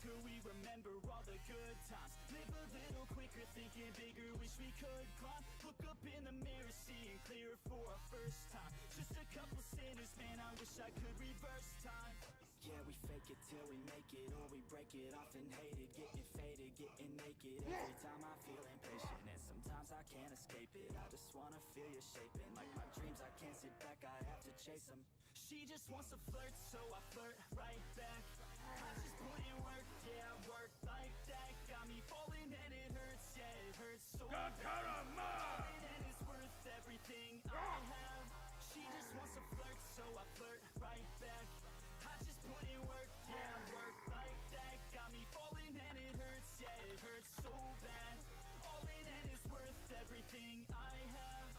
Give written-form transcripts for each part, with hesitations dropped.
could we remember all the good times? Live a little quicker, thinking bigger, wish we could climb. Look up in the mirror, seeing clear for our first time. Just a couple sinners, man, I wish I could reverse time. Yeah, we fake it till we make it, or we break it, often hated, getting faded, getting naked. Every time I feel impatient, and sometimes I can't escape it. I just wanna feel you shaping, like my dreams, I can't sit back, I have to chase them. She just wants to flirt, so I flirt right back. I just put in work, yeah, I work like that. Got me falling and it hurts, yeah, it hurts so bad. And it's worth everything I have. She just wants to flirt, so I flirt right back. I just put in work, yeah, I work like that. Got me falling and it hurts, yeah, it hurts so bad. All in and it's worth everything I have.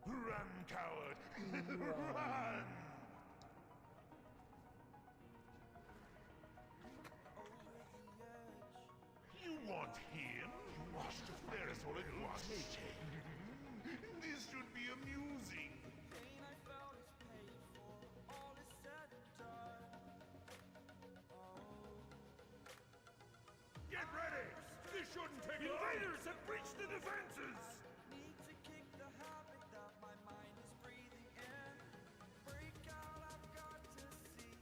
Run, coward! Run! You want him? There is all it was. This should be amusing. Get ready! This shouldn't take long! Invaders have breached the defenses! Need to kick the habit that my mind is breathing in. Break out, I've got to see.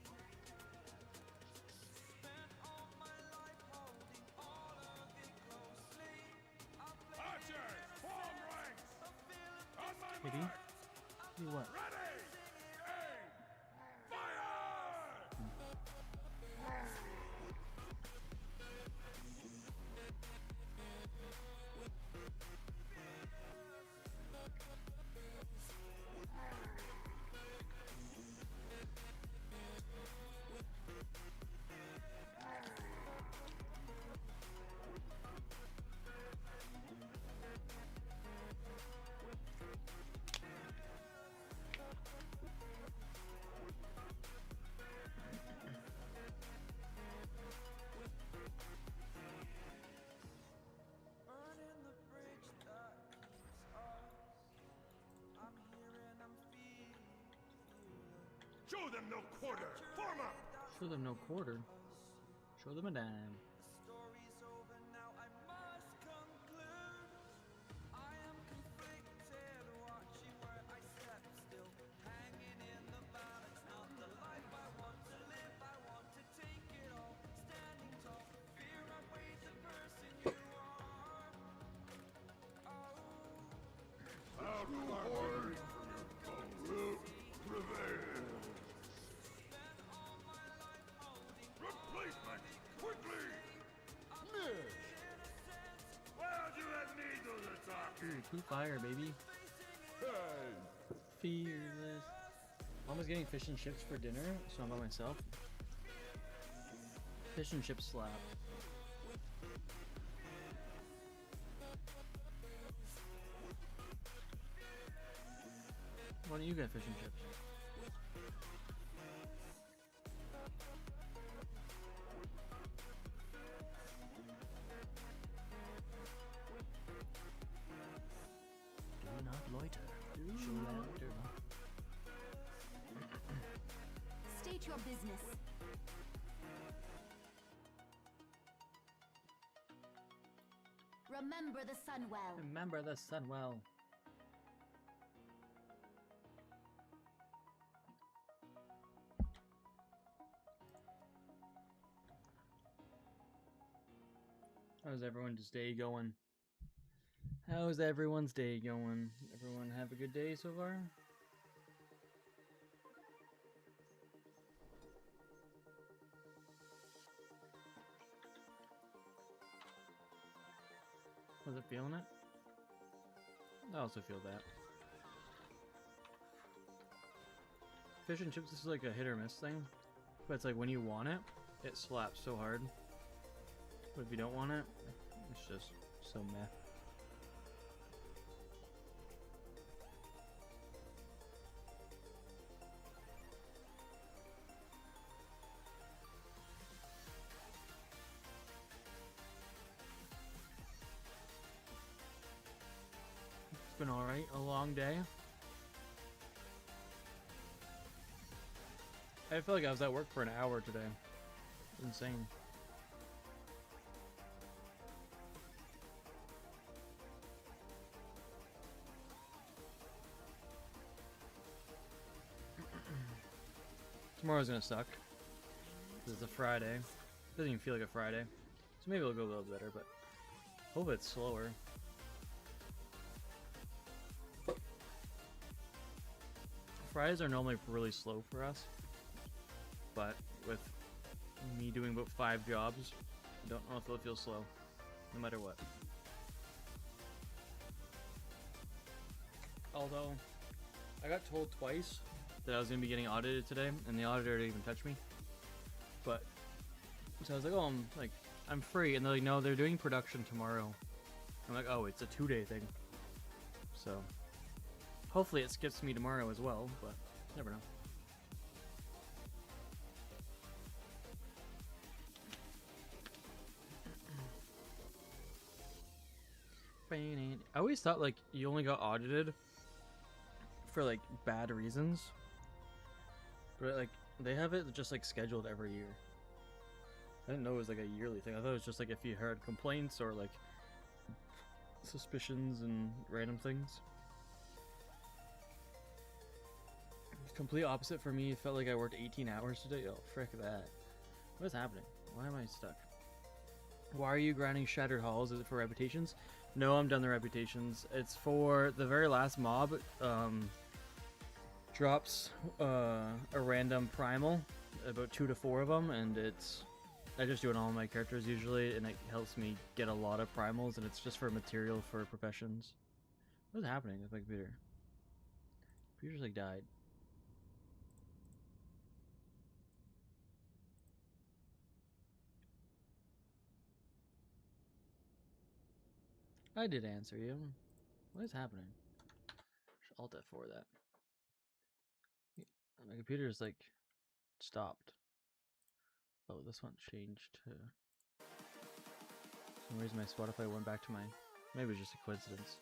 Spent all my life holding all of it closely. Archers, form ranks! On my Did he? mark! Do what? Ready! Aim! Fire! Burning the bridge that keeps us. I'm here and I'm feeling. Show them no quarter! Form up! Show them no quarter. Show them a dime. The story's over now, I must conclude. I am conflicted, watching where I step still. Hanging in the balance, not the life I want to live. I want to take it all, standing tall. Fear outweighs the person you are. Outward! Will prevail! Replacement! Quickly! Miss! Why'd you let me do the talking? Ooh, fire, baby. Hey! Fearless. Mom was getting fish and chips for dinner, so I'm by myself. Fish and chips slap. Why don't you get fish and chips? Do not loiter. Show laughter. State your business. Remember the sun well. Remember the sun well. How's everyone's day going? How's everyone's day going? Everyone have a good day so far? Was it feeling it? I also feel that. Fish and chips is like a hit or miss thing. But it's like when you want it, it slaps so hard. But if you don't want it, it's just so meh. Right? A long day. I feel like I was at work for an hour today. Insane. Tomorrow's gonna suck. This is a Friday. Doesn't even feel like a Friday. So maybe it'll go a little better, but hope it's slower. Fridays are normally really slow for us, but with me doing about 5 jobs, I don't know if it'll feel slow, no matter what. Although, I got told twice that I was going to be getting audited today, and the auditor didn't even touch me. But, so I was like, oh, I'm free, and they're like, no, they're doing production tomorrow. I'm like, oh, it's a 2-day thing. So, hopefully it skips me tomorrow as well, but never know. I always thought like you only got audited for like bad reasons, but like they have it just like scheduled every year. I didn't know it was like a yearly thing. I thought it was just like if you heard complaints or like suspicions and random things. Complete opposite for me. It felt like I worked 18 hours today. Oh, frick that. What is happening? Why am I stuck? Why are you grinding Shattered Halls? Is it for reputations? No, I'm done the reputations. It's for the very last mob. Drops a random primal, about 2 to 4 of them, and it's... I just do it on all my characters usually, and it helps me get a lot of primals, and it's just for material for professions. What is happening with my computer? Computer's like died. I did answer you. What is happening? Alt F4 that. My computer's like stopped. Oh, this one changed to... For some reason my Spotify went back to my... Maybe it was just a coincidence.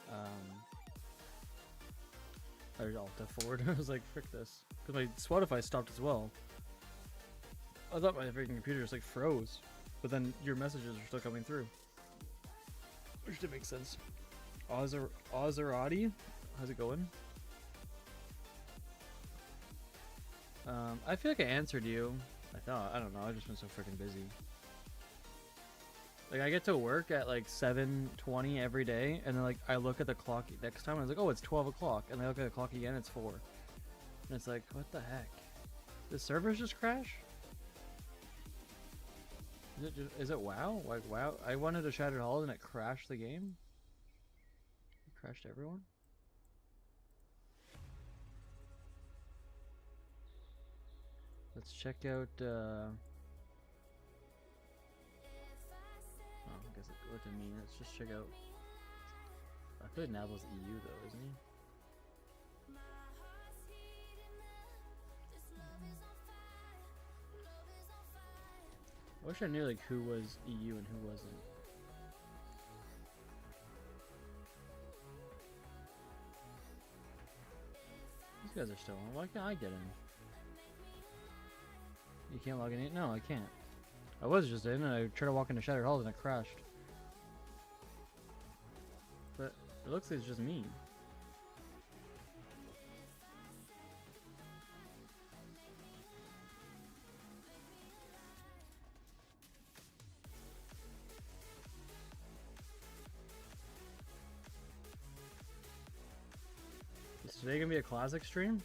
I was Alt F4 I was like, frick this. Because my Spotify stopped as well. I thought my freaking computer just like froze. But then your messages are still coming through. Which didn't make sense. Ozerati? How's it going? I feel like I answered you. I don't know, I've just been so freaking busy. Like, I get to work at like 7:20 every day, and then like I look at the clock next time, and I was like, oh, it's 12 o'clock, and I look at the clock again, it's 4. And it's like, what the heck? The servers just crash? Is it WoW? Like, WoW? I wanted a Shattered Halls and it crashed the game? It crashed everyone? Let's check out, oh, I guess it looked at me. Let's just check out... I feel like Naval's EU though, isn't he? I wish I knew like who was EU and who wasn't. These guys are still on. Why can't I get in? You can't log in? No, I can't. I was just in and I tried to walk into Shattered Halls and it crashed. But it looks like it's just me. Is today gonna be a classic stream?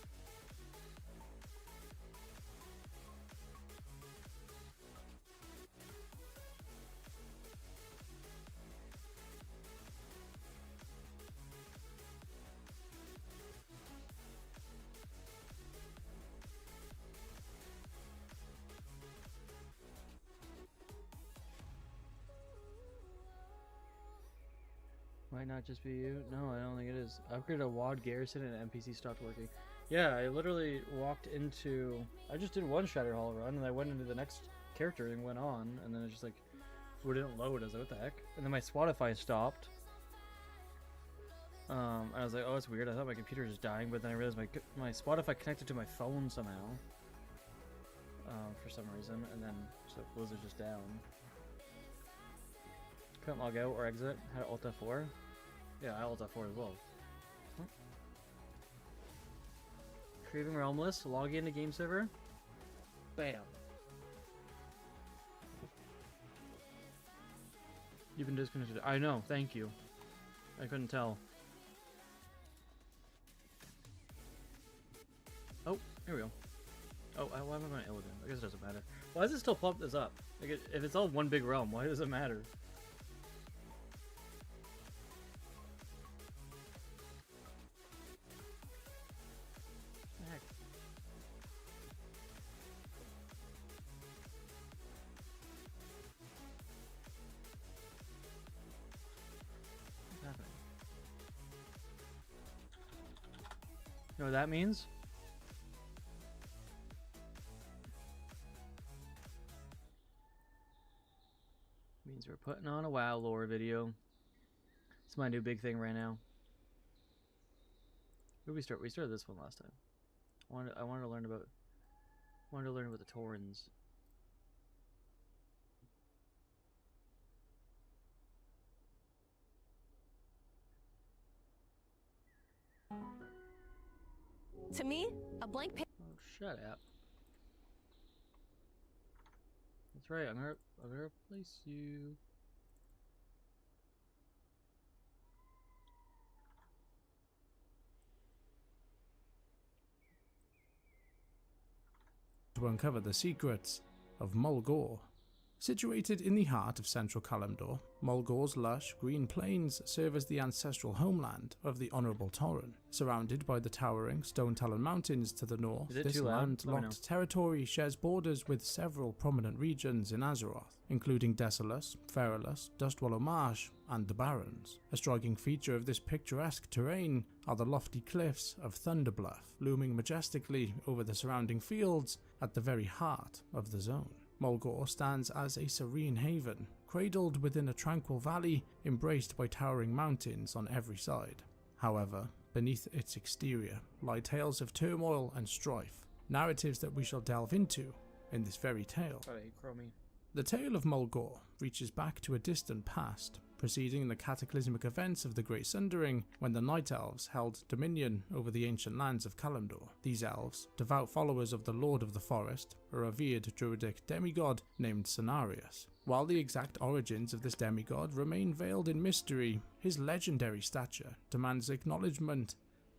Might not just be you. No, I don't think it is. I upgraded a WAD Garrison and NPC stopped working. Yeah, I literally walked into... I just did one Shatter Hall run and I went into the next character and went on. And then it just like... wouldn't load. I was like, what the heck? And then my Spotify stopped. And I was like, oh, it's weird. I thought my computer was dying, but then I realized my Spotify connected to my phone somehow. For some reason, and then so Blizzard's just down. Couldn't log out or exit. Had Alt F4. Yeah, I Alt F4 as well. Huh. Craving Realmless. Log into game server. Bam. You've been disconnected. I know. Thank you. I couldn't tell. Oh, here we go. Oh, why am I going to Illidan? I guess it doesn't matter. Why does it still pump this up? Like, if it's all one big realm, why does it matter? Heck. What's happening? You know what that means? Means we're putting on a WoW lore video. It's my new big thing right now. Where did we start? We started this one last time. I wanted to learn about the Taurens. To me, a blank page. Oh, shut up. That's right. I'm gonna replace you. To uncover the secrets of Mulgore. Situated in the heart of central Kalimdor, Mulgore's lush green plains serve as the ancestral homeland of the Honourable Tauren. Surrounded by the towering Stone Talon Mountains to the north, this landlocked territory shares borders with several prominent regions in Azeroth, including Desolus, Feralus, Dustwallow Marsh, and the Barrens. A striking feature of this picturesque terrain are the lofty cliffs of Thunderbluff, looming majestically over the surrounding fields at the very heart of the zone. Mulgore stands as a serene haven, cradled within a tranquil valley embraced by towering mountains on every side. However, beneath its exterior lie tales of turmoil and strife, narratives that we shall delve into in this very tale. The tale of Mulgore reaches back to a distant past, preceding the cataclysmic events of the Great Sundering when the Night Elves held dominion over the ancient lands of Kalimdor. These elves, devout followers of the Lord of the Forest, a revered druidic demigod named Cenarius. While the exact origins of this demigod remain veiled in mystery, his legendary stature demands acknowledgement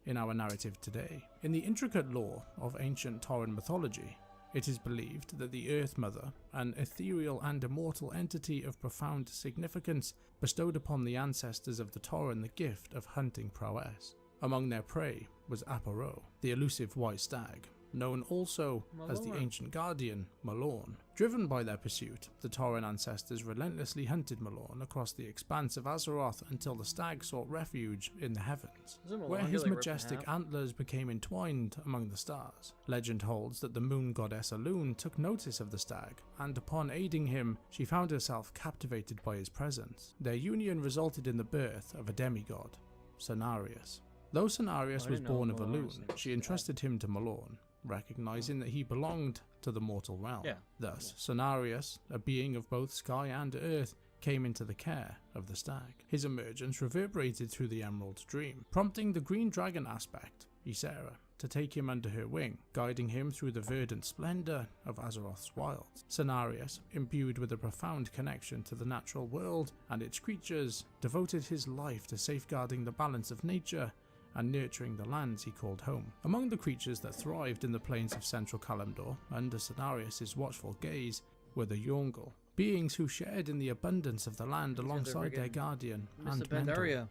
in our narrative today. In the intricate lore of ancient Tauren mythology, it is believed that the Earth Mother, an ethereal and immortal entity of profound significance, bestowed upon the ancestors of the Tauren the gift of hunting prowess. Among their prey was Aparo, the elusive white stag, known also as the ancient guardian, Malorn. Driven by their pursuit, the Tauren ancestors relentlessly hunted Malorn across the expanse of Azeroth until the stag sought refuge in the heavens, where his majestic antlers became entwined among the stars. Legend holds that the moon goddess Elune took notice of the stag, and upon aiding him, she found herself captivated by his presence. Their union resulted in the birth of a demigod, Cenarius. Though Cenarius was born of Elune, she entrusted him to Malorn, recognizing that he belonged to the mortal realm. Thus, Cenarius, a being of both sky and earth, came into the care of the stag. His emergence reverberated through the Emerald Dream, prompting the green dragon aspect, Ysera, to take him under her wing, guiding him through the verdant splendor of Azeroth's wilds. Cenarius, imbued with a profound connection to the natural world and its creatures, devoted his life to safeguarding the balance of nature and nurturing the lands he called home. Among the creatures that thrived in the plains of central Kalimdor under Cenarius' watchful gaze were the Yongle, beings who shared in the abundance of the land alongside their guardian and mentor.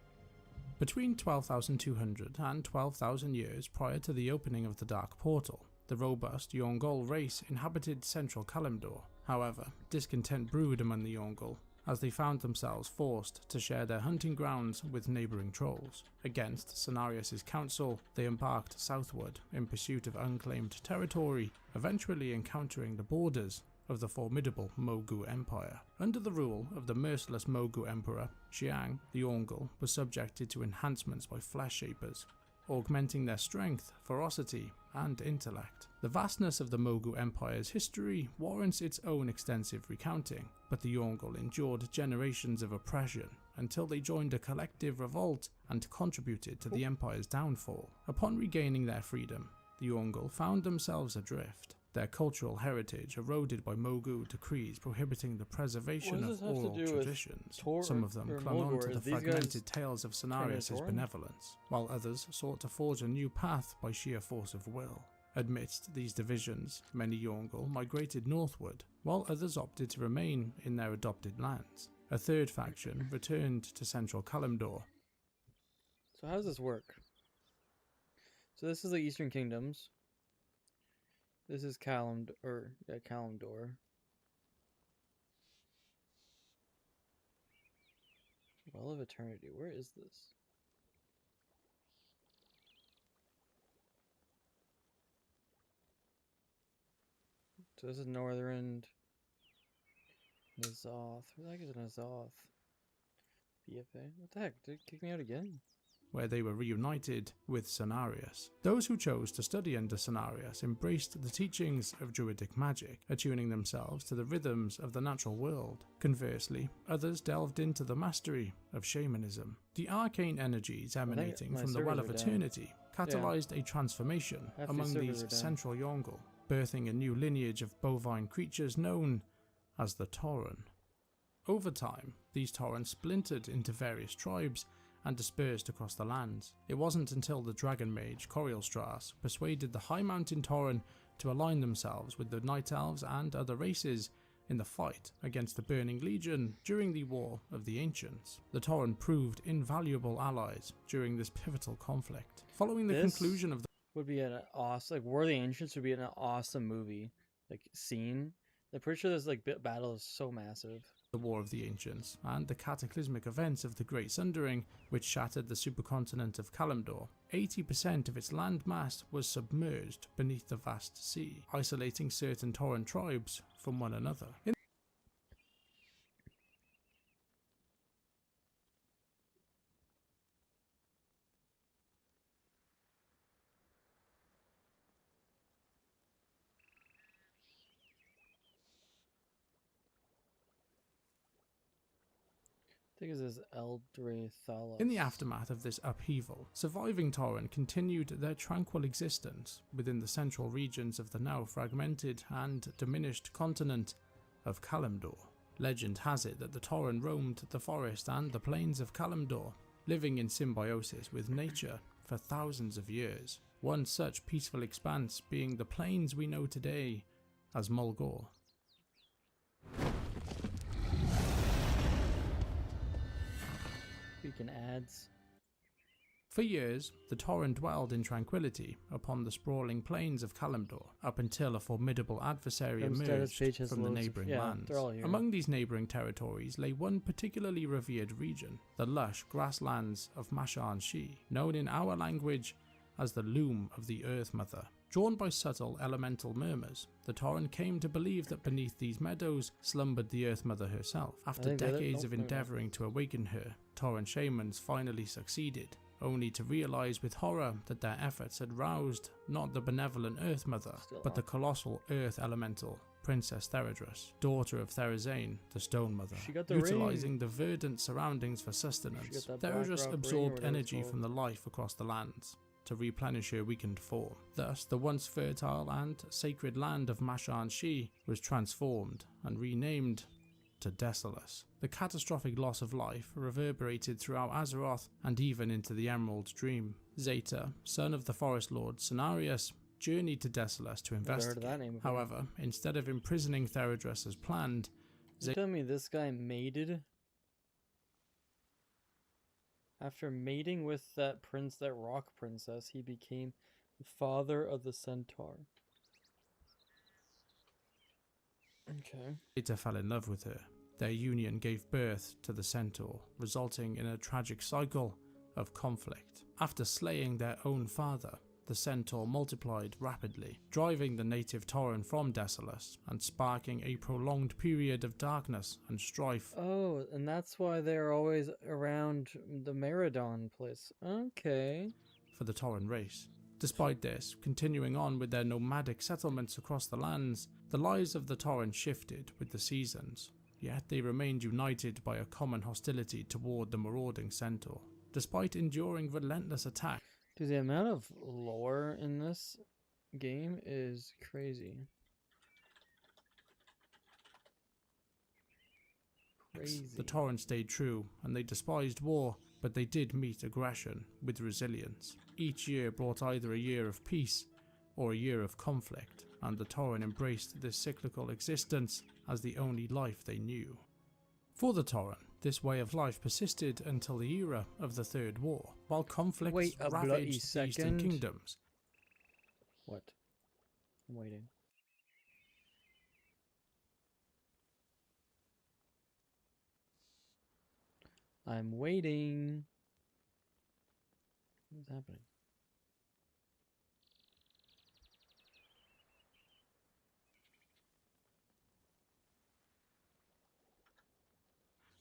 Between 12,200 and 12,000 years prior to the opening of the Dark Portal, the robust Yongle race inhabited central Kalimdor. However, discontent brewed among the Yongle as they found themselves forced to share their hunting grounds with neighbouring trolls. Against Cenarius' counsel, they embarked southward in pursuit of unclaimed territory, eventually encountering the borders of the formidable Mogu Empire. Under the rule of the merciless Mogu Emperor, Xiang, the Orngal, was subjected to enhancements by flesh shapers, augmenting their strength, ferocity, and intellect. The vastness of the Mogu Empire's history warrants its own extensive recounting, but the Orngal endured generations of oppression until they joined a collective revolt and contributed to the Empire's downfall. Upon regaining their freedom, the Orngal found themselves adrift, their cultural heritage eroded by Mogu decrees prohibiting the preservation of oral traditions. Some of them clung on to the fragmented tales of Cenarius' benevolence, while others sought to forge a new path by sheer force of will. Amidst these divisions, many Orngal migrated northward, while others opted to remain in their adopted lands. A third faction returned to central Kalimdor. So how does this work? So this is the Eastern Kingdoms. This is Kalimdor. Well of Eternity. Where is this? So this is Northern Nazoth. Who the heck is Nazoth? BFA? What the heck? Did it kick me out again? Where they were reunited with Cenarius. Those who chose to study under Cenarius embraced the teachings of druidic magic, attuning themselves to the rhythms of the natural world. Conversely, others delved into the mastery of shamanism. The arcane energies emanating from the Well of Eternity catalyzed a transformation among these central Orngal, birthing a new lineage of bovine creatures known as the Tauren. Over time, these Tauren splintered into various tribes and dispersed across the lands. It wasn't until the dragon mage Corielstras persuaded the High Mountain Tauren to align themselves with the Night Elves and other races in the fight against the Burning Legion during the War of the Ancients. The Tauren proved invaluable allies during this pivotal conflict. Following the conclusion of the would be an awesome, like War of the Ancients would be an awesome movie, like scene. I'm pretty sure this like battle is so massive. The War of the Ancients, and the cataclysmic events of the Great Sundering, which shattered the supercontinent of Kalimdor. 80% of its landmass was submerged beneath the vast sea, isolating certain Tauren tribes from one another. I think this is Eldrae-Thalos. In the aftermath of this upheaval, surviving Tauren continued their tranquil existence within the central regions of the now fragmented and diminished continent of Kalimdor. Legend has it that the Tauren roamed the forest and the plains of Kalimdor, living in symbiosis with nature for thousands of years. One such peaceful expanse being the plains we know today as Mulgore. Freaking ads. For years, the Tauren dwelled in tranquility upon the sprawling plains of Kalimdor, up until a formidable adversary emerged from the neighbouring lands. Among these neighbouring territories lay one particularly revered region, the lush grasslands of Mashan-Shi, known in our language as the Loom of the Earth Mother. Drawn by subtle elemental murmurs, the Tauren came to believe that beneath these meadows slumbered the Earth Mother herself. After decades of endeavouring to awaken her, Tauren shamans finally succeeded, only to realise with horror that their efforts had roused not the benevolent Earth Mother, but the colossal Earth Elemental, Princess Theradrus, daughter of Therazane, the Stone Mother. Utilising the verdant surroundings for sustenance, Theradrus absorbed energy from the life across the lands to replenish her weakened form. Thus, the once fertile and sacred land of Mashan-Shi was transformed and renamed to Desolus. The catastrophic loss of life reverberated throughout Azeroth and even into the Emerald Dream. Zeta, son of the Forest Lord Cenarius, journeyed to Desolus to investigate. However, instead of imprisoning Theradrus as planned, you tell me this guy mated? After mating with that rock princess, he became the father of the centaur. Okay. Zeta fell in love with her. Their union gave birth to the centaur, resulting in a tragic cycle of conflict. After slaying their own father, the centaur multiplied rapidly, driving the native Tauren from Desolace and sparking a prolonged period of darkness and strife. Oh, and that's why they're always around the Meridon place. Okay. For the Tauren race. Despite this, continuing on with their nomadic settlements across the lands, the lives of the Tauren shifted with the seasons, yet they remained united by a common hostility toward the marauding centaur. Despite enduring relentless attacks, Dude, the amount of lore in this game is crazy. the Tauren stayed true and they despised war, but they did meet aggression with resilience. Each year brought either a year of peace or a year of conflict, and the Tauren embraced this cyclical existence as the only life they knew. For the Tauren, this way of life persisted until the era of the Third War, while conflicts Wait a bloody ravaged the Eastern second. Kingdoms. What? I'm waiting. I'm waiting. What's happening?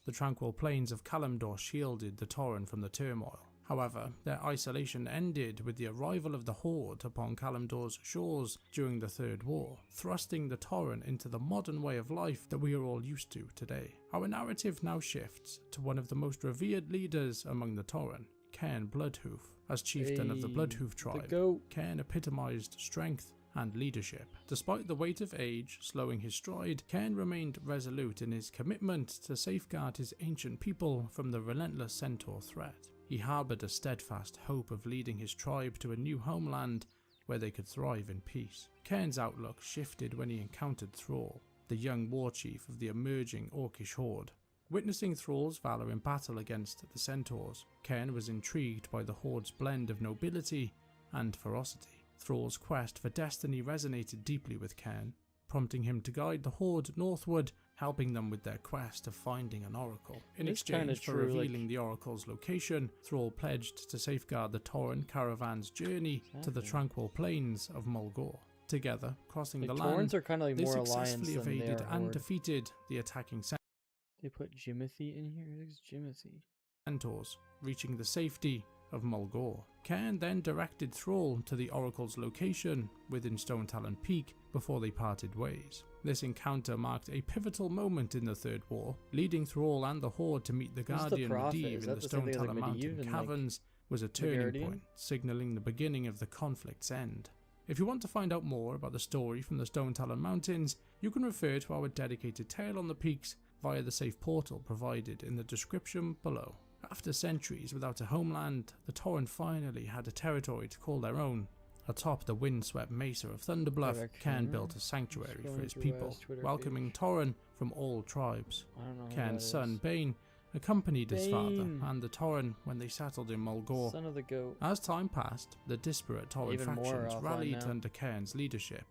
The tranquil plains of Kalimdor shielded the Tauren from the turmoil. However, their isolation ended with the arrival of the Horde upon Kalimdor's shores during the Third War, thrusting the Tauren into the modern way of life that we are all used to today. Our narrative now shifts to one of the most revered leaders among the Tauren, Cairn Bloodhoof. As chieftain of the Bloodhoof tribe, Cairn epitomized strength and leadership. Despite the weight of age slowing his stride, Cairn remained resolute in his commitment to safeguard his ancient people from the relentless centaur threat. He harbored a steadfast hope of leading his tribe to a new homeland where they could thrive in peace. Cairn's outlook shifted when he encountered Thrall, the young war chief of the emerging Orcish horde. Witnessing Thrall's valor in battle against the centaurs, Cairn was intrigued by the horde's blend of nobility and ferocity. Thrall's quest for destiny resonated deeply with Cairn, prompting him to guide the horde northward, helping them with their quest of finding an oracle. In exchange for revealing the oracle's location, Thrall pledged to safeguard the Tauren caravan's journey to the tranquil plains of Mulgore. Together, crossing the land, are kind of like they more successfully alliance than they evaded are and horde. defeated the attacking They put Jimothy in here? Who's Jimothy? centaurs, reaching the safety of Mulgore. Cairn then directed Thrall to the oracle's location within Stone Talon Peak before they parted ways. This encounter marked a pivotal moment in the Third War, leading Thrall and the Horde to meet the Guardian Medivh in the Stone Talon Mountain caverns was a turning point, signalling the beginning of the conflict's end. If you want to find out more about the story from the Stone Talon Mountains, you can refer to our dedicated tale on the peaks via the safe portal provided in the description below. After centuries without a homeland, the Tauren finally had a territory to call their own. Atop the windswept mesa of Thunderbluff, Cairn built a sanctuary for his people, welcoming Tauren from all tribes. Cairn's son, Bane, accompanied his father and the Tauren when they settled in Mulgore. Son of the goat. As time passed, the disparate Tauren factions rallied under Cairn's leadership.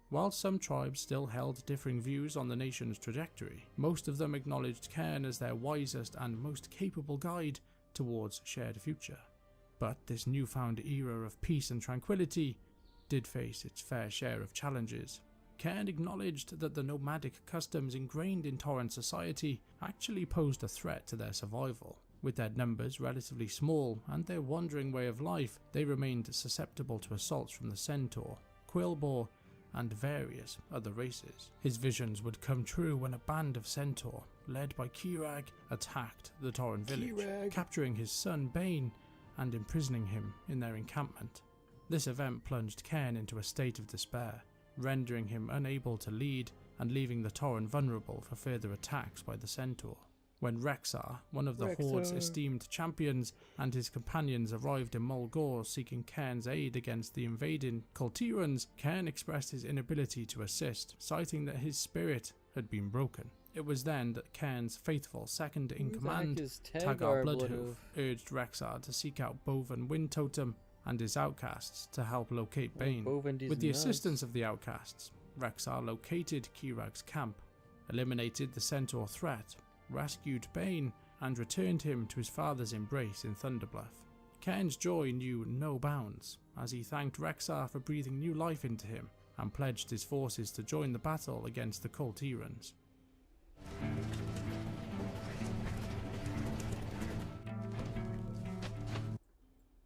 While some tribes still held differing views on the nation's trajectory, most of them acknowledged Cairn as their wisest and most capable guide towards a shared future. But this newfound era of peace and tranquility did face its fair share of challenges. Cairn acknowledged that the nomadic customs ingrained in Tauren society actually posed a threat to their survival. With their numbers relatively small and their wandering way of life, they remained susceptible to assaults from the Centaur, Quillboar, and various other races. His visions would come true when a band of Centaur, led by Kirag, attacked the Tauren village, capturing his son Bane and imprisoning him in their encampment. This event plunged Cairn into a state of despair, rendering him unable to lead and leaving the Tauren vulnerable for further attacks by the Centaur. When Rexxar, one of the Horde's esteemed champions, and his companions arrived in Mulgore seeking Cairn's aid against the invading Kultirans, Cairn expressed his inability to assist, citing that his spirit had been broken. It was then that Cairn's faithful second-in-command, Tagar Bloodhoof, urged Rexxar to seek out Boven Wind Totem and his outcasts to help locate Bane. With the assistance of the outcasts, Rexxar located Kirag's camp, eliminated the Centaur threat, rescued Bane, and returned him to his father's embrace in Thunderbluff. Cairn's joy knew no bounds as he thanked Rexar for breathing new life into him and pledged his forces to join the battle against the Kultirans.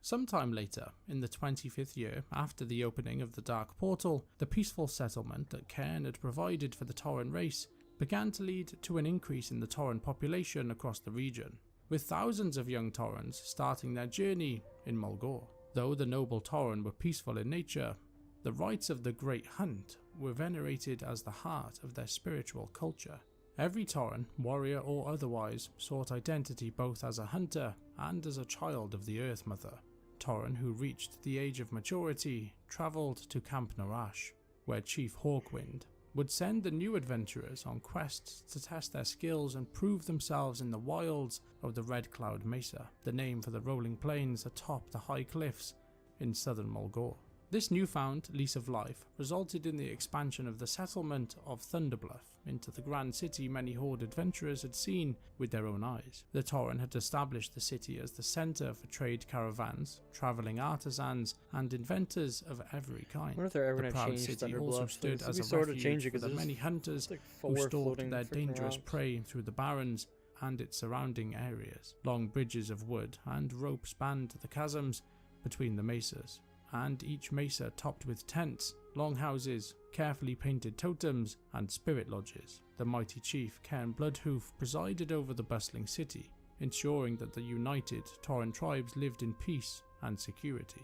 Sometime later, in the 25th year after the opening of the Dark Portal, the peaceful settlement that Cairn had provided for the Tauren race began to lead to an increase in the Tauren population across the region, with thousands of young Taurens starting their journey in Mulgore. Though the noble Tauren were peaceful in nature, the rites of the Great Hunt were venerated as the heart of their spiritual culture. Every Tauren, warrior or otherwise, sought identity both as a hunter and as a child of the Earth Mother. Tauren who reached the age of maturity travelled to Camp Narash, where Chief Hawkwind would send the new adventurers on quests to test their skills and prove themselves in the wilds of the Red Cloud Mesa, the name for the rolling plains atop the high cliffs in southern Mulgore. This newfound lease of life resulted in the expansion of the settlement of Thunderbluff into the grand city many Horde adventurers had seen with their own eyes. The Tauren had established the city as the centre for trade caravans, travelling artisans, and inventors of every kind. I wonder if they're ever The going to proud change city Thunderbluff. also stood as a sort of refuge for because the many hunters like who four stalked floating their freaking dangerous rocks. prey through the barrens and its surrounding areas. Long bridges of wood and rope spanned the chasms between the mesas, and each mesa topped with tents, longhouses, carefully painted totems, and spirit lodges. The mighty chief Cairn Bloodhoof presided over the bustling city, ensuring that the united Tauren tribes lived in peace and security.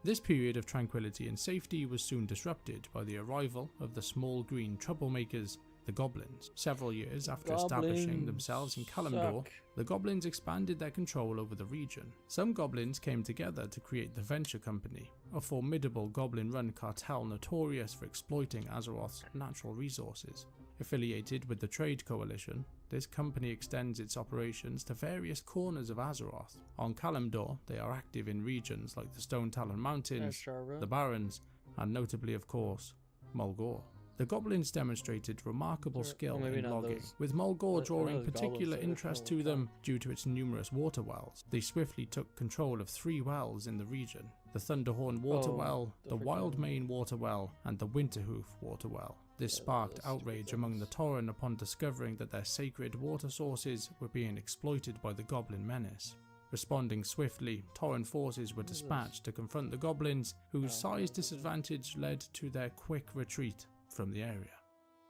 This period of tranquility and safety was soon disrupted by the arrival of the small green troublemakers, the Goblins. Several years after establishing themselves in Kalimdor, the Goblins expanded their control over the region. Some Goblins came together to create the Venture Company, a formidable Goblin-run cartel notorious for exploiting Azeroth's natural resources. Affiliated with the Trade Coalition, this company extends its operations to various corners of Azeroth. On Kalimdor, they are active in regions like the Stone Talon Mountains, the Barrens, and notably, of course, Mulgore. The Goblins demonstrated remarkable skill in logging, with Mulgore drawing particular interest to them due to its numerous water wells. They swiftly took control of 3 wells in the region: the Thunderhorn Water Well, the Wildmane Water Well, and the Winterhoof Water Well. This sparked outrage among the Tauren upon discovering that their sacred water sources were being exploited by the Goblin menace. Responding swiftly, Tauren forces were dispatched to confront the Goblins, whose size disadvantage led to their quick retreat from the area.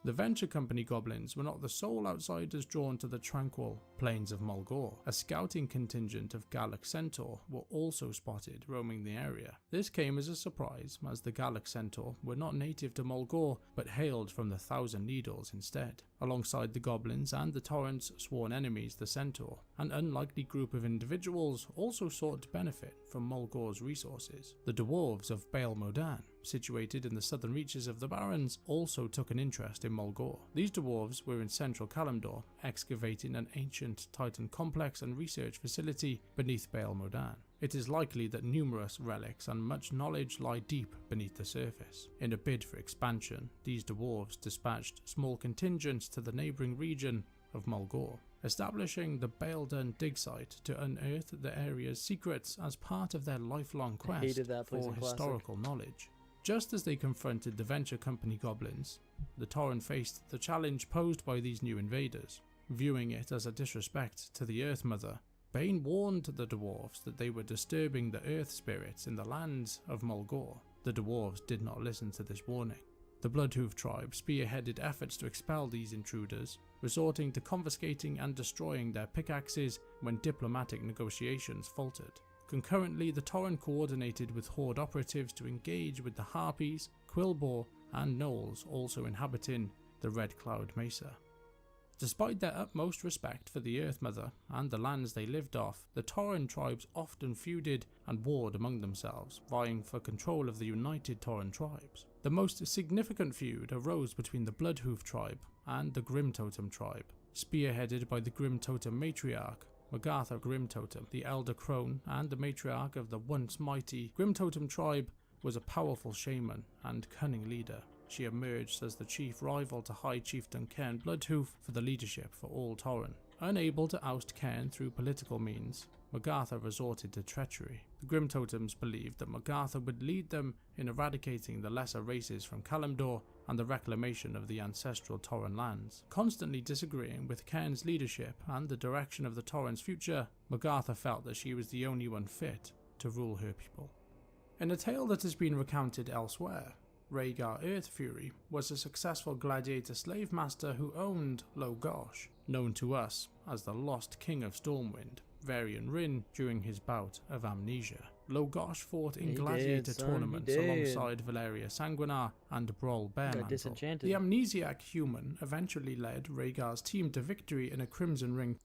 The Venture Company Goblins were not the sole outsiders drawn to the tranquil plains of Mulgore. A scouting contingent of Gallic Centaur were also spotted roaming the area. This came as a surprise, as the Gallic Centaur were not native to Mulgore, but hailed from the Thousand Needles instead. Alongside the Goblins and the Torrent's sworn enemies, the Centaur, an unlikely group of individuals also sought to benefit from Mulgore's resources. The Dwarves of Baal Modan, situated in the southern reaches of the Barrens, also took an interest in Mulgore. These dwarves were in central Kalimdor, excavating an ancient Titan complex and research facility beneath Baal Modan. It is likely that numerous relics and much knowledge lie deep beneath the surface. In a bid for expansion, these dwarves dispatched small contingents to the neighbouring region of Mulgore, establishing the Baaldun dig site to unearth the area's secrets as part of their lifelong quest for historical knowledge. Just as they confronted the Venture Company Goblins, the Tauren faced the challenge posed by these new invaders. Viewing it as a disrespect to the Earth Mother, Bane warned the dwarves that they were disturbing the Earth spirits in the lands of Mulgore. The dwarves did not listen to this warning. The Bloodhoof tribe spearheaded efforts to expel these intruders, resorting to confiscating and destroying their pickaxes when diplomatic negotiations faltered. Concurrently, the Tauren coordinated with Horde operatives to engage with the Harpies, Quillbore, and Gnolls also inhabiting the Red Cloud Mesa. Despite their utmost respect for the Earth Mother and the lands they lived off, the Tauren tribes often feuded and warred among themselves, vying for control of the united Tauren tribes. The most significant feud arose between the Bloodhoof tribe and the Grim Totem tribe, spearheaded by the Grim Totem matriarch, Magatha Grim Totem. The elder crone and the matriarch of the once mighty Grim Totem tribe was a powerful shaman and cunning leader. She emerged as the chief rival to High Chieftain Cairn Bloodhoof for the leadership for all Tauren. Unable to oust Cairn through political means, Magartha resorted to treachery. The Grim Totems believed that Magartha would lead them in eradicating the lesser races from Kalimdor and the reclamation of the ancestral Tauren lands. Constantly disagreeing with Cairn's leadership and the direction of the Tauren's future, Magartha felt that she was the only one fit to rule her people. In a tale that has been recounted elsewhere, Rhaegar Earthfury was a successful gladiator slave master who owned Logosh, known to us as the Lost King of Stormwind, Varian Rin, during his bout of amnesia. Logosh fought in gladiator tournaments alongside Valeria Sanguinar and Brawl Bearmantle. The amnesiac human eventually led Rhaegar's team to victory in a Crimson Ring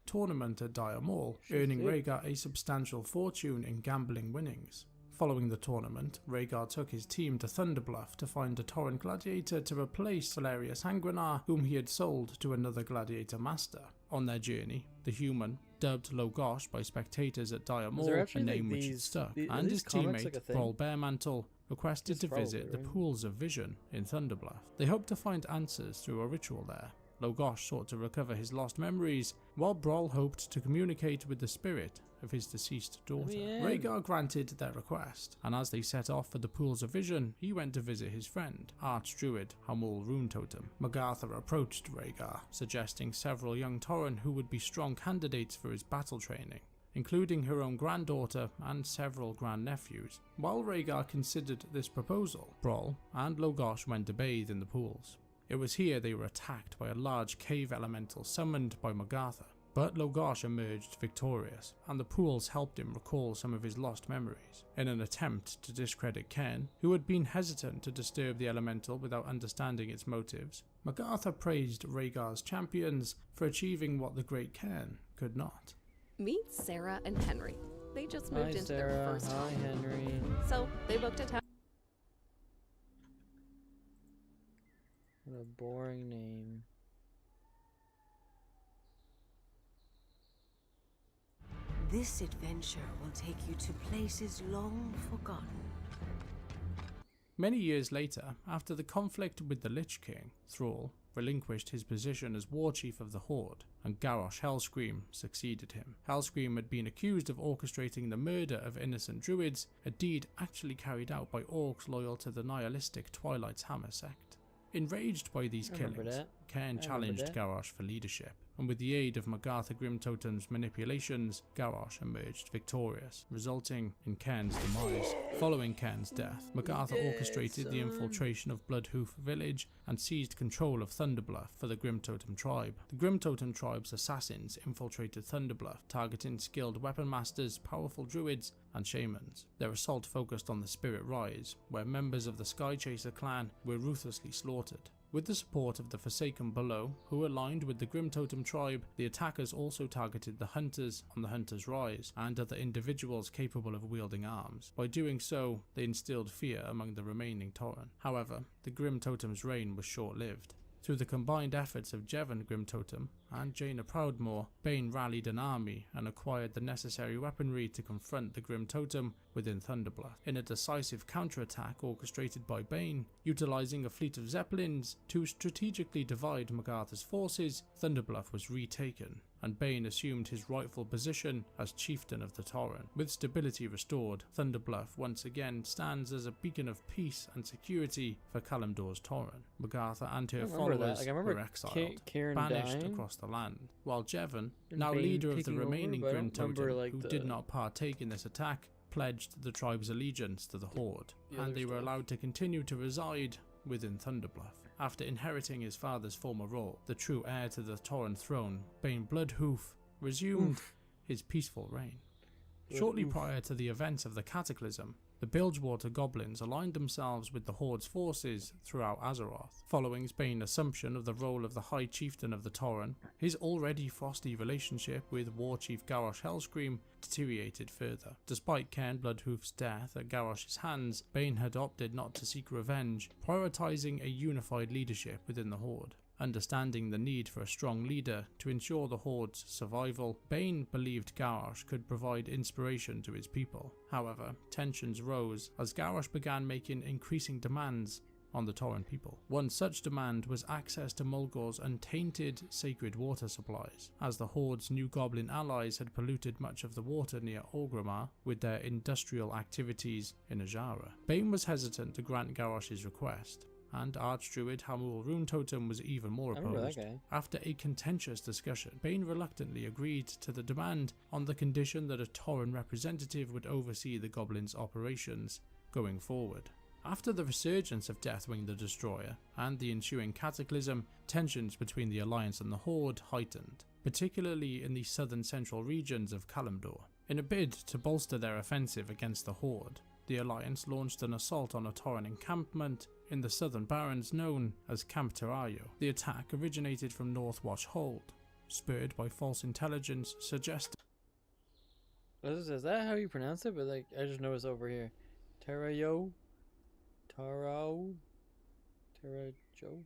tournament at Dire Maul, earning Rhaegar a substantial fortune in gambling winnings. Following the tournament, Rhaegar took his team to Thunderbluff to find a Tauren gladiator to replace Valeria Sanguinar, whom he had sold to another gladiator master. On their journey, the human, dubbed Logosh by spectators at Dire Maul, a name which had stuck, and his teammate, Brawl Bearmantle, requested to visit the Pools of Vision in Thunderbluff. They hoped to find answers through a ritual there. Logosh sought to recover his lost memories, while Brawl hoped to communicate with the spirit of his deceased daughter. Rhaegar granted their request, and as they set off for the Pools of Vision, he went to visit his friend, Archdruid Hamul Runetotem. Magartha approached Rhaegar, suggesting several young Tauren who would be strong candidates for his battle training, including her own granddaughter and several grandnephews. While Rhaegar considered this proposal, Brawl and Logosh went to bathe in the pools. It was here they were attacked by a large cave elemental summoned by Magartha. But Logosh emerged victorious, and the pools helped him recall some of his lost memories. In an attempt to discredit Cairn, who had been hesitant to disturb the elemental without understanding its motives, Magartha praised Rhaegar's champions for achieving what the great Cairn could not. Meet Sarah and Henry. They just moved into Sarah. their first home. Hi, Henry. So they booked a town. What a boring name. This adventure will take you to places long forgotten. Many years later, after the conflict with the Lich King, Thrall relinquished his position as war chief of the Horde, and Garrosh Hellscream succeeded him. Hellscream had been accused of orchestrating the murder of innocent druids, a deed actually carried out by orcs loyal to the nihilistic Twilight's Hammer sect. Enraged by these killings, Cairn challenged Garrosh for leadership, and with the aid of Magartha Grimtotem's manipulations, Garrosh emerged victorious, resulting in Cairn's demise. Following Cairn's death, Magartha orchestrated the infiltration of Bloodhoof village and seized control of Thunderbluff for the Grimtotem tribe. The Grimtotem tribe's assassins infiltrated Thunderbluff, targeting skilled weapon masters, powerful druids, and shamans. Their assault focused on the Spirit Rise, where members of the Skychaser clan were ruthlessly slaughtered. With the support of the Forsaken below, who aligned with the Grimtotem tribe, the attackers also targeted the Hunters on the Hunter's Rise and other individuals capable of wielding arms. By doing so, they instilled fear among the remaining Tauren. However, the Grimtotem's reign was short-lived. Through the combined efforts of Jevon Grimtotem and Jaina Proudmoore, Bane rallied an army and acquired the necessary weaponry to confront the Grimtotem within Thunderbluff. In a decisive counterattack orchestrated by Bane, utilizing a fleet of zeppelins to strategically divide Magartha's forces, Thunderbluff was retaken, and Bane assumed his rightful position as chieftain of the Tauren. With stability restored, Thunderbluff once again stands as a beacon of peace and security for Kalimdor's Tauren. Magartha and her followers were exiled, banished across the land, while Jevon, now leader of the remaining Grimtotem who did not partake in this attack, pledged the tribe's allegiance to the Horde, and they were allowed to continue to reside within Thunderbluff. After inheriting his father's former role, the true heir to the Tauren throne, Bane Bloodhoof, resumed his peaceful reign. Shortly prior to the events of the Cataclysm, the Bilgewater goblins aligned themselves with the Horde's forces throughout Azeroth. Following Bane's assumption of the role of the High Chieftain of the Tauren, his already frosty relationship with War Chief Garrosh Hellscream deteriorated further. Despite Cairn Bloodhoof's death at Garrosh's hands, Bane had opted not to seek revenge, prioritizing a unified leadership within the Horde. Understanding the need for a strong leader to ensure the Horde's survival, Bane believed Garrosh could provide inspiration to his people. However, tensions rose as Garrosh began making increasing demands on the Tauren people. One such demand was access to Mulgor's untainted sacred water supplies, as the Horde's new goblin allies had polluted much of the water near Orgrimmar with their industrial activities in Ajara. Bane was hesitant to grant Garrosh's request, and Archdruid Hamul Runetotem was even more opposed. After a contentious discussion, Bane reluctantly agreed to the demand on the condition that a Tauren representative would oversee the goblins' operations going forward. After the resurgence of Deathwing the Destroyer and the ensuing cataclysm, tensions between the Alliance and the Horde heightened, particularly in the southern central regions of Kalimdor. In a bid to bolster their offensive against the Horde, the Alliance launched an assault on a Tauren encampment in the southern barrens known as Camp Tarayo. The attack originated from Northwatch Hold, spurred by false intelligence suggesting... Is that how you pronounce it? But like, I just noticed over here. Tarayo? Tarao? Tarajo?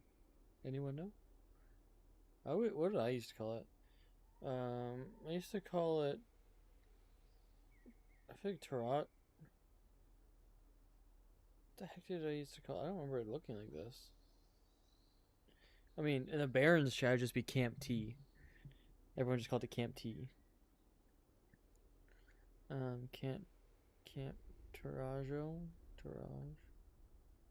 Anyone know? What did I used to call it? I used to call it... I think Tarot. What the heck did I used to call it? I don't remember it looking like this. I mean, in the Barons chat, it'd just be Camp T. Everyone just called it Camp T. Camp Tarajo? Taraj?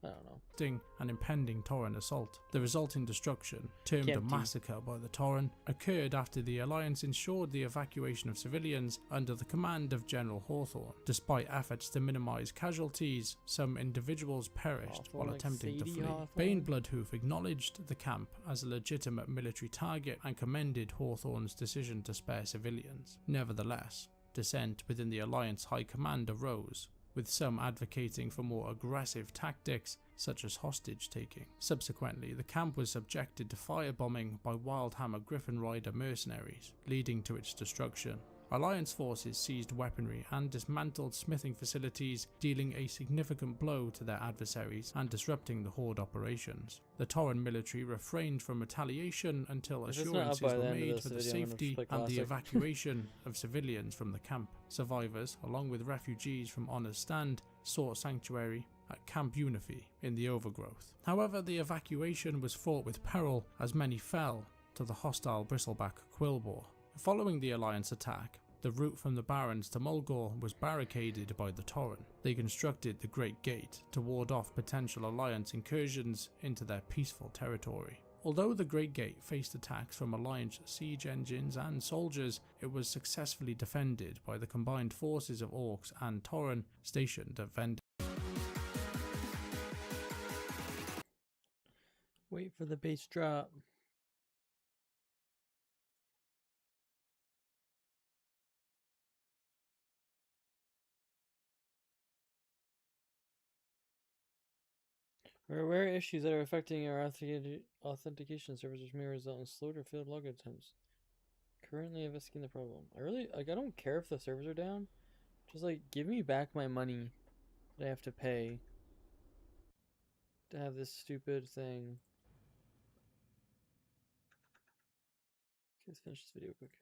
I don't know. An impending Tauren assault. The resulting destruction, termed a massacre by the Tauren, occurred after the Alliance ensured the evacuation of civilians under the command of General Hawthorne. Despite efforts to minimize casualties, some individuals perished while attempting to flee. Bane Bloodhoof acknowledged the camp as a legitimate military target and commended Hawthorne's decision to spare civilians. Nevertheless, dissent within the Alliance High Command arose, with some advocating for more aggressive tactics such as hostage-taking. Subsequently, the camp was subjected to firebombing by Wildhammer Griffin Rider mercenaries, leading to its destruction. Alliance forces seized weaponry and dismantled smithing facilities, dealing a significant blow to their adversaries and disrupting the Horde operations. The Tauren military refrained from retaliation until assurances were made for the safety and the evacuation of civilians from the camp. Survivors, along with refugees from Honor's Stand, sought sanctuary at Camp Unify in the Overgrowth. However, the evacuation was fraught with peril as many fell to the hostile bristleback Quillboar. Following the Alliance attack, the route from the Barrens to Mulgore was barricaded by the Tauren. They constructed the Great Gate to ward off potential Alliance incursions into their peaceful territory. Although the Great Gate faced attacks from Alliance siege engines and soldiers, it was successfully defended by the combined forces of Orcs and Tauren stationed at Vend. Wait for the bass drop. There are rare issues that are affecting our authentication servers, which may result in slowed or failed login attempts. Currently investigating the problem. I don't care if the servers are down. Just like, give me back my money that I have to pay to have this stupid thing. Let's finish this video quick.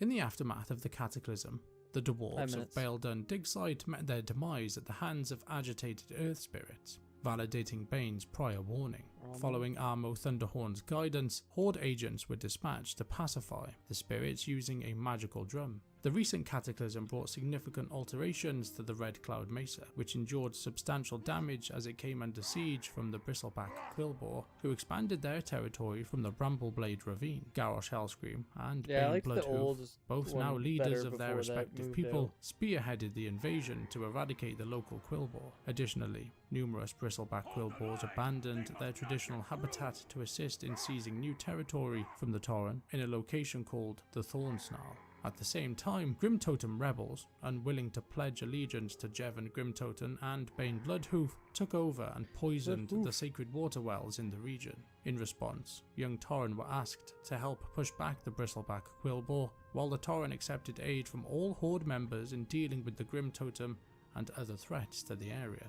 In the aftermath of the cataclysm, the dwarves of Baeldun Digsite met their demise at the hands of agitated earth spirits, validating Bane's prior warning. Following Armo Thunderhorn's guidance, Horde agents were dispatched to pacify the spirits using a magical drum. The recent cataclysm brought significant alterations to the Red Cloud Mesa, which endured substantial damage as it came under siege from the Bristleback Quillboar, who expanded their territory from the Brambleblade Ravine. Garrosh Hellscream and Bane Bloodhoof, both now leaders of their respective people, spearheaded the invasion to eradicate the local Quillboar. Additionally, numerous Bristleback Quillboars abandoned their traditional habitat to assist in seizing new territory from the Tauren in a location called the Thornsnarl. At the same time, Grimtotem rebels, unwilling to pledge allegiance to Jevon Grimtotem and Bane Bloodhoof, took over and poisoned the sacred water wells in the region. In response, young Tauren were asked to help push back the Bristleback Quillboar, while the Tauren accepted aid from all Horde members in dealing with the Grimtotem and other threats to the area.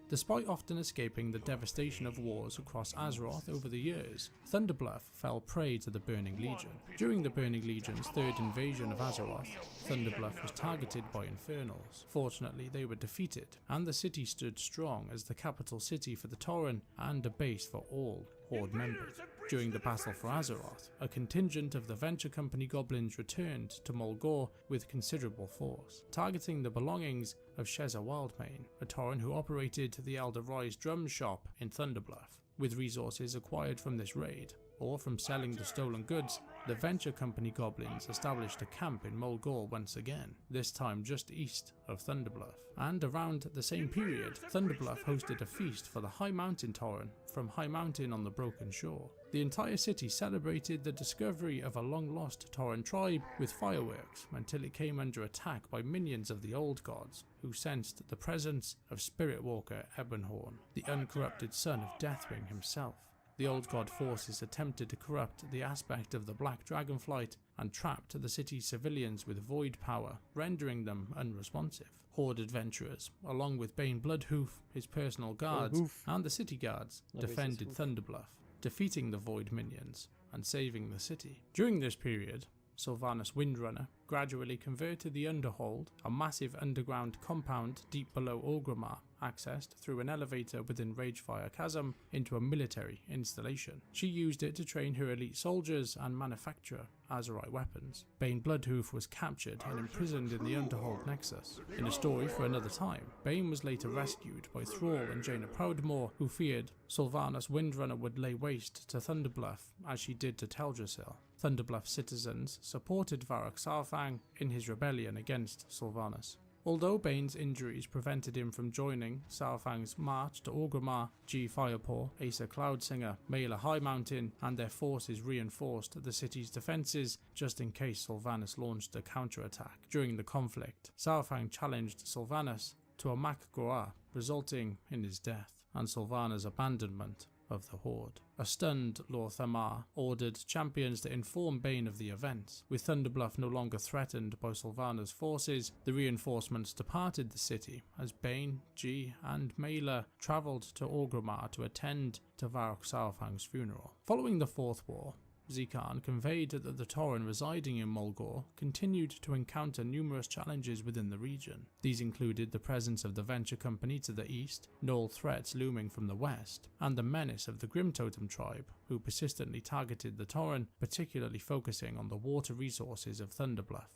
Despite often escaping the devastation of wars across Azeroth over the years, Thunderbluff fell prey to the Burning Legion. During the Burning Legion's third invasion of Azeroth, Thunderbluff was targeted by Infernals. Fortunately, they were defeated, and the city stood strong as the capital city for the Tauren and a base for all Horde members. During the battle for Azeroth, a contingent of the Venture Company goblins returned to Mulgore with considerable force, targeting the belongings of Sheza Wildmane, a Tauren who operated the Elder Rise drum shop in Thunderbluff. With resources acquired from this raid, or from selling the stolen goods, the Venture Company goblins established a camp in Mulgore once again, this time just east of Thunderbluff. And around the same period, Thunderbluff hosted a feast for the High Mountain Tauren from High Mountain on the Broken Shore. The entire city celebrated the discovery of a long-lost Tauren tribe with fireworks until it came under attack by minions of the Old Gods, who sensed the presence of Spirit Walker Ebonhorn, the uncorrupted son of Deathwing himself. The Old God forces attempted to corrupt the aspect of the Black Dragonflight and trapped the city's civilians with void power, rendering them unresponsive. Horde adventurers, along with Bane Bloodhoof, his personal guards, and the city guards, defended Thunderbluff, defeating the void minions and saving the city. During this period, Sylvanas Windrunner gradually converted the Underhold, a massive underground compound deep below Orgrimmar, accessed through an elevator within Ragefire Chasm, into a military installation. She used it to train her elite soldiers and manufacture Azerite weapons. Bane Bloodhoof was captured and imprisoned in the Underhold Nexus. In a story for another time, Bane was later rescued by Thrall and Jaina Proudmoore, who feared Sylvanas Windrunner would lay waste to Thunderbluff as she did to Teldrassil. Thunderbluff citizens supported Varrock Sarfang in his rebellion against Sylvanas. Although Bane's injuries prevented him from joining Sarfang's march to Orgrimmar, G. Firepaw, Acer Cloudsinger, Mela High Mountain, and their forces reinforced the city's defences just in case Sylvanas launched a counterattack. During the conflict, Sarfang challenged Sylvanas to a Mak'gora, resulting in his death and Sylvanas' abandonment of the Horde. A stunned Lord Thamar ordered champions to inform Bane of the events. With Thunderbluff no longer threatened by Sylvanas' forces, the reinforcements departed the city as Bane, G, and Mela travelled to Orgrimmar to attend to Varrock Sarfang's funeral. Following the Fourth War, Zikarn conveyed that the Tauren residing in Mulgore continued to encounter numerous challenges within the region. These included the presence of the Venture Company to the east, null threats looming from the west, and the menace of the Grim Totem tribe, who persistently targeted the Tauren, particularly focusing on the water resources of Thunderbluff.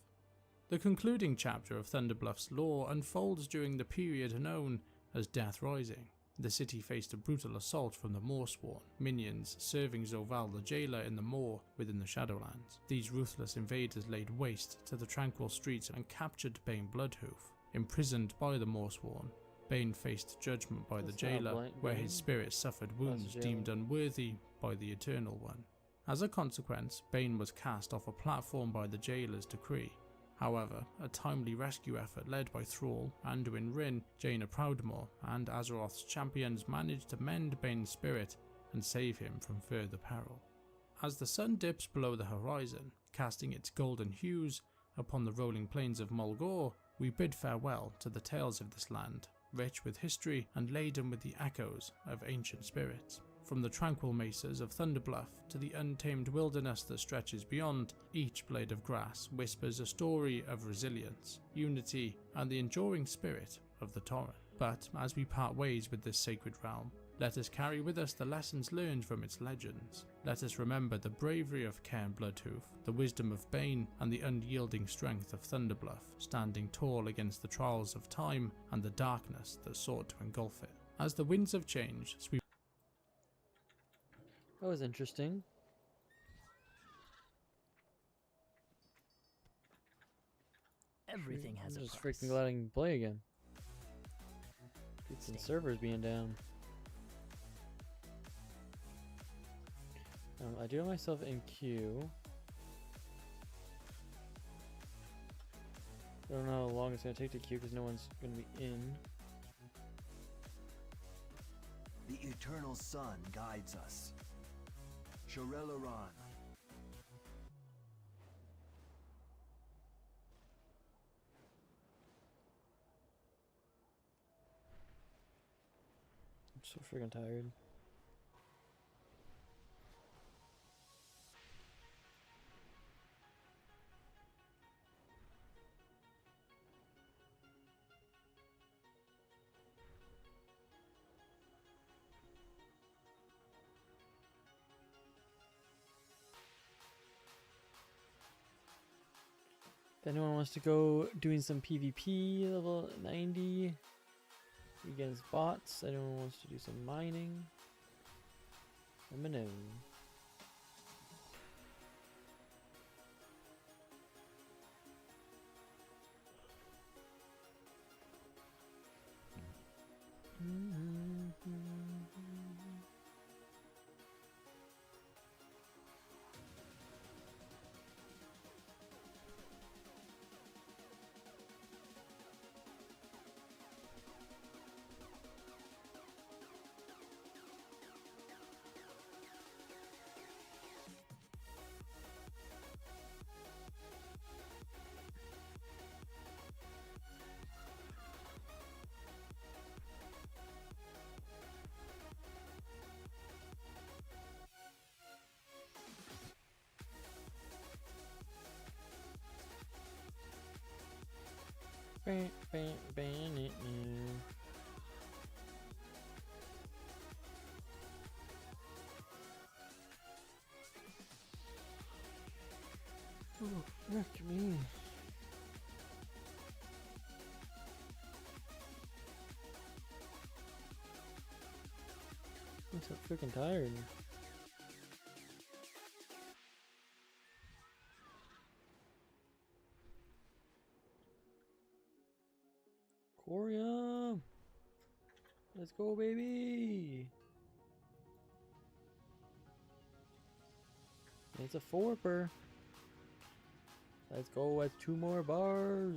The concluding chapter of Thunderbluff's lore unfolds during the period known as Death Rising. The city faced a brutal assault from the Moorsworn, minions serving Zoval the Jailer in the Moor within the Shadowlands. These ruthless invaders laid waste to the tranquil streets and captured Bane Bloodhoof. Imprisoned by the Moorsworn, Bane faced judgment by the Jailer, where his spirit suffered wounds deemed unworthy by the Eternal One. As a consequence, Bane was cast off a platform by the Jailer's decree. However, a timely rescue effort led by Thrall, Anduin Wrynn, Jaina Proudmoore, and Azeroth's champions managed to mend Bane's spirit and save him from further peril. As the sun dips below the horizon, casting its golden hues upon the rolling plains of Mulgore, we bid farewell to the tales of this land, rich with history and laden with the echoes of ancient spirits. From the tranquil mesas of Thunderbluff to the untamed wilderness that stretches beyond, each blade of grass whispers a story of resilience, unity, and the enduring spirit of the Tauren. But as we part ways with this sacred realm, let us carry with us the lessons learned from its legends. Let us remember the bravery of Cairn Bloodhoof, the wisdom of Bane, and the unyielding strength of Thunderbluff, standing tall against the trials of time and the darkness that sought to engulf it. As the winds of change sweep. That was interesting. Everything has a Just price. freaking glad I can play again. Some servers being down. I do have myself in queue. I don't know how long it's going to take to queue because no one's going to be in. The eternal sun guides us. Shorelaran. so freaking tired. If anyone wants to go doing some PvP level 90 against bots, anyone wants to do some mining, let me know. Bam, bam, bam, it now. Oh, frick me. I'm so freaking tired. Corium! Let's go, baby! It's a 4-per. Let's go with 2 more bars.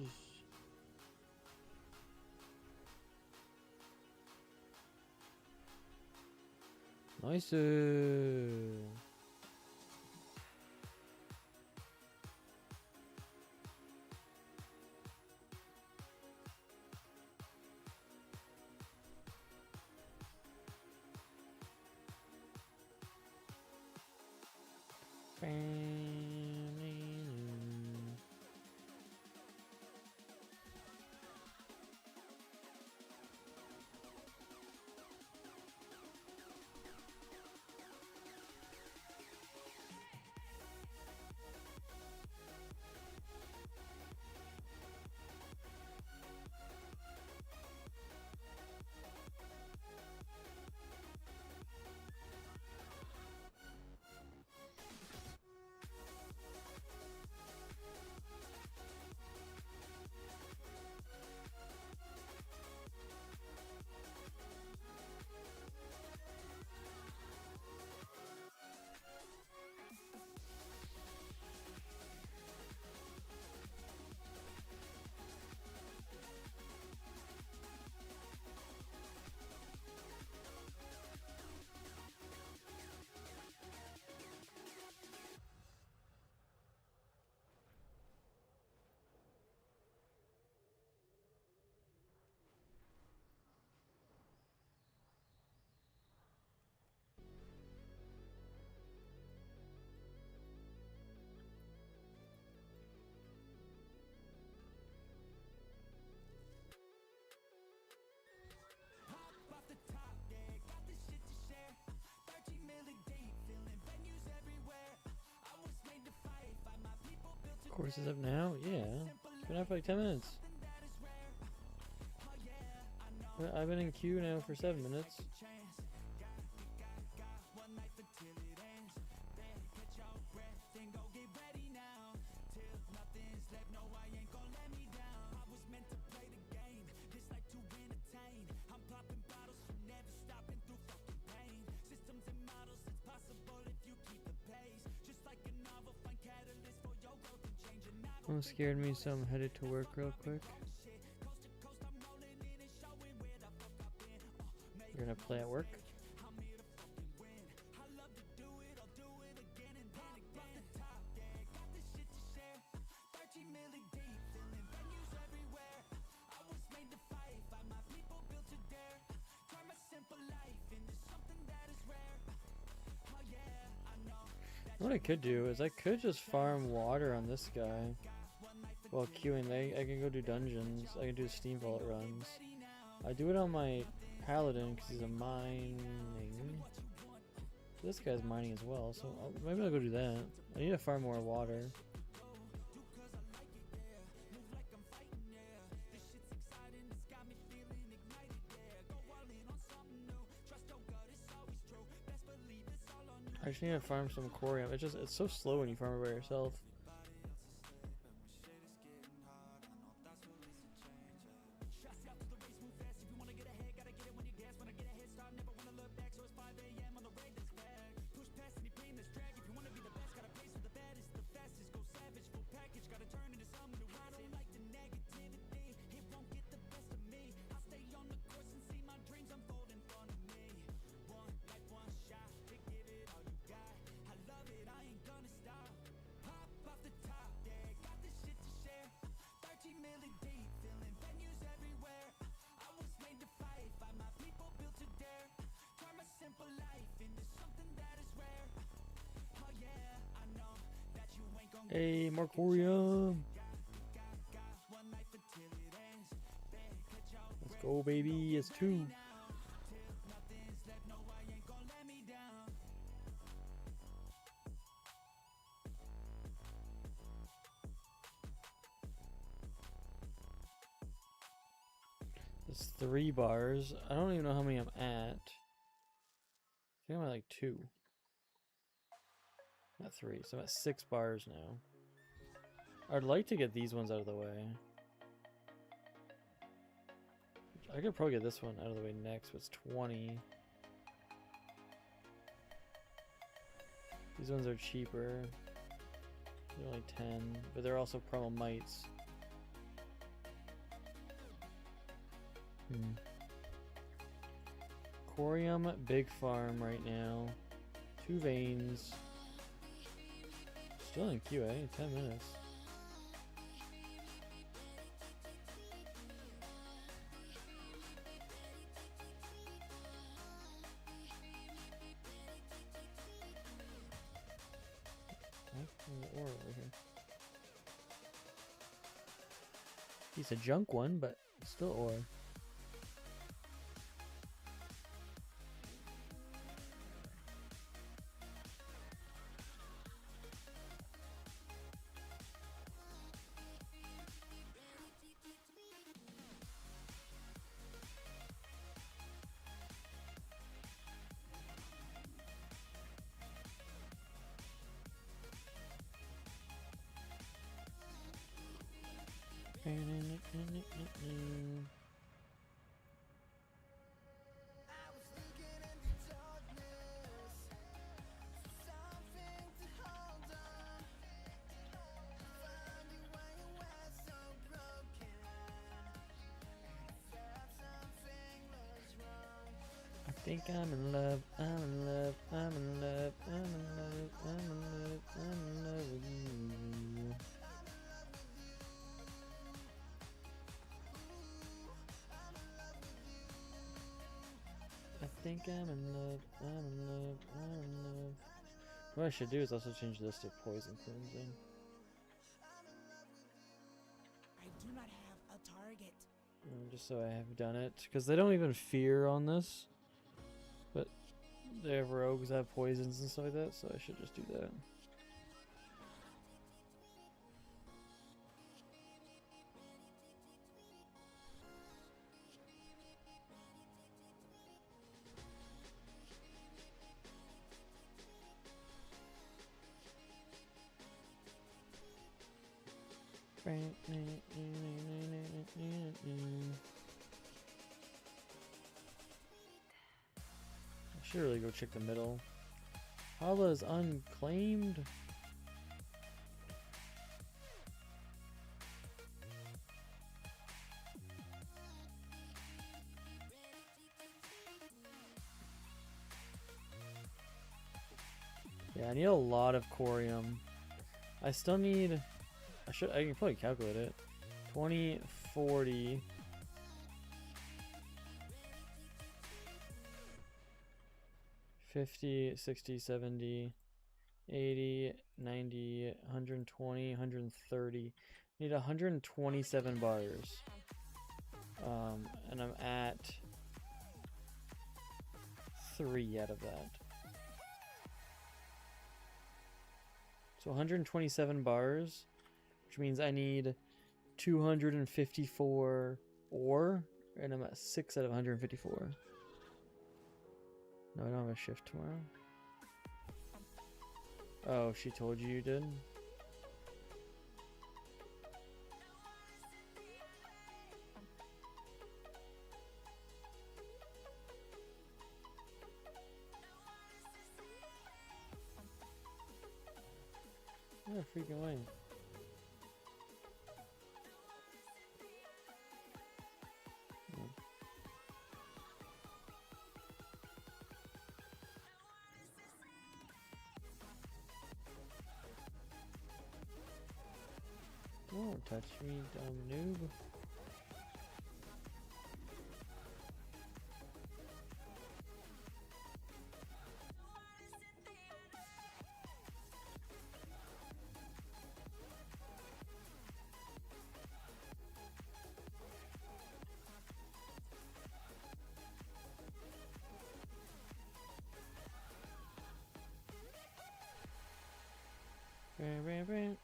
Nice. Course is up now? Yeah. It's been out for like 10 minutes. I've been in queue now for 7 minutes. One scared me, so I'm headed to work real quick. You're gonna play at work? Simple life. What I could do is I could just farm water on this guy while queuing. I can go do dungeons. I can do steam vault runs. I do it on my paladin because he's a mining. This guy's mining as well, so maybe I'll go do that. I need to farm more water. I just need to farm some corium. It's so slow when you farm it by yourself. Hey, more corium. Let's go, baby. It's 2. It's 3 bars. I don't even know how many I'm at. I think I'm at like 2. Not 3, so I'm at 6 bars now. I'd like to get these ones out of the way. I could probably get this one out of the way next, but it's 20. These ones are cheaper. They're only 10, but they're also promo mites. Corium, big farm right now. 2 veins. Still in QA, 10 minutes. Ore over here. He's a junk one, but still ore. I think I'm in love, I'm in love, I'm in love, I'm in love, I'm in love, I'm in love with you. I think I'm in love, I'm in love, I'm in love. What I should do is also change this to poison cleansing. I do not have a target. Just so I have done it, because they don't even fear on this. But they have rogues that have poisons and stuff like that, so I should just do that. I should really go check the middle. Hala's unclaimed. Yeah, I need a lot of corium. I still need... I can probably calculate it. 20, 40... 50, 60, 70, 80, 90, 120, 130. Need 127 bars. And I'm at 3 out of that. So 127 bars, which means I need 254 ore, and I'm at 6 out of 154. No, I don't have a shift tomorrow. Oh, she told you did? No freaking way. Don't touch me, dumb noob. Bam.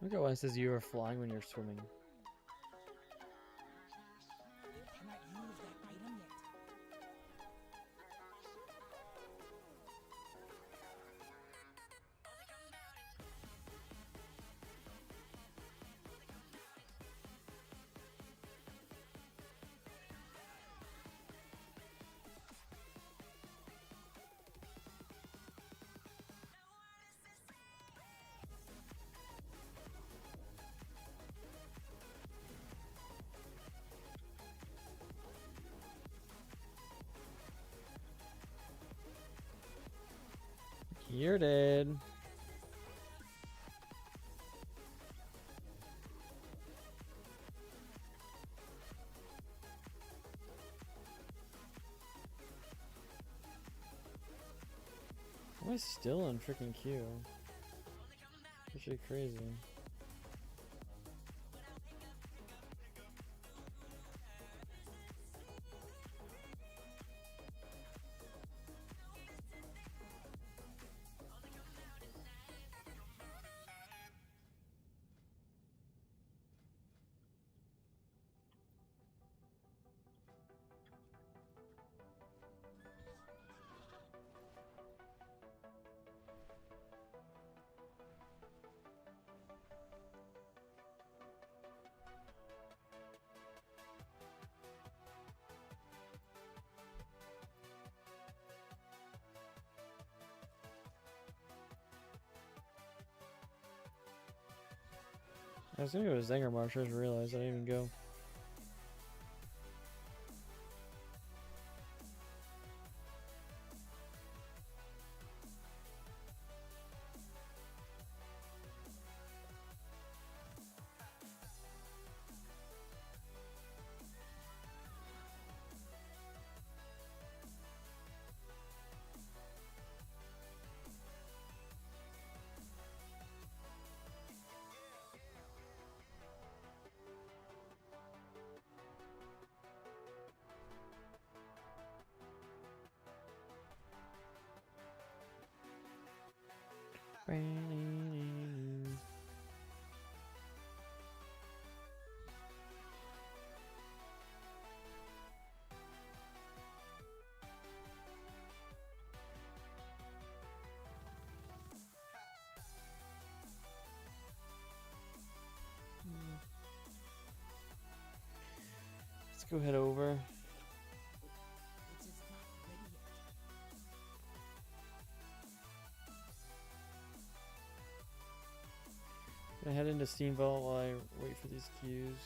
Look at why it says you are flying when you're swimming. You're dead. Why is still in freaking queue? Actually crazy. I was gonna go to Zanger Marsh, I just realized I didn't even go. Let's go head over. I head into Steam Vault while I wait for these queues.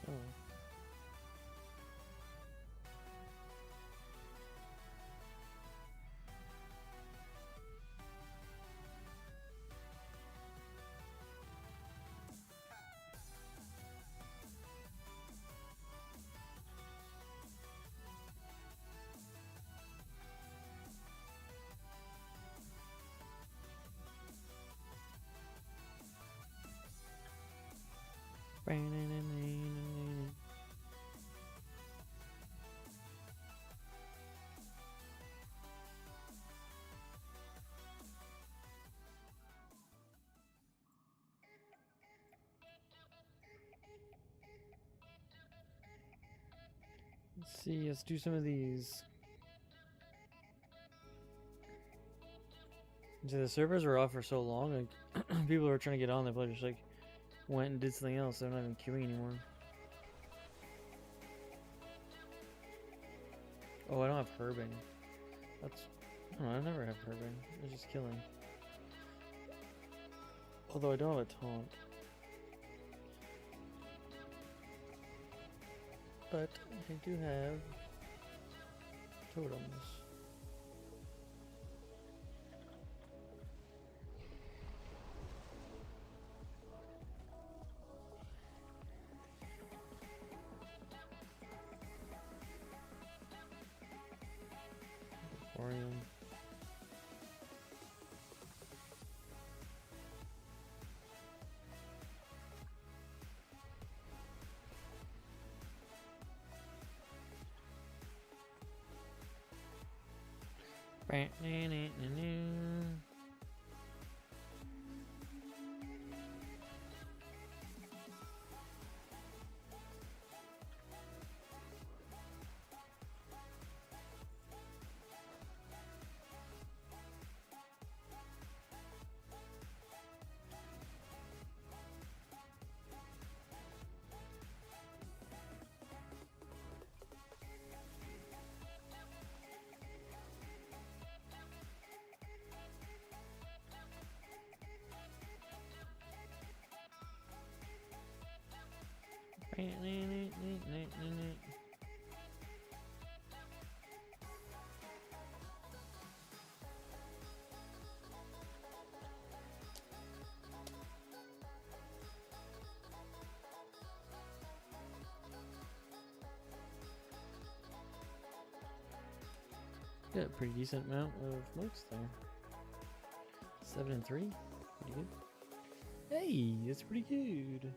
Oh. Let's see, let's do some of these. So the servers were off for so long, like people were trying to get on, they probably just like went and did something else. They're not even queuing anymore. Oh, I don't have herbing. That's, oh, I never have herbing. It's just killing. Although I don't have a taunt. But I do have totems. Orion. Got a pretty decent amount of motes there. 7 and 3, pretty good. Hey, that's pretty good.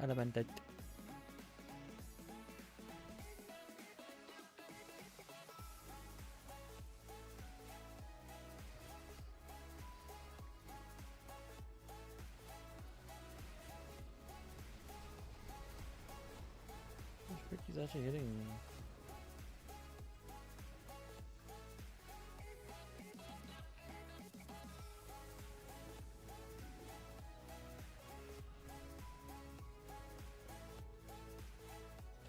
Adamantite. He's actually hitting me.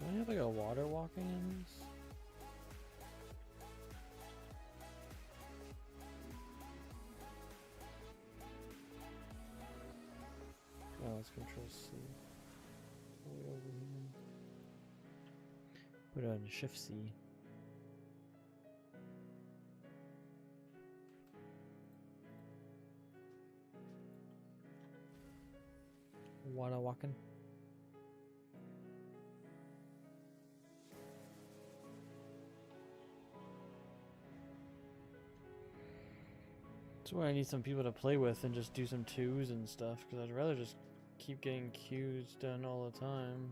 Do I have like a water walking in this? Oh, it's Control C. Way over here. Put it on Shift C. Water walking. That's why I need some people to play with and just do some twos and stuff, because I'd rather just keep getting Qs done all the time.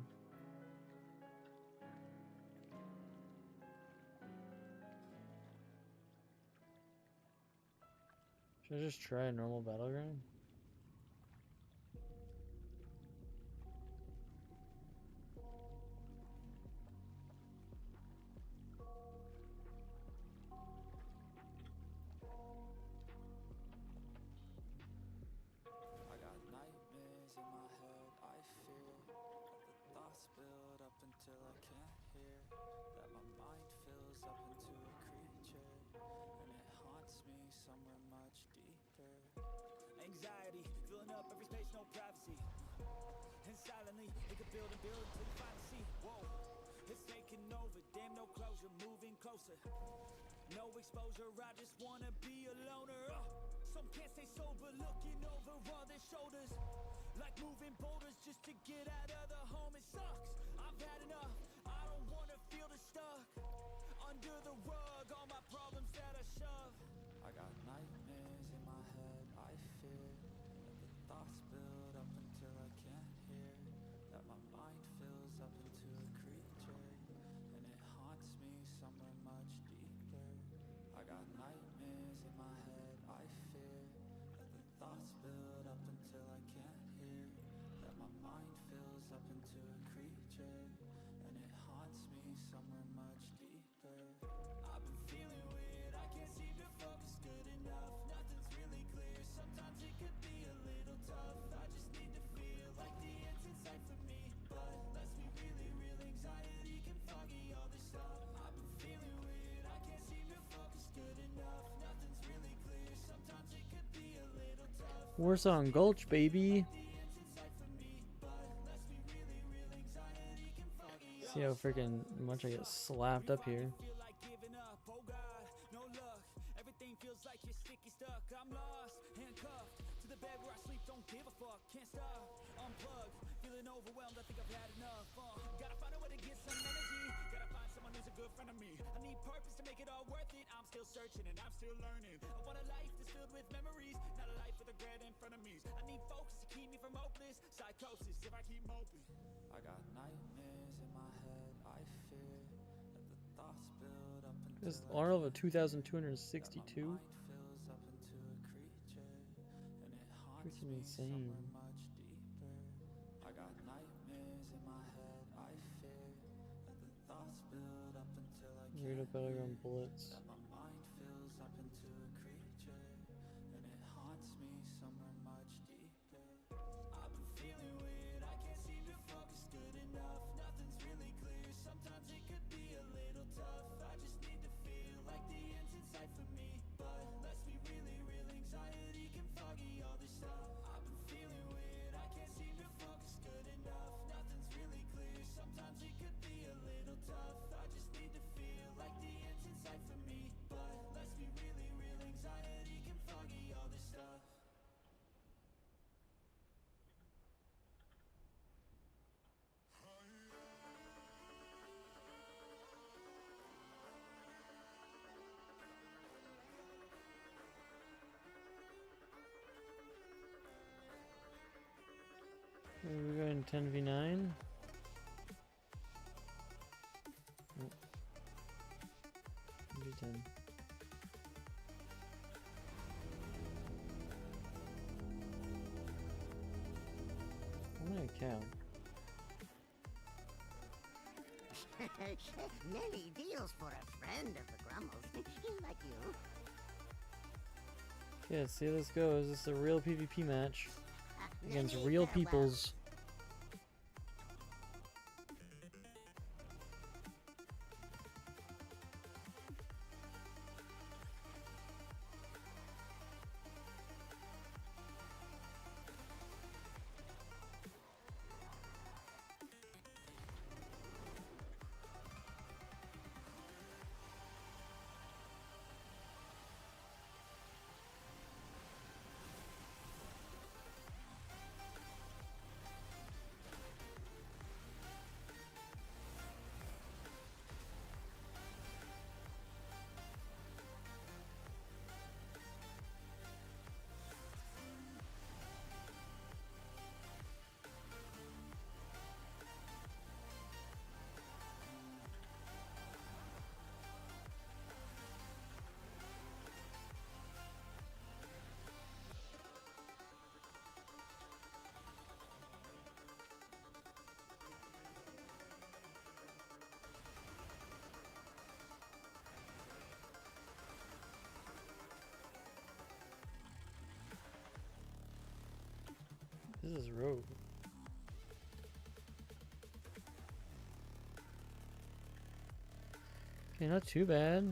Should I just try a normal battleground? I got nightmares in my head, I fear that the thoughts build up until I can't hear, that my mind fills up into a creature, and it haunts me somewhere much deeper. Anxiety, filling up every space, no privacy. And silently, it could build and build until you finally see. Whoa, it's taking over, damn no closure, moving closer. No exposure, I just wanna be a loner. Some can't stay sober, looking over all their shoulders. Like moving boulders just to get out of the home, it sucks. I've had enough, I don't wanna feel the stuck. Under the rug, all my problems that I shove. I got nightmares in my head, I fear that the thoughts build up until I can't hear, that my mind fills up into a creature, and it haunts me somewhere much deeper. I got nightmares in my head, I fear that the thoughts build up until I can't hear, that my mind fills up into a creature, and it haunts me somewhere much deeper. I've been feeling weird, I can't seem to focus good enough. Nothing's really clear, sometimes it could be a little tough. I just need to feel like the end's in sight for me, but let's be really real, anxiety can foggy all this stuff. I've been feeling weird, I can't seem to focus good enough. Nothing's really clear, sometimes it could be a little tough. Warsong Gulch, baby. See how freaking much I get slapped up here. Feel like giving up, oh God, no luck. Everything feels like you're sticky stuck. I'm lost, handcuffed to the bed where I sleep. Don't give a fuck, can't stop. Unplugged, feeling overwhelmed. I think I've had enough. Gotta find a way to get some energy. Gotta find someone who's a good friend of me. I need purpose to make it all worth it. I'm still searching and I'm still learning. I want a life that's filled with memories, not a life with regret in front of me. I need focus to keep me from hopeless psychosis if I keep moping. I got nightmares in my head, I fear that the thoughts build up until This I Arnold of can't 2262. fills up into a creature, and it haunts Freaking me insane. somewhere much deeper. I got nightmares in my head, I fear that the thoughts build up until I Read can't up better hear, on bullets. that my mind fills up into a creature, and it haunts me somewhere much deeper. I've been feeling weird, I can't seem to focus good enough. Nothing's really clear, sometimes it could be a little tough. I just need to feel like the end's in sight for me, but let's be really real, anxiety can foggy all this stuff. I've been feeling weird, I can't seem to focus good enough. Nothing's really clear, sometimes it could be a little tough. I just need to feel like the end's in sight for me, but let's be really real, anxiety can foggy all this stuff. We're going 10v9. Oh. V10. I'm gonna cow. Many deals for a friend of the Grummles, like you. Okay, let's see how this goes. This is a real PvP match against Many real farewells. peoples. This is rogue. Okay, not too bad.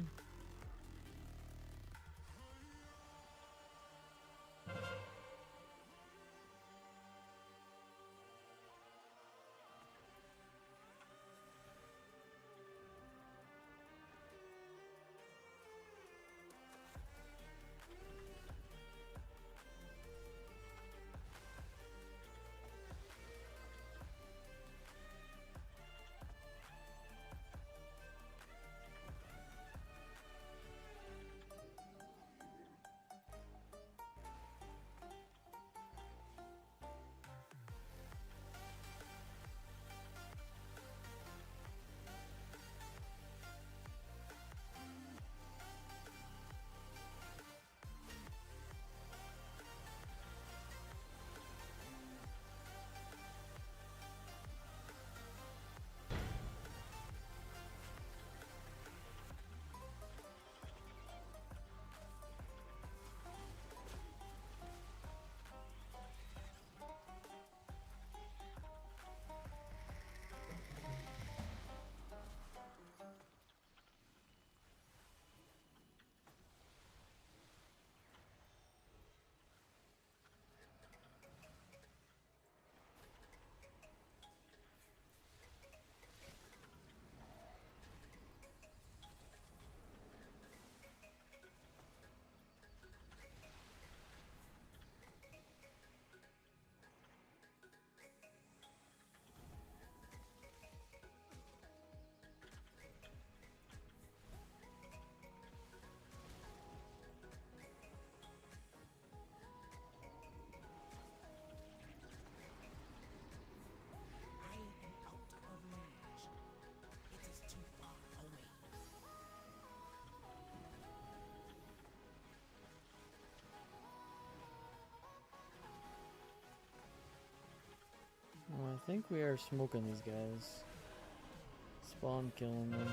Well, I think we are smoking these guys. Spawn killing them.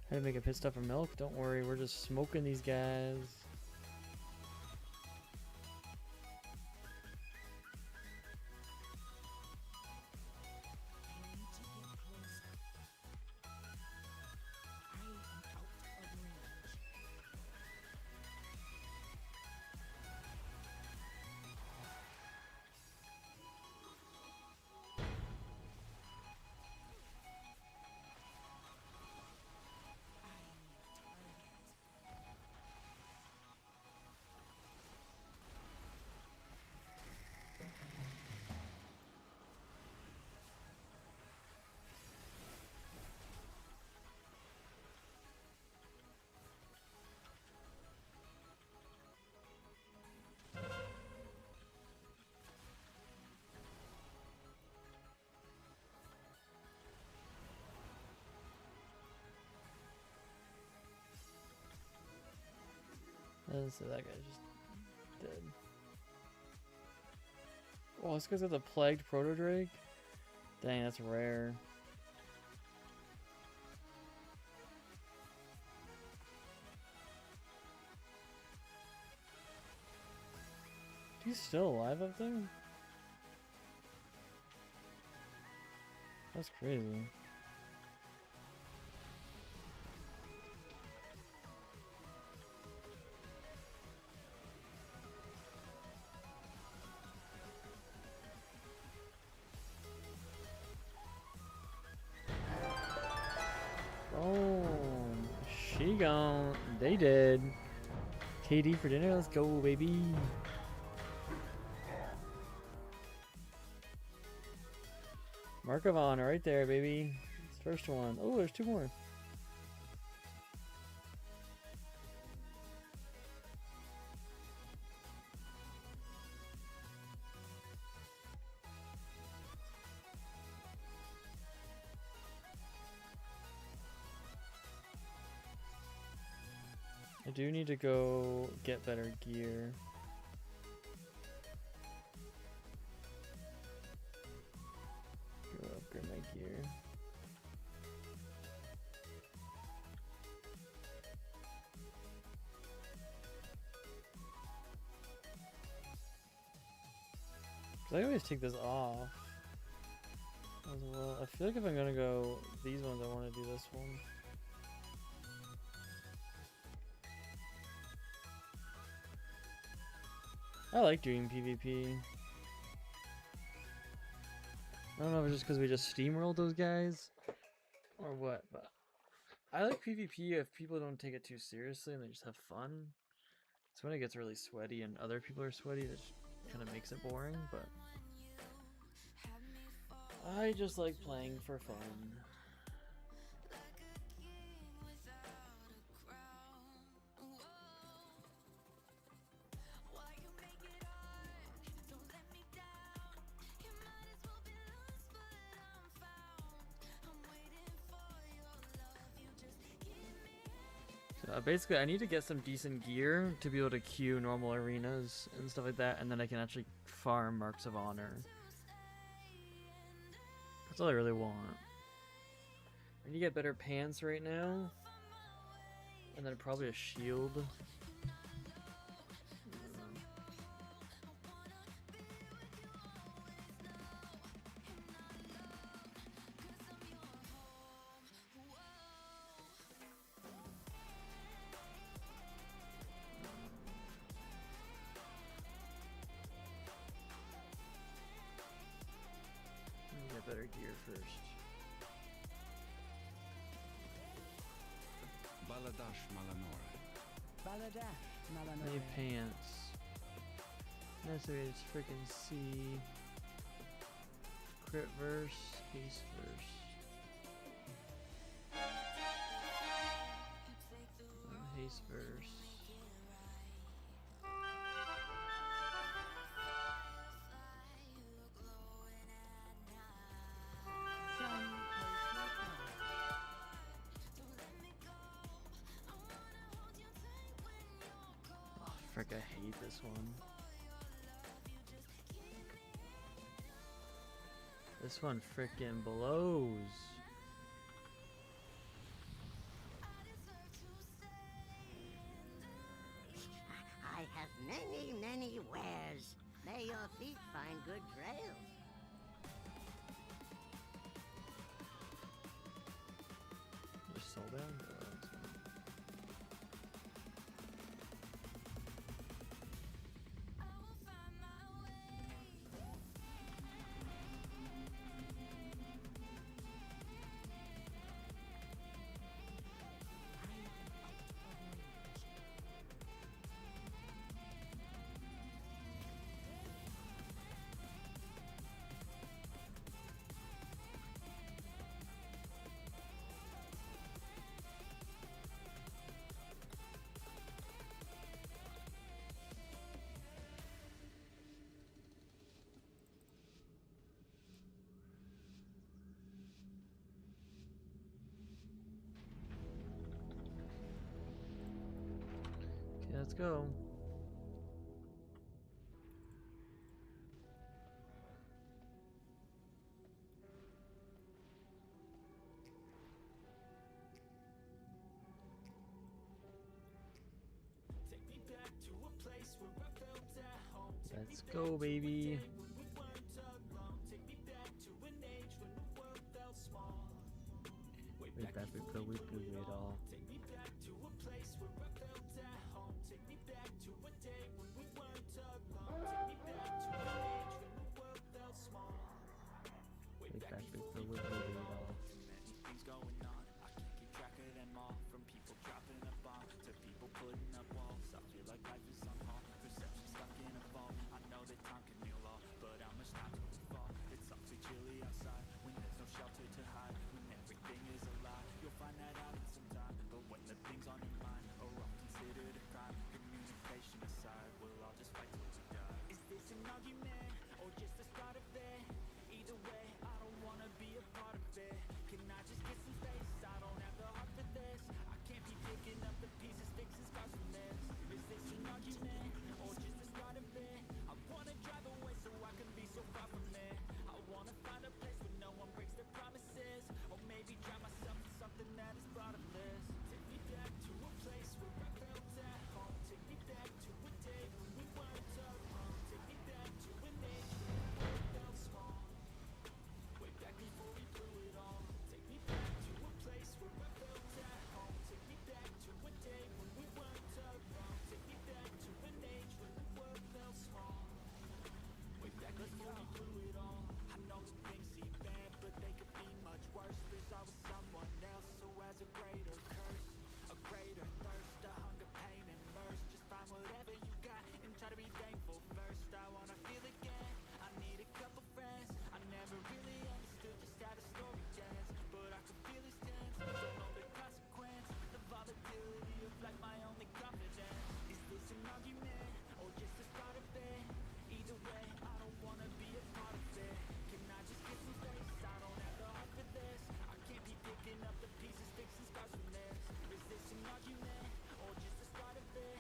How to make a pit stop for milk? Don't worry, we're just smoking these guys. So that guy's just dead. Oh, this guy's got the plagued proto drake. Dang, that's rare. He's still alive up there? That's crazy. Oh, she gone. They did. KD for dinner. Let's go, baby. Mark of honor right there, baby. It's the first one. Oh, there's two more. I do need to go get better gear. Go upgrade my gear. Cause I always take this off as well. I feel like if I'm gonna go these ones, I want to do this one. I like doing PvP. I don't know if it's just because we just steamrolled those guys or what, but I like PvP if people don't take it too seriously and they just have fun. It's when it gets really sweaty and other people are sweaty that kind of makes it boring, but I just like playing for fun. Basically, I need to get some decent gear to be able to queue normal arenas and stuff like that, and then I can actually farm Marks of Honor. That's all I really want. I need to get better pants right now, and then probably a shield. Better gear first. Baladash Malanora. Baladash Malanora. Any pants. Necessary is freaking C. Crit verse, haste verse. Haste verse. Frick, I hate this one. This one frickin' blows. I have many, many wares. May your feet find good trails. Just sold out? Let's go. Let's go, baby. Way back before we blew it all. Way back before we blew it all. Things going on, I can't keep track of them all. From people dropping a bomb to people putting up walls. I feel like life is on hold, perception stuck in a vault. I know that time can heal all, but how much time till we fall? It's awfully chilly outside when there's no shelter to hide. When everything is a lie, you'll find that out in some time. But when the things on your mind are all considered a crime, communication aside, we'll all just fight till we die. Is this an argument or just the start of it? Either way, I don't wanna be a part of it. Can I just get some space? I don't have the heart for this. I can't be picking up the pieces, fixing scars from this. Is this an argument or just the start of it? I wanna drive away so I can be so far from it. I wanna find a place where no one breaks their promises, or maybe drown myself in something that is bottomless. Take me back to a place where I felt at home. Take me back to a day when we weren't alone. Take me back to an age when the world felt small. Way back before we blew it all. Take me back to a place where I felt at home. Take me back to a day when we weren't alone. Take me back to an age when the world felt small. Way back before we blew it all. I know that things seem bad, but they could be much worse. There's always someone else who has a greater curse, a greater thirst, a hunger, pain, and thirst. Just find whatever you got and try to be thankful first. I wanna feel again. I need a couple friends. I never really understood just how the story ends, but I can feel his tense. Don't know the consequence, the volatility of life, my only confidence. Is this an argument or just the start of it? Either way, I don't wanna be a part of it. Can I just get some space? I don't have the heart for this. I can't be picking up the pieces, fixing scars from this. Is this an argument or just the start of it?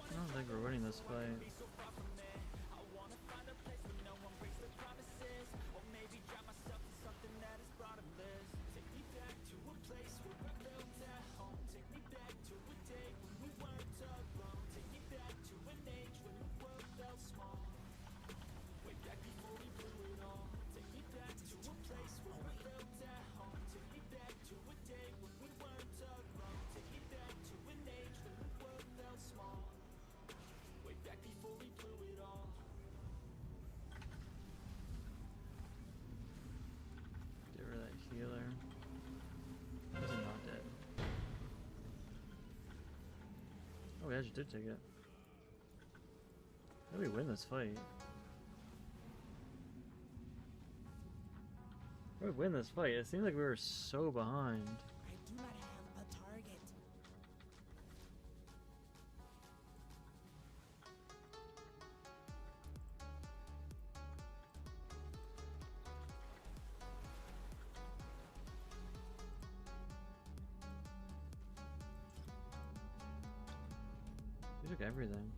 I don't think we're winning this fight. be so far from it. I wanna find a place where no one breaks their promises, or maybe drown myself in something that is bottomless. Take me back to a place where I felt at home. Take me back to a day when we weren't alone. Take me back to an age when the world felt small. Way back before we blew it all. Take me back to a place where I felt at home. Take me back to a day when we weren't alone. Take me back to an age when the world felt small. Way back before we blew it all. Get rid of that healer. Is he not dead? Oh, we actually did take it. How do we win this fight? How do we win this fight? It seems like we were so behind. I do not have a target. We took everything.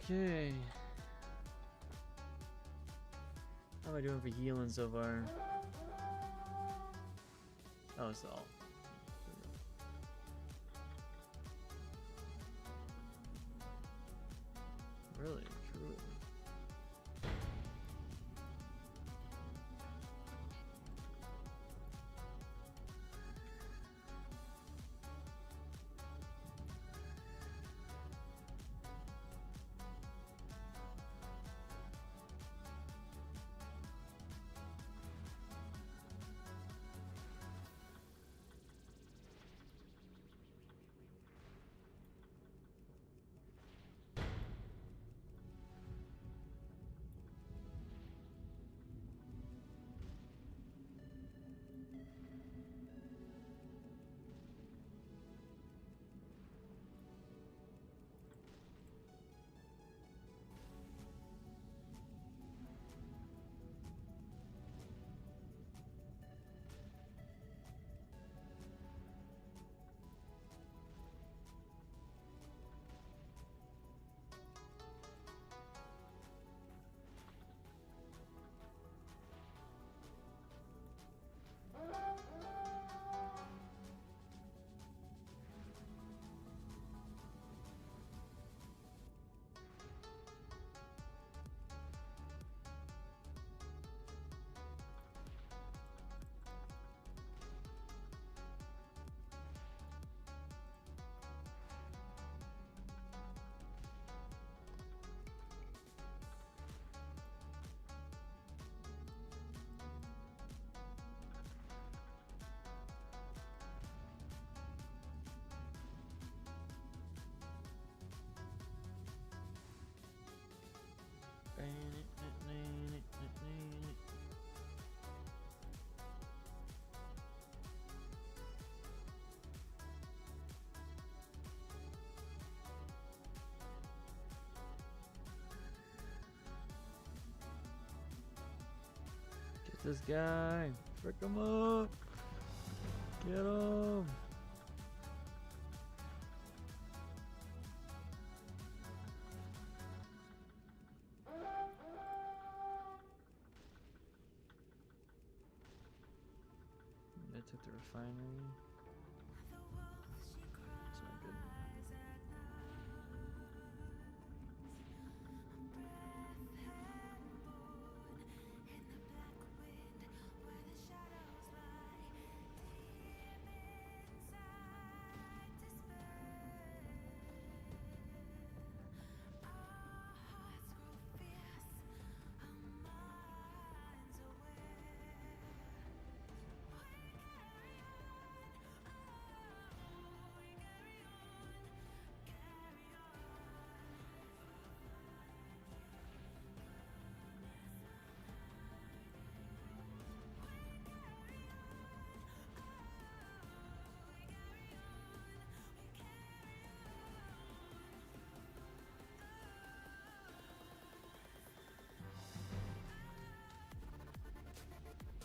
Okay. How am I doing for healing so far? Oh, it's all. Really? Truly? This guy. Frick him up. Get him. They took the refinery. It's not good.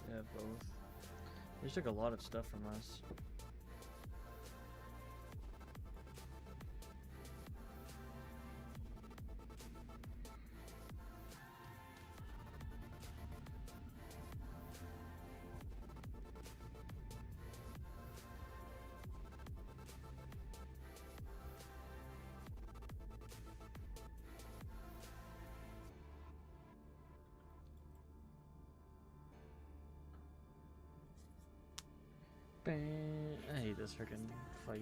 Yeah, both. They took a lot of stuff from us. I hate this freaking fight.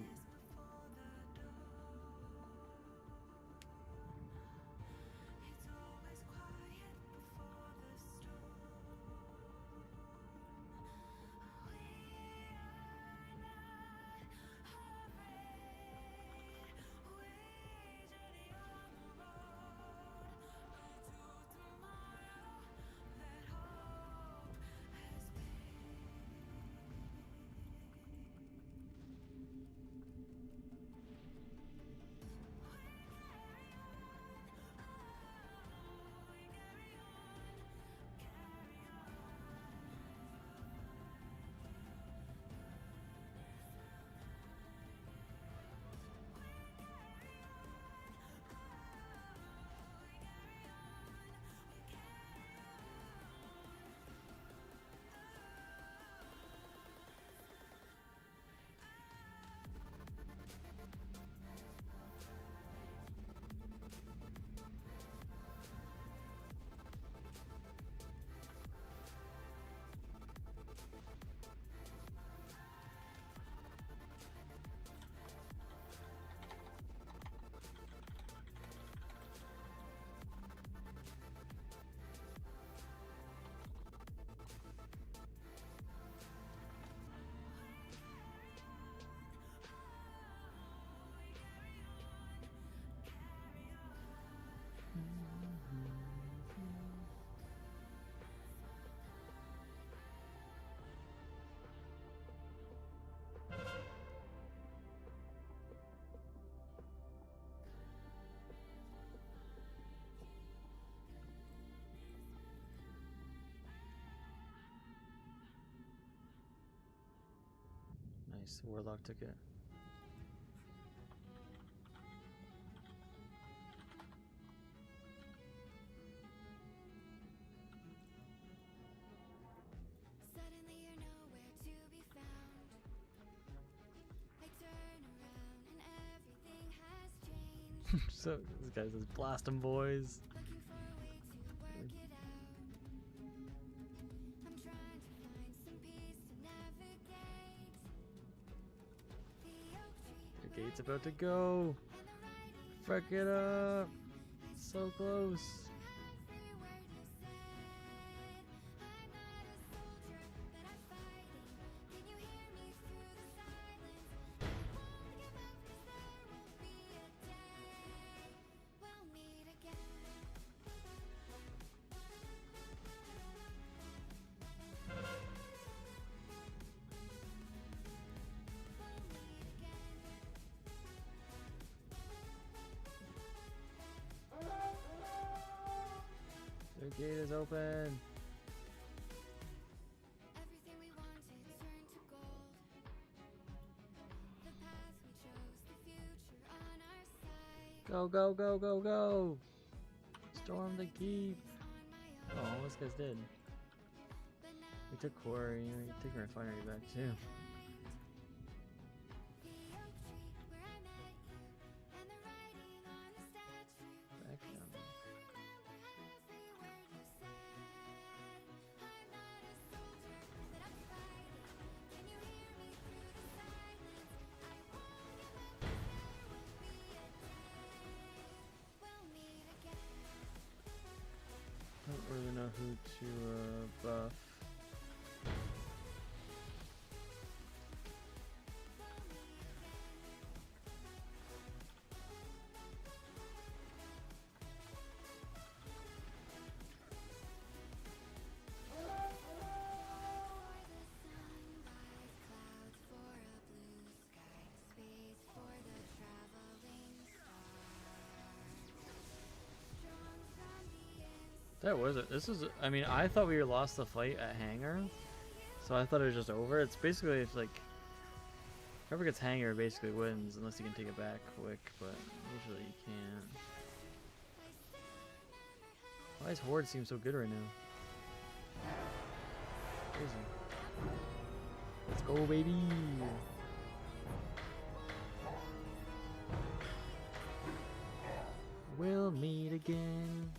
Nice, Warlock took it. Suddenly you're nowhere to be found. I turn around and everything has changed. So this guy says blast 'em boys. Looking for a way to work it out. I'm trying to find some peace to navigate. The oak tree The gate's about to go. Fuck it up. So close. every word you said. I'm not a soldier, but I'm fighting. Can you hear me through the silence? I won't give up 'cause there will be a day we'll meet again. The gate is open. Go, go, go, go, go! Storm the keep! Oh, this guy's dead. We took Quarry, we can take Refinery back too. Back down. Don't really know who to buff. That was it. This is, I mean, I thought we lost the fight at Hangar, so I thought it was just over. It's basically, it's like, whoever gets Hangar basically wins, unless you can take it back quick, but usually you can't. Why does Horde seem so good right now? Crazy. Let's go, baby! We'll meet again.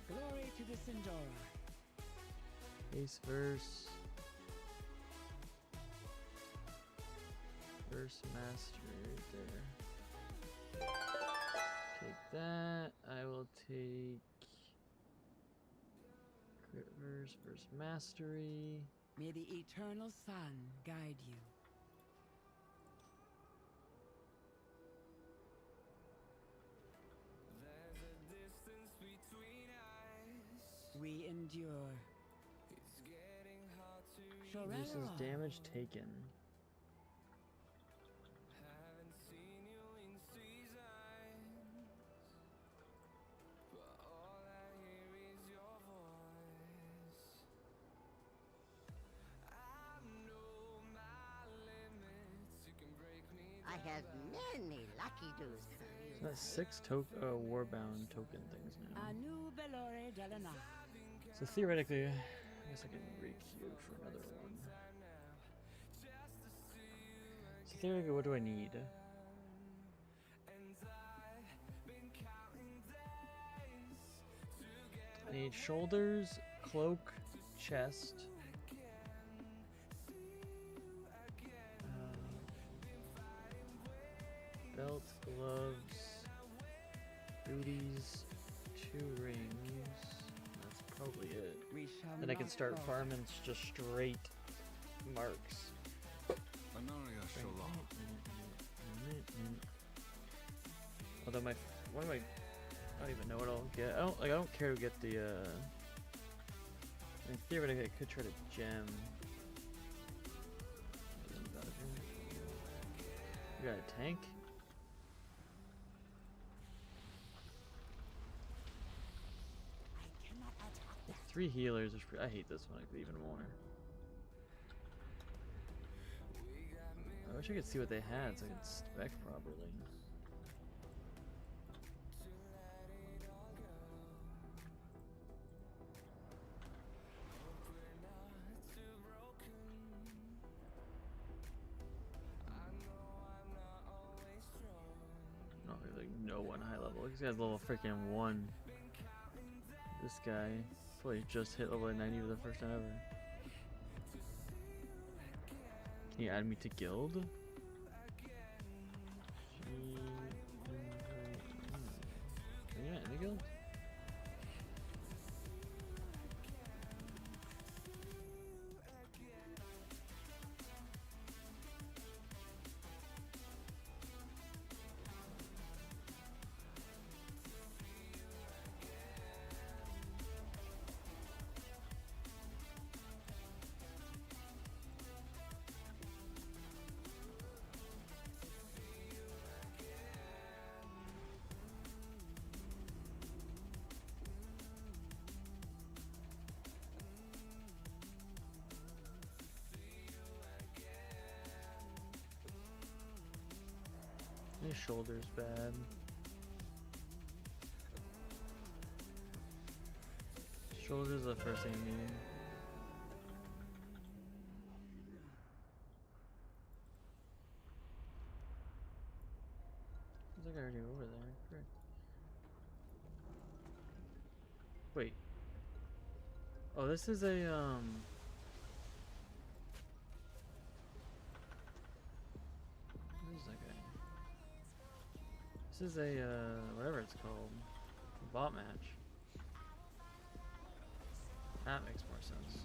Glory to the Sindora. Ace verse. Verse master right there. Take that. I will take crit verse mastery. May the eternal sun guide you. We endure. Reduces damage taken. I have many lucky dues for you. So that's 6 warbound token things now. Anu Belore Delana. So theoretically, I guess I can re-queue for another one. So theoretically, what do I need? I need shoulders, cloak, chest. Belt, gloves, booties, 2 rings. That's probably it. Then I can start farming just straight marks. Although I don't even know what I'll get. I don't care to get the I mean, theoretically I could try to gem. You got a tank? With 3 healers, I hate this one even more. I wish I could see what they had so I could spec properly. I don't really know one high level. This guy's level freaking 1. This guy probably just hit level 90 for the first time ever. Can you add me to guild? Are you not in the guild? His shoulder's bad. Shoulder's the first thing I need. Seems like I already over there. Frick. Wait. Oh, this is a what is that guy? This is a whatever it's called. Bot match. That makes more sense.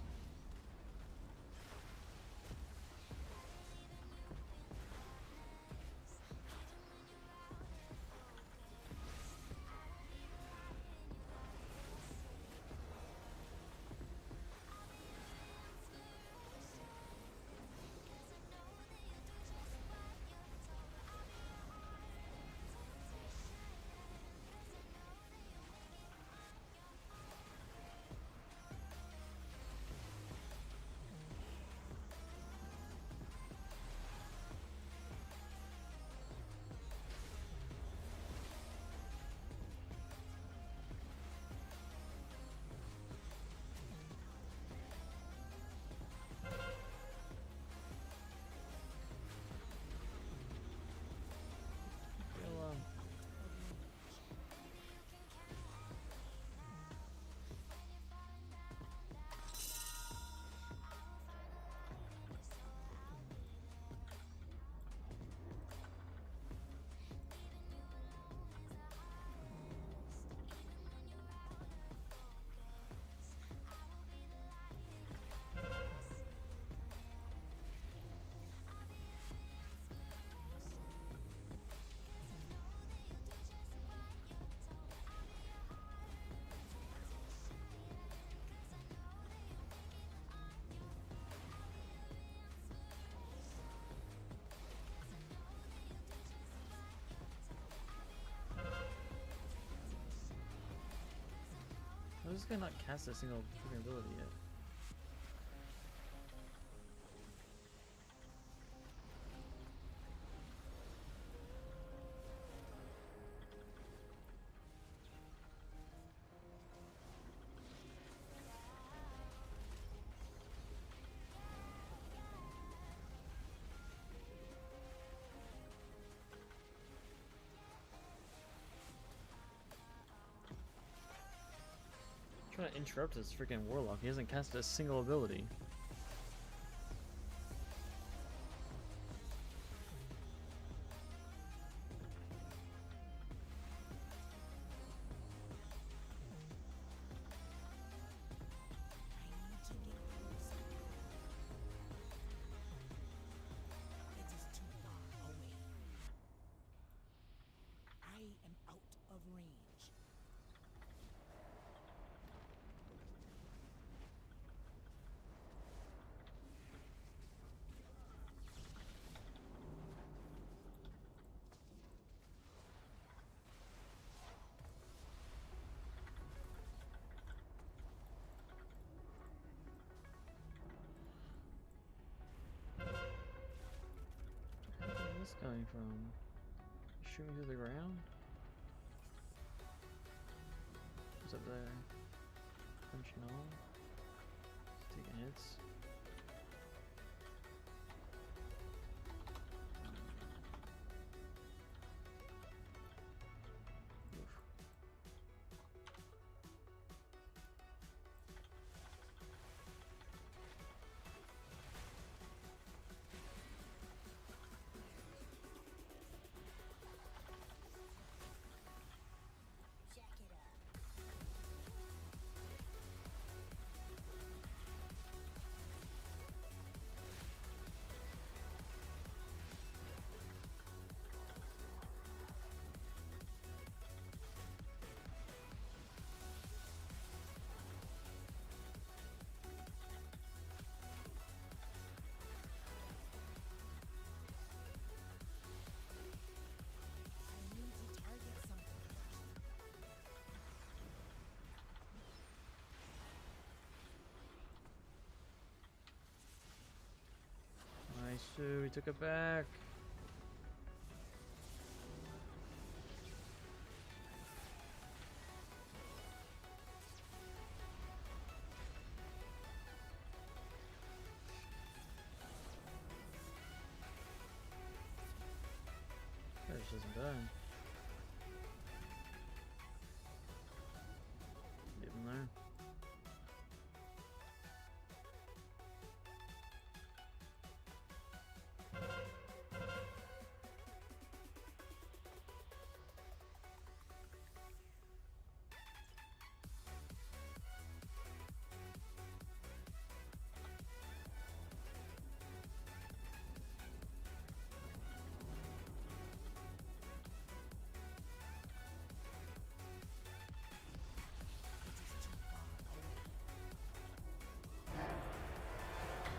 How does this guy not cast a single freaking ability yet? Trying to interrupt this freaking warlock. He hasn't cast a single ability. Where's this coming from? Shoot me through the ground? What's up there? Punch null? Taking hits. Nice, we took it back. doesn't die. Leave him there.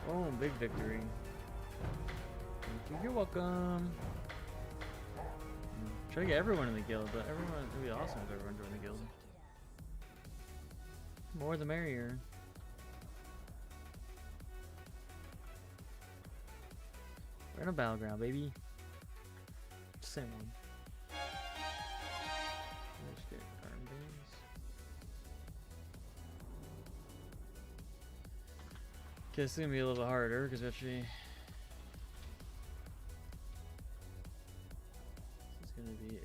Oh, big victory. Thank you. You're welcome. Try to get everyone in the guild, but everyone, it'd be awesome if everyone joined the guild. More the merrier. We're in a battleground, baby. Same one. Let's get iron beams. Okay, this is gonna be a little bit harder because actually this is gonna be a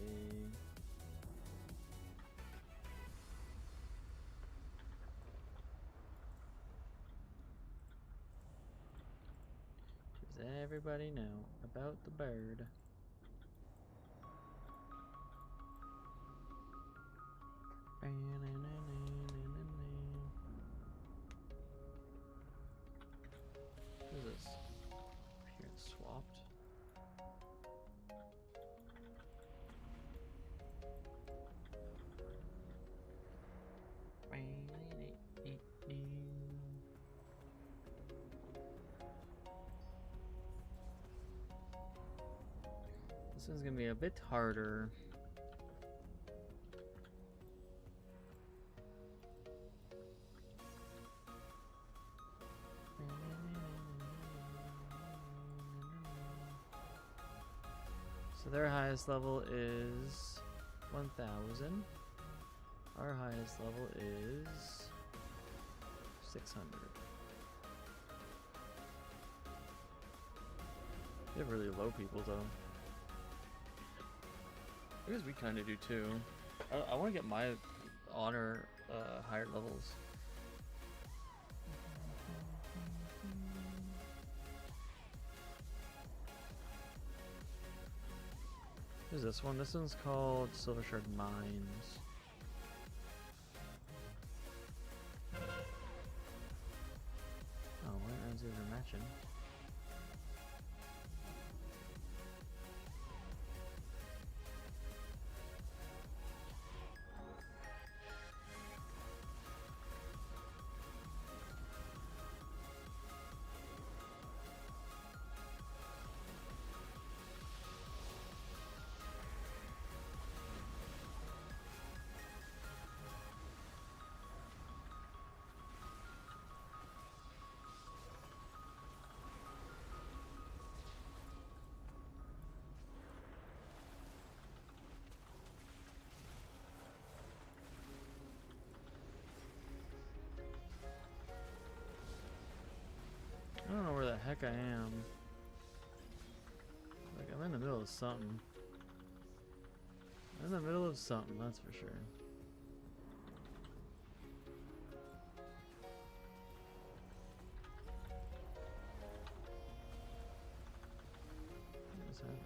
does everybody know about the bird? What is this? Appearance swapped. This one's gonna be a bit harder. So their highest level is 1000. Our highest level is 600. They have really low people though. I guess we kind of do too. I want to get my honor higher levels. What is this one? This one's called Silver Shard Mines. Oh, what ends are matching? I don't know where the heck I am. Like, I'm in the middle of something. I'm in the middle of something, that's for sure. What is happening?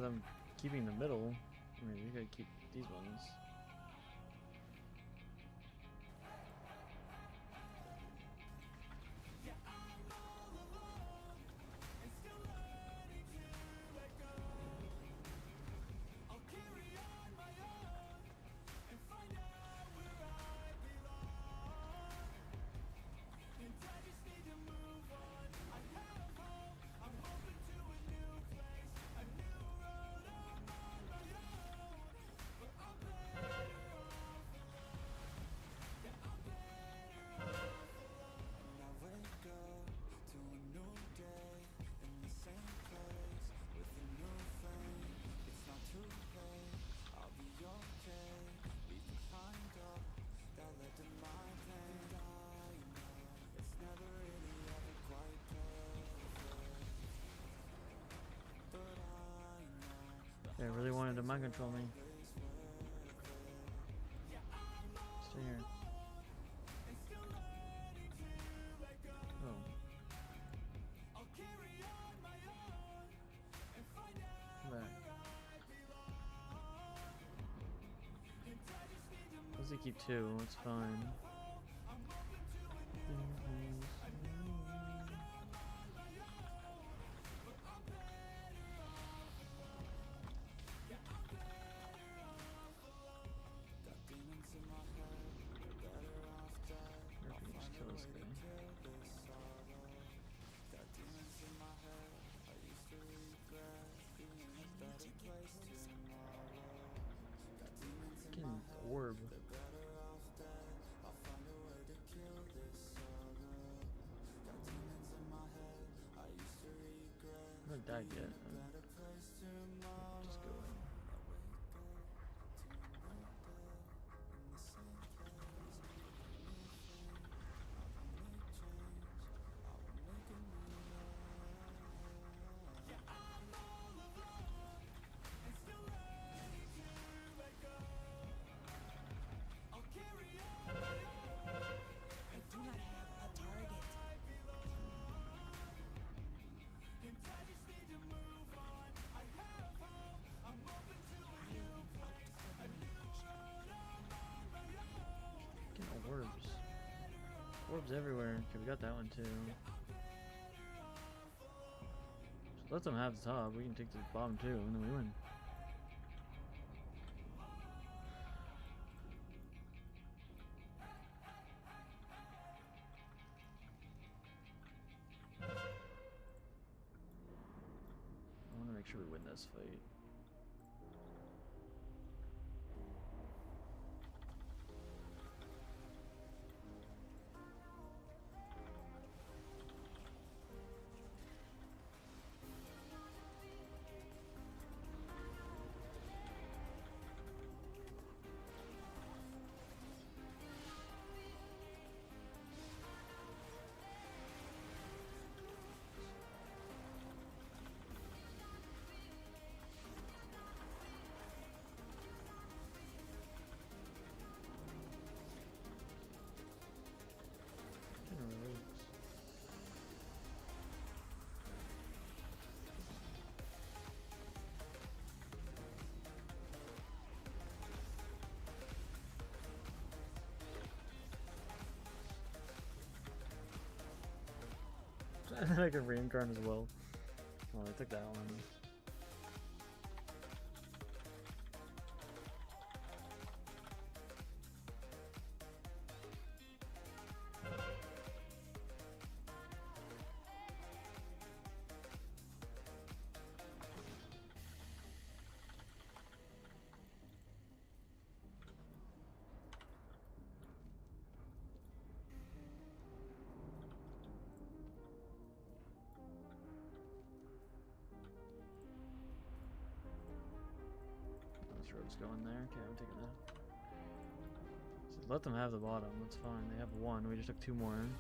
them keeping the middle. I mean, we gotta keep these ones. They really wanted to mind control me. Stay here. Oh. Come back. Let's keep two, it's fine. Orb. I'm not died yet. Just go in. Orbs. Orbs everywhere. Okay, we got that one too. Just let them have the top. We can take the bottom too, and then we win. I want to make sure we win this fight. And then I can reincarn as well. Oh, I took that one. Roads going there. Okay, I'm taking that. So let them have the bottom. That's fine. They have one. We just took two more in.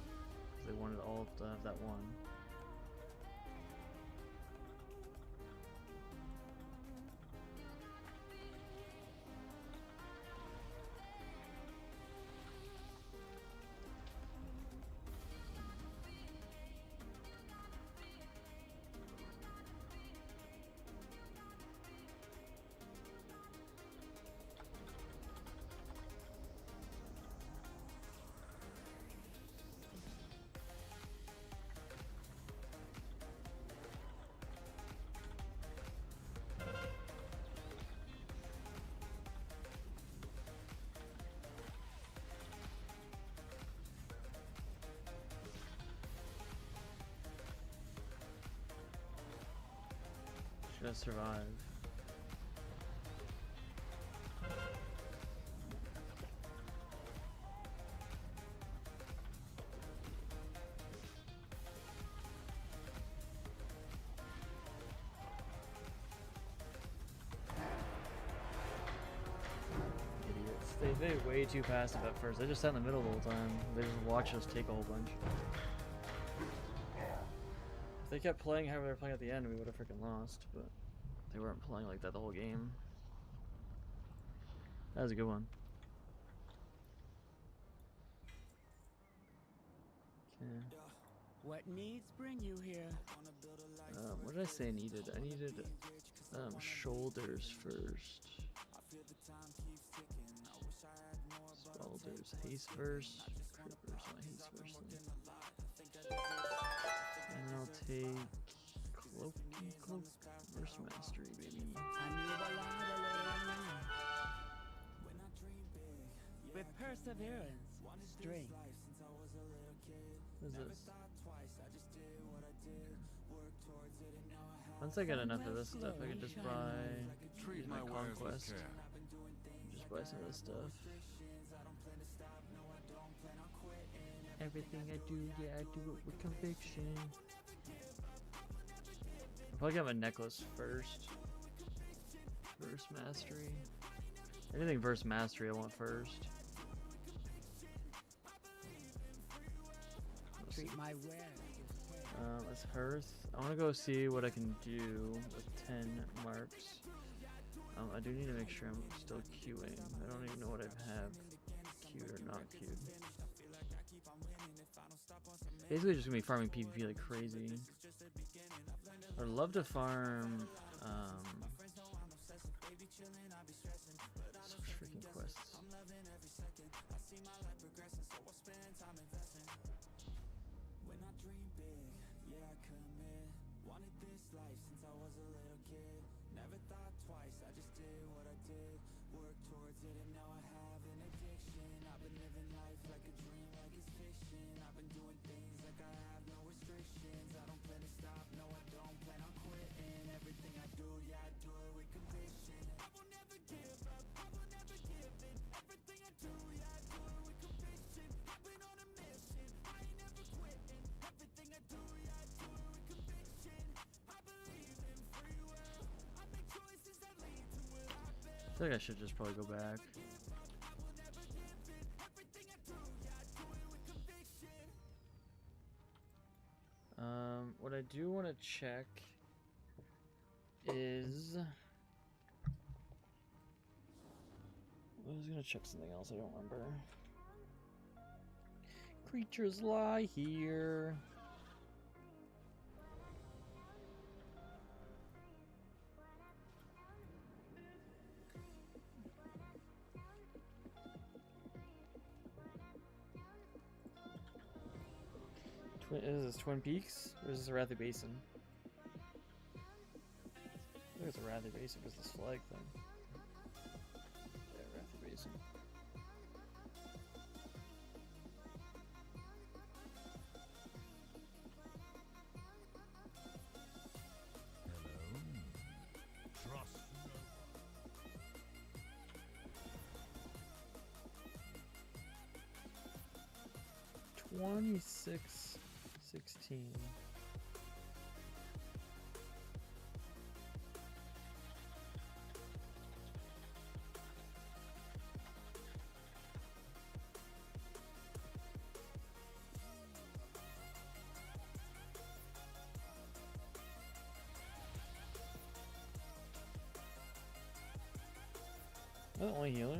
They wanted all to have that one. gonna survive. They way too passive at first. They just sat in the middle the whole time. They just watched us take a whole bunch. If they kept playing however they were playing at the end, we would have freaking lost. But they weren't playing like that the whole game. That was a good one. Okay. What needs bring you here? What did I say I needed? I needed shoulders first. Shoulders, haste verse, crit verse, not haste verse. And then I'll take cloak verse mastery, baby. With perseverance, strength. What is this? Once I get enough of this stuff, I can just buy my conquest. Just buy some of this stuff. Everything I do, yeah, I do it with conviction. I'll probably get my necklace first. Verse mastery. Anything verse mastery I want first. Treat my wares. Let's hearth. I want to go see what I can do with 10 marks. I do need to make sure I'm still queuing. I don't even know what I have queued or not queued. Basically just gonna be farming PvP like crazy. I'd love to farm some freaking quests. I feel like I should just probably go back. What I do want to check is... I was gonna check something else, I don't remember. Creatures lie here. Is this Twin Peaks or is this Rathy Basin? I think it's a Rathy Basin because this flag thing. Yeah, Rathy Basin. Trust. 26-16. Oh, only healer?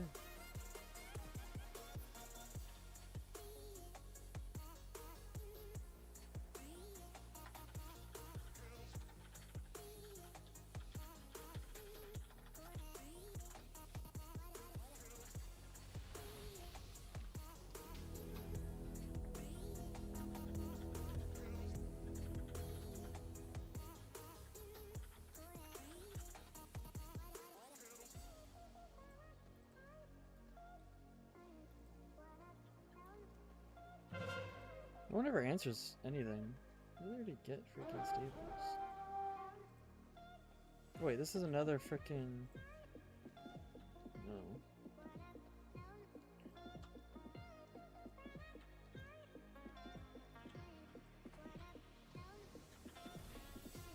No one ever answers anything. Where did he get freaking stables? Wait, this is another freaking. No.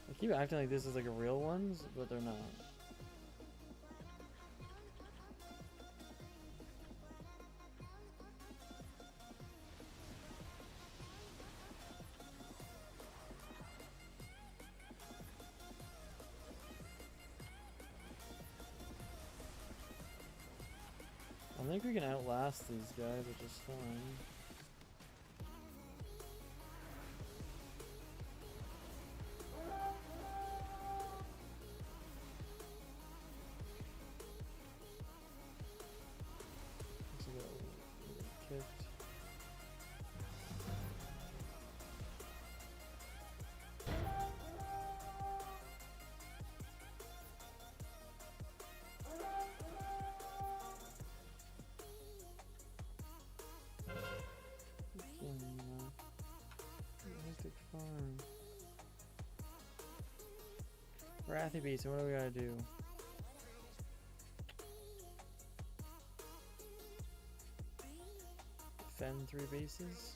I keep acting like this is like a real ones, but they're not. I think we can outlast these guys, which is fine. Let's go. Kicked. Mystic Farm. Wrathy Beast, what do we gotta do? Defend 3 bases?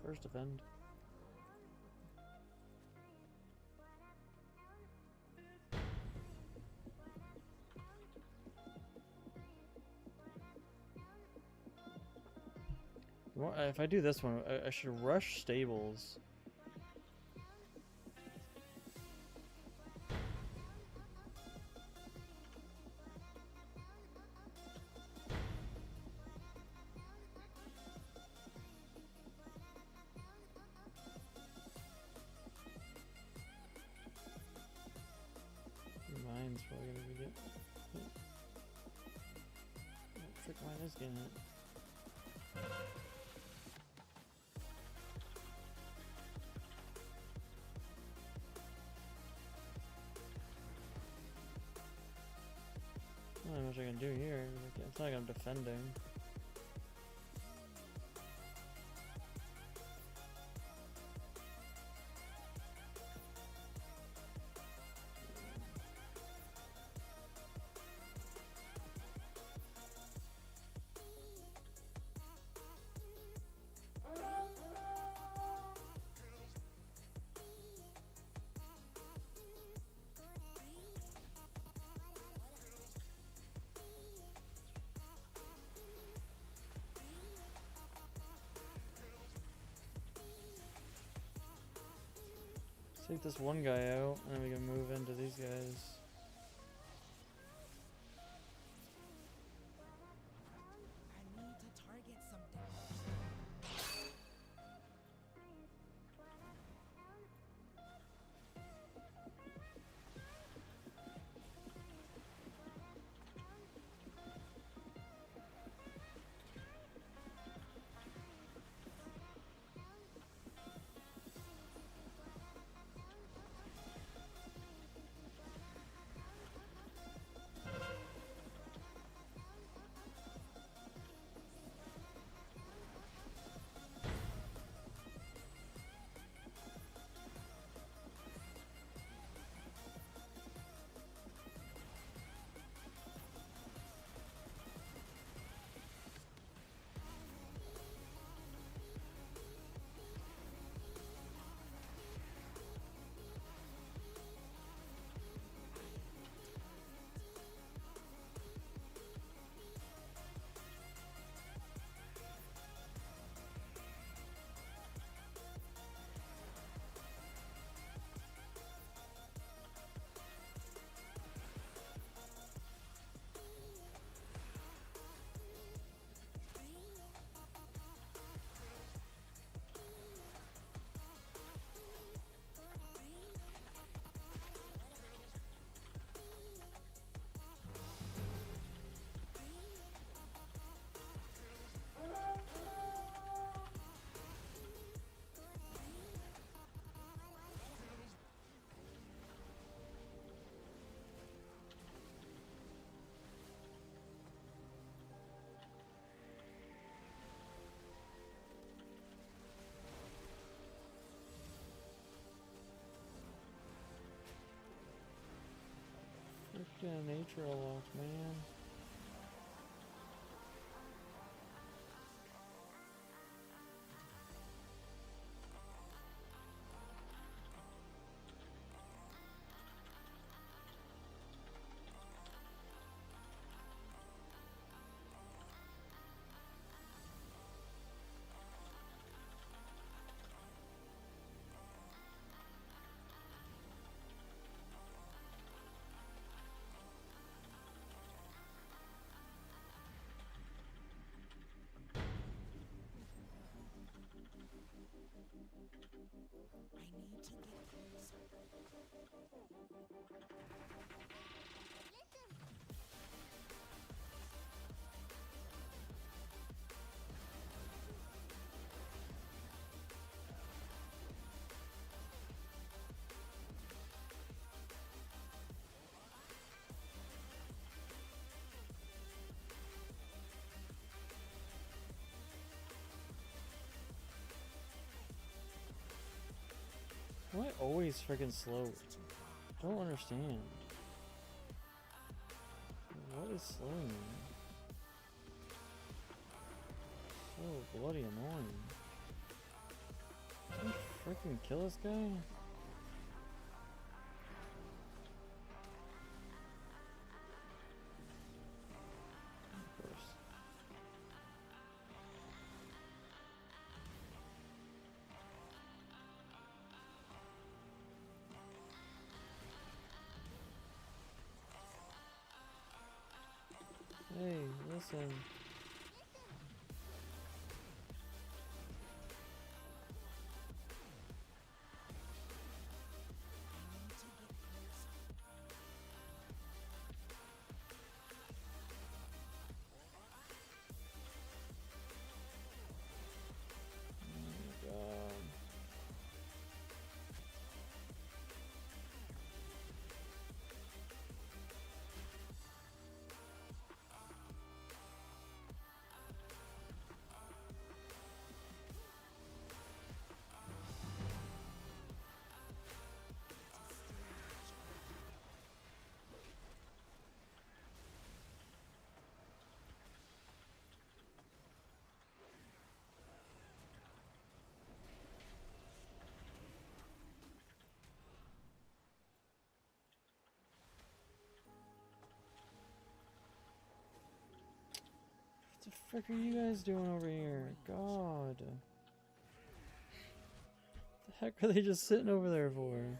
First defend. If I do this one, I should rush stables. Mine's probably gonna be good. Oh, frick, mine is getting hit. Not much I can do here. It's not like I'm defending. Take this one guy out, and then we can move into these guys. I need to target something. Fucking nature lock, man. I need to get closer. Why always freaking slow? Don't understand. What is slowing me? So bloody annoying. Can you freaking kill this guy? Of course. Hey, listen. Oh my god. What the frick are you guys doing over here? God. The heck are they just sitting over there for?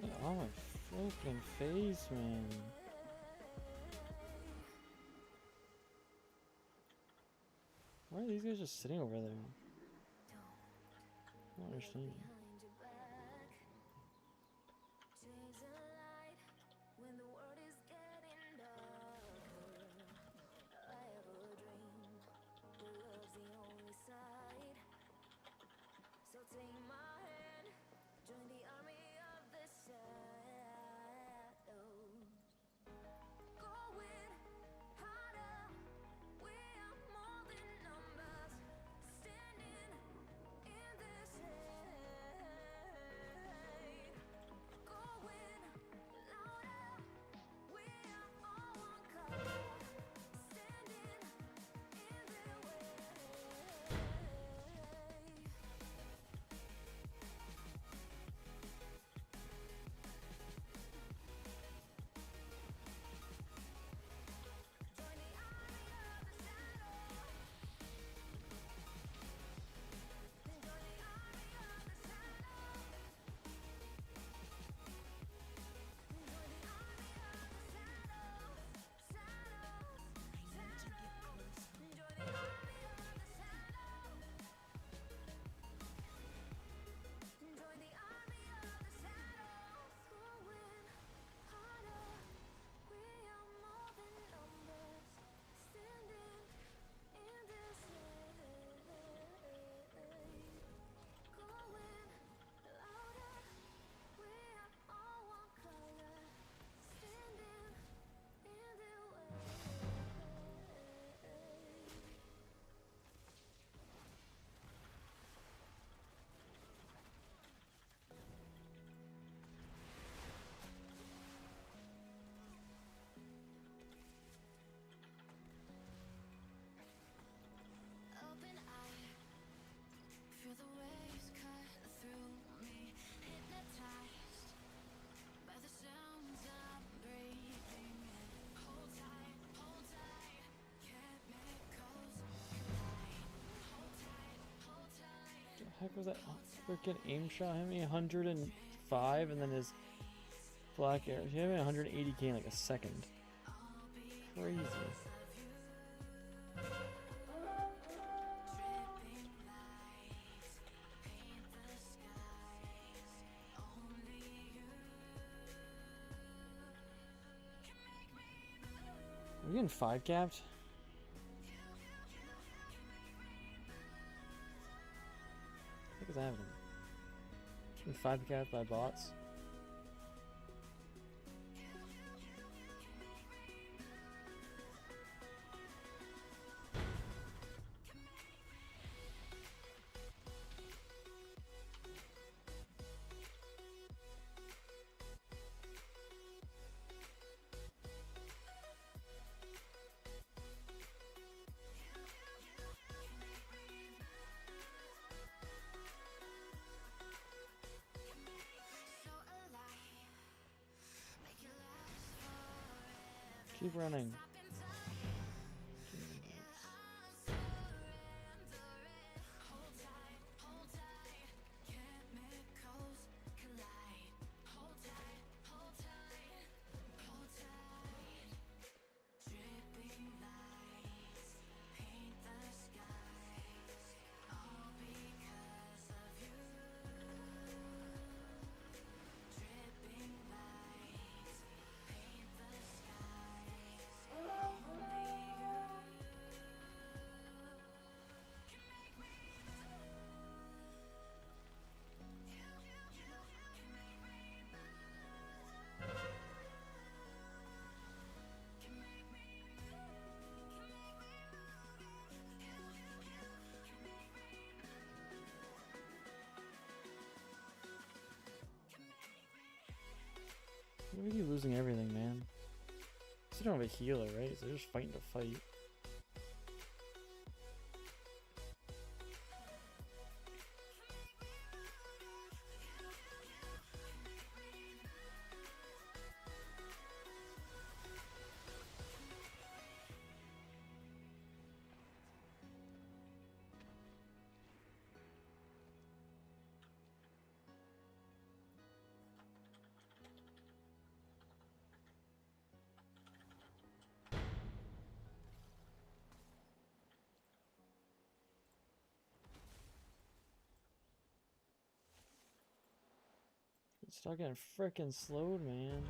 Get on my freaking face, man. Why are these guys just sitting over there? I don't understand. heck was that freaking aim shot? Hit me 105 and then his black arrow. He hit me 180k in like a second. Crazy. Are we getting 5 capped? What is happening? Getting 5 capped by bots? Keep running. Why are you losing everything, man? So you don't have a healer, right? So they're just fighting to fight. Start getting frickin' slowed, man.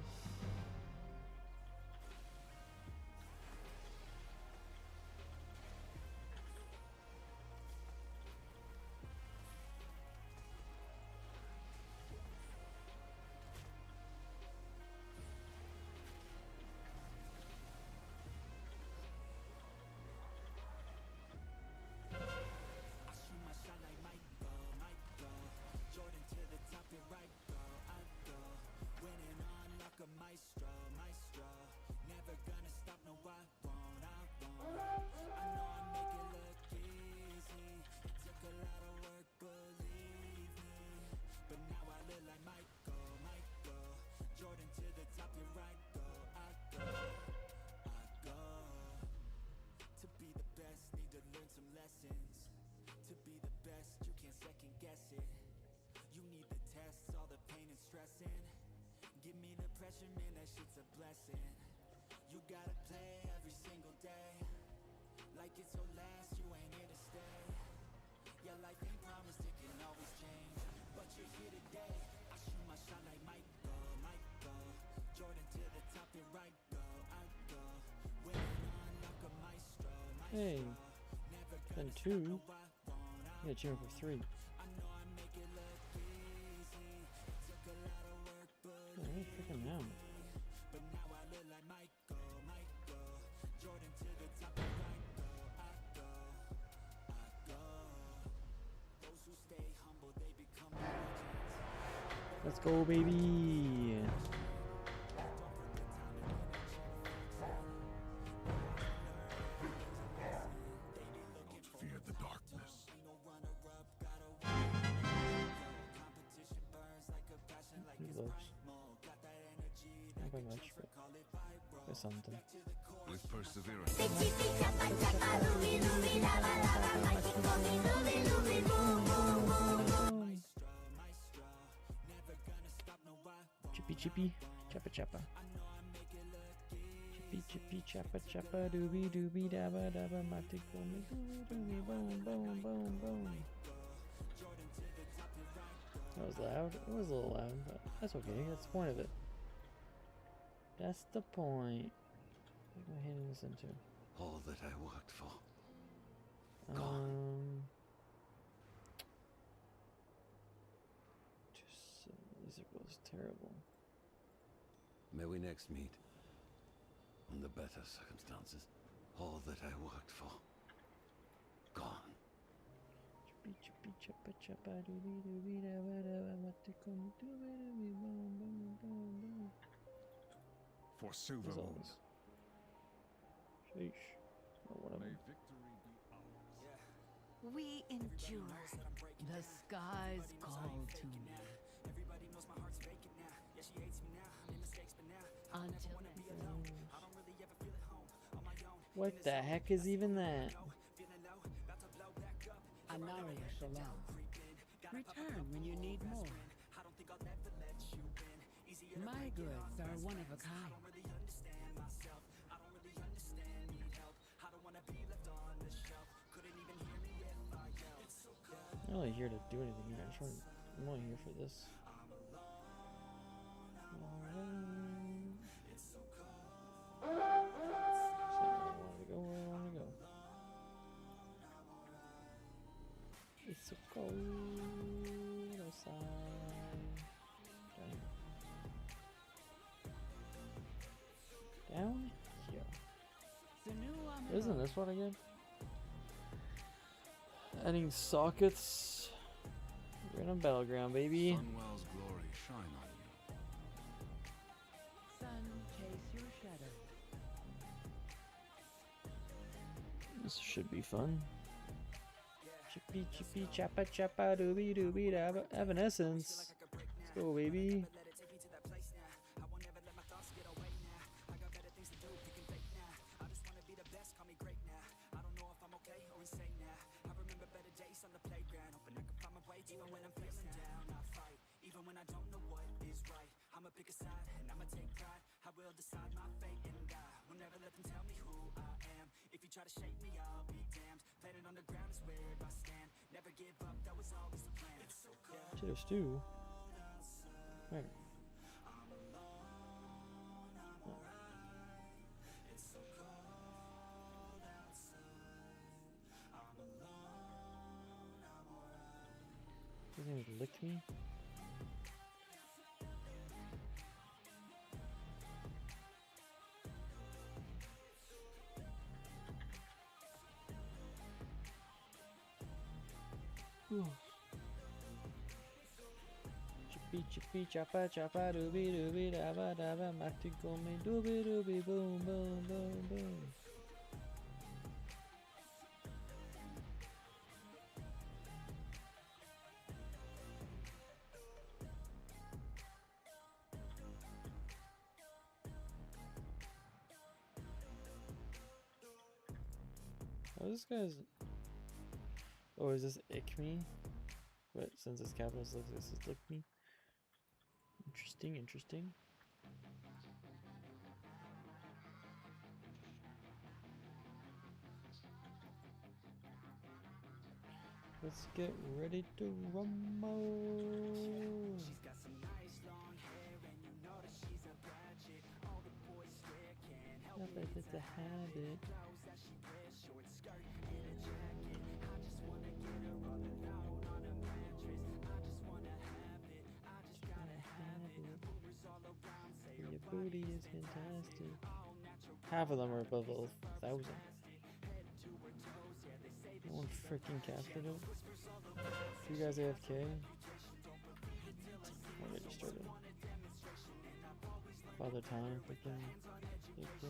Hey, then 2. Yeah, achievement for 3. Oh, freaking now. Let's go, baby. Something. With perseverance. Chippy chippy, chappa chappa. Chippy chippy chappa chappa doobie doobie dabba dabba mati me doobie doobie boom boom boom boom. That was loud. It was a little loud, but that's okay. That's the point of it. That's the point. What am I handing this into? All that I worked for. These are both terrible. May we next meet under better circumstances. All that I worked for. Gone. Chippy chappa chappa doobie doobie dabba dabba mati me doobie doobie boom boom boom boom. For What's Silver all Moon. this? Sheesh. Or whatever. We endure. The skies call to me. Until What the heck is even that? Anari Shalom. Return when you need more. My goods are one of a kind. I'm not really here to do anything here. I'm only here for this. So where I want to go. It's so cold outside. Down here. Isn't this what I get? Adding sockets. We're in a battleground, baby. Sunwell's glory shine on you. Sun, chase your shadow. This should be fun. Chippy chippy chappa chappa doobie doobie dabba evanescence. Let's go, baby. Cheddar stew. Right. Doesn't even lick me. Chippy chippy chappa chappa doobie doobie dabba dabba mati me doobie doobie boom boom boom boom. Oh, this guy's. Oh, is this ick me? But since it's capitals, this is lick me. Interesting, interesting. Let's get ready to rumble. She's got some nice long hair, and you know that she's a gadget. All the boys swear can't help it. It's a habit. Clothes that she wears, short skirt and a jacket. I just wanna get her all alone on a mattress. I just wanna have it. I just gotta have it. Rumors all around say Your booty is fantastic. Half of them are above 1,000. No one freaking captured it. You guys AFK? I'll get you started. Father Time freaking AFK.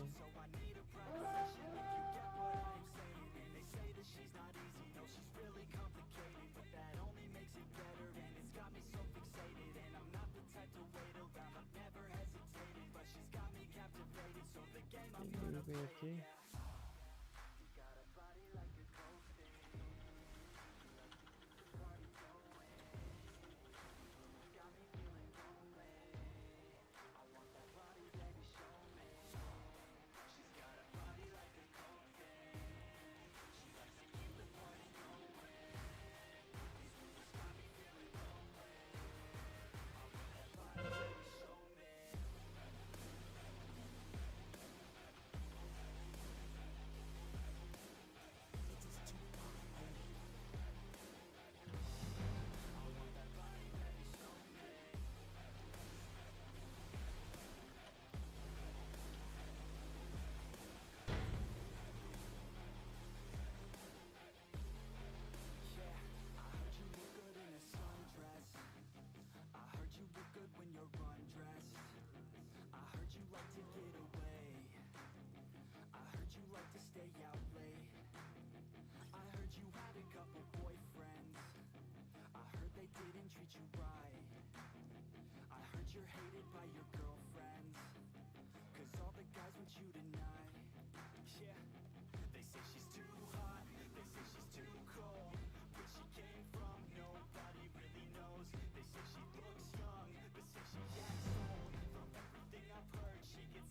AFK.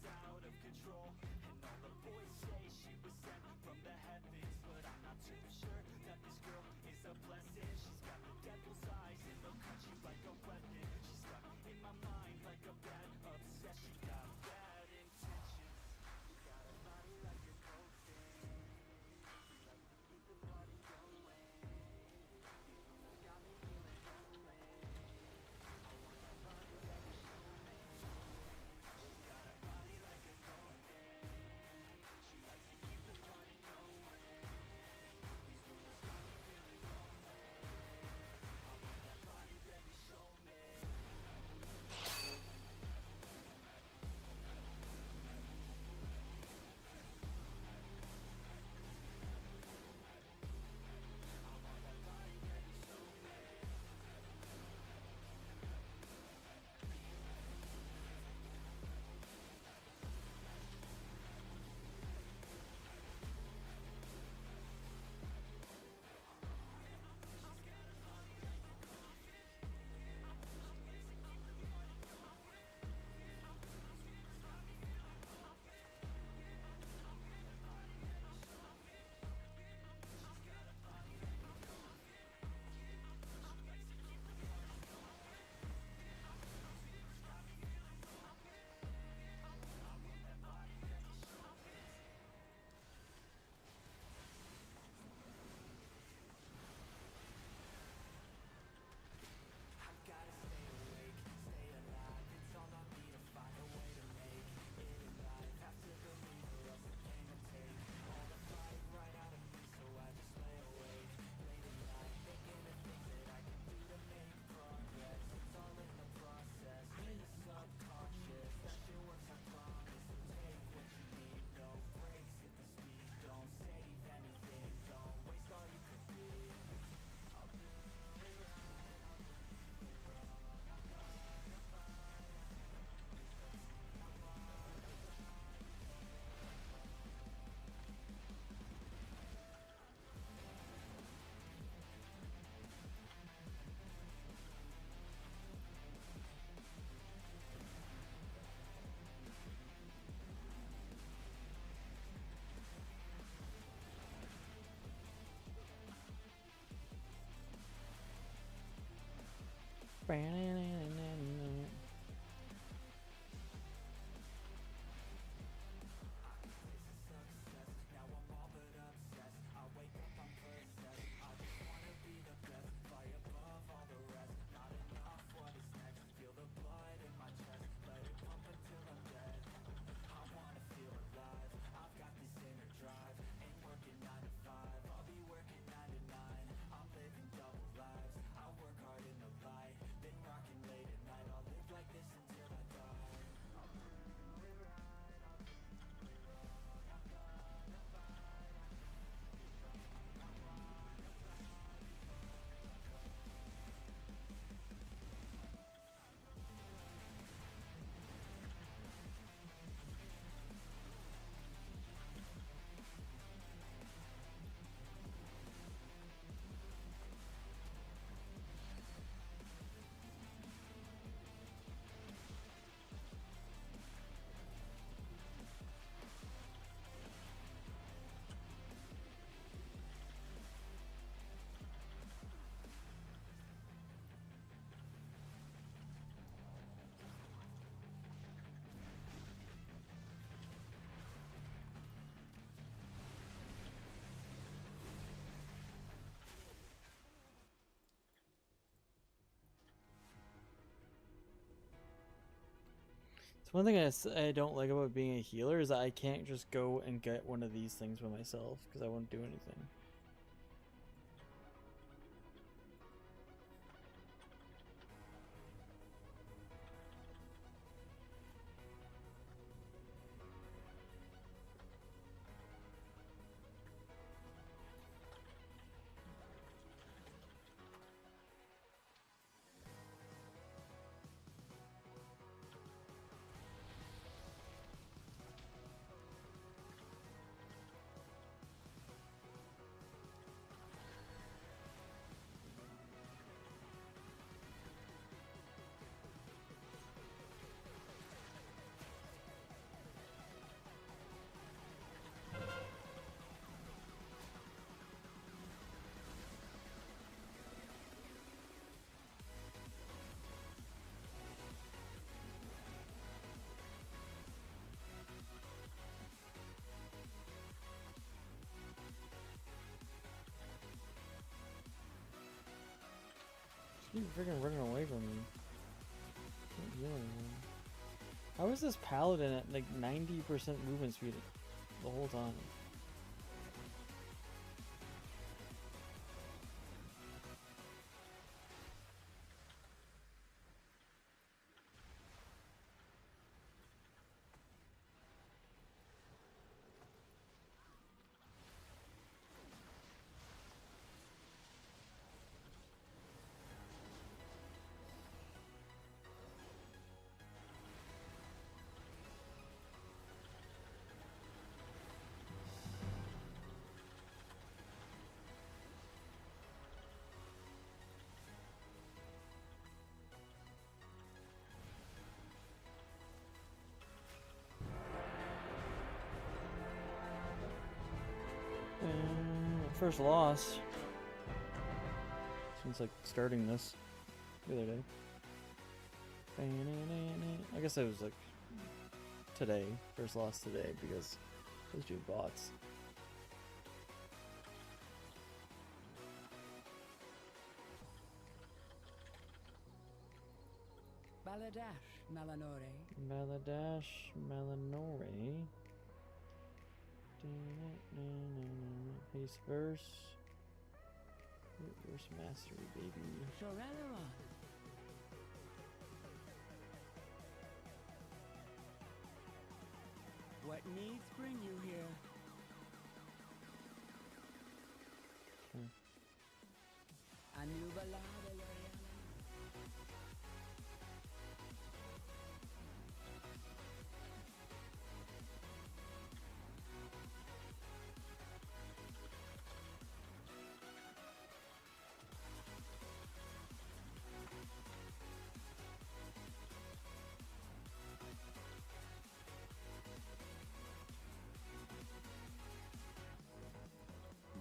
out of control. And all the boys say she was sent from the heavens, but I'm not too sure that this girl is a blessing. She's got the devil's eyes and they'll cut you like a weapon. She's stuck in my mind like a bad obsession. Got bad intentions. Got a body like a cocaine. She likes to keep the party going. Got me feeling lonely. I want that body that you show me. She's got a body like a cocaine. She likes to keep the party going. These rumors got me feeling lonely. I want that body that you show me. It's one thing I don't like about being a healer is that I can't just go and get one of these things by myself because I won't do anything. Keep freaking running away from me. Can't do anything. How is this paladin at like 90% movement speed the whole time? First loss since like starting this the other day. I guess it was like today, first loss today because those two bots. Baladash Melanore. Baladash Melanore. Pace verse. Verse mastery, baby. Shorelleron. What needs bring you here? A new ballad.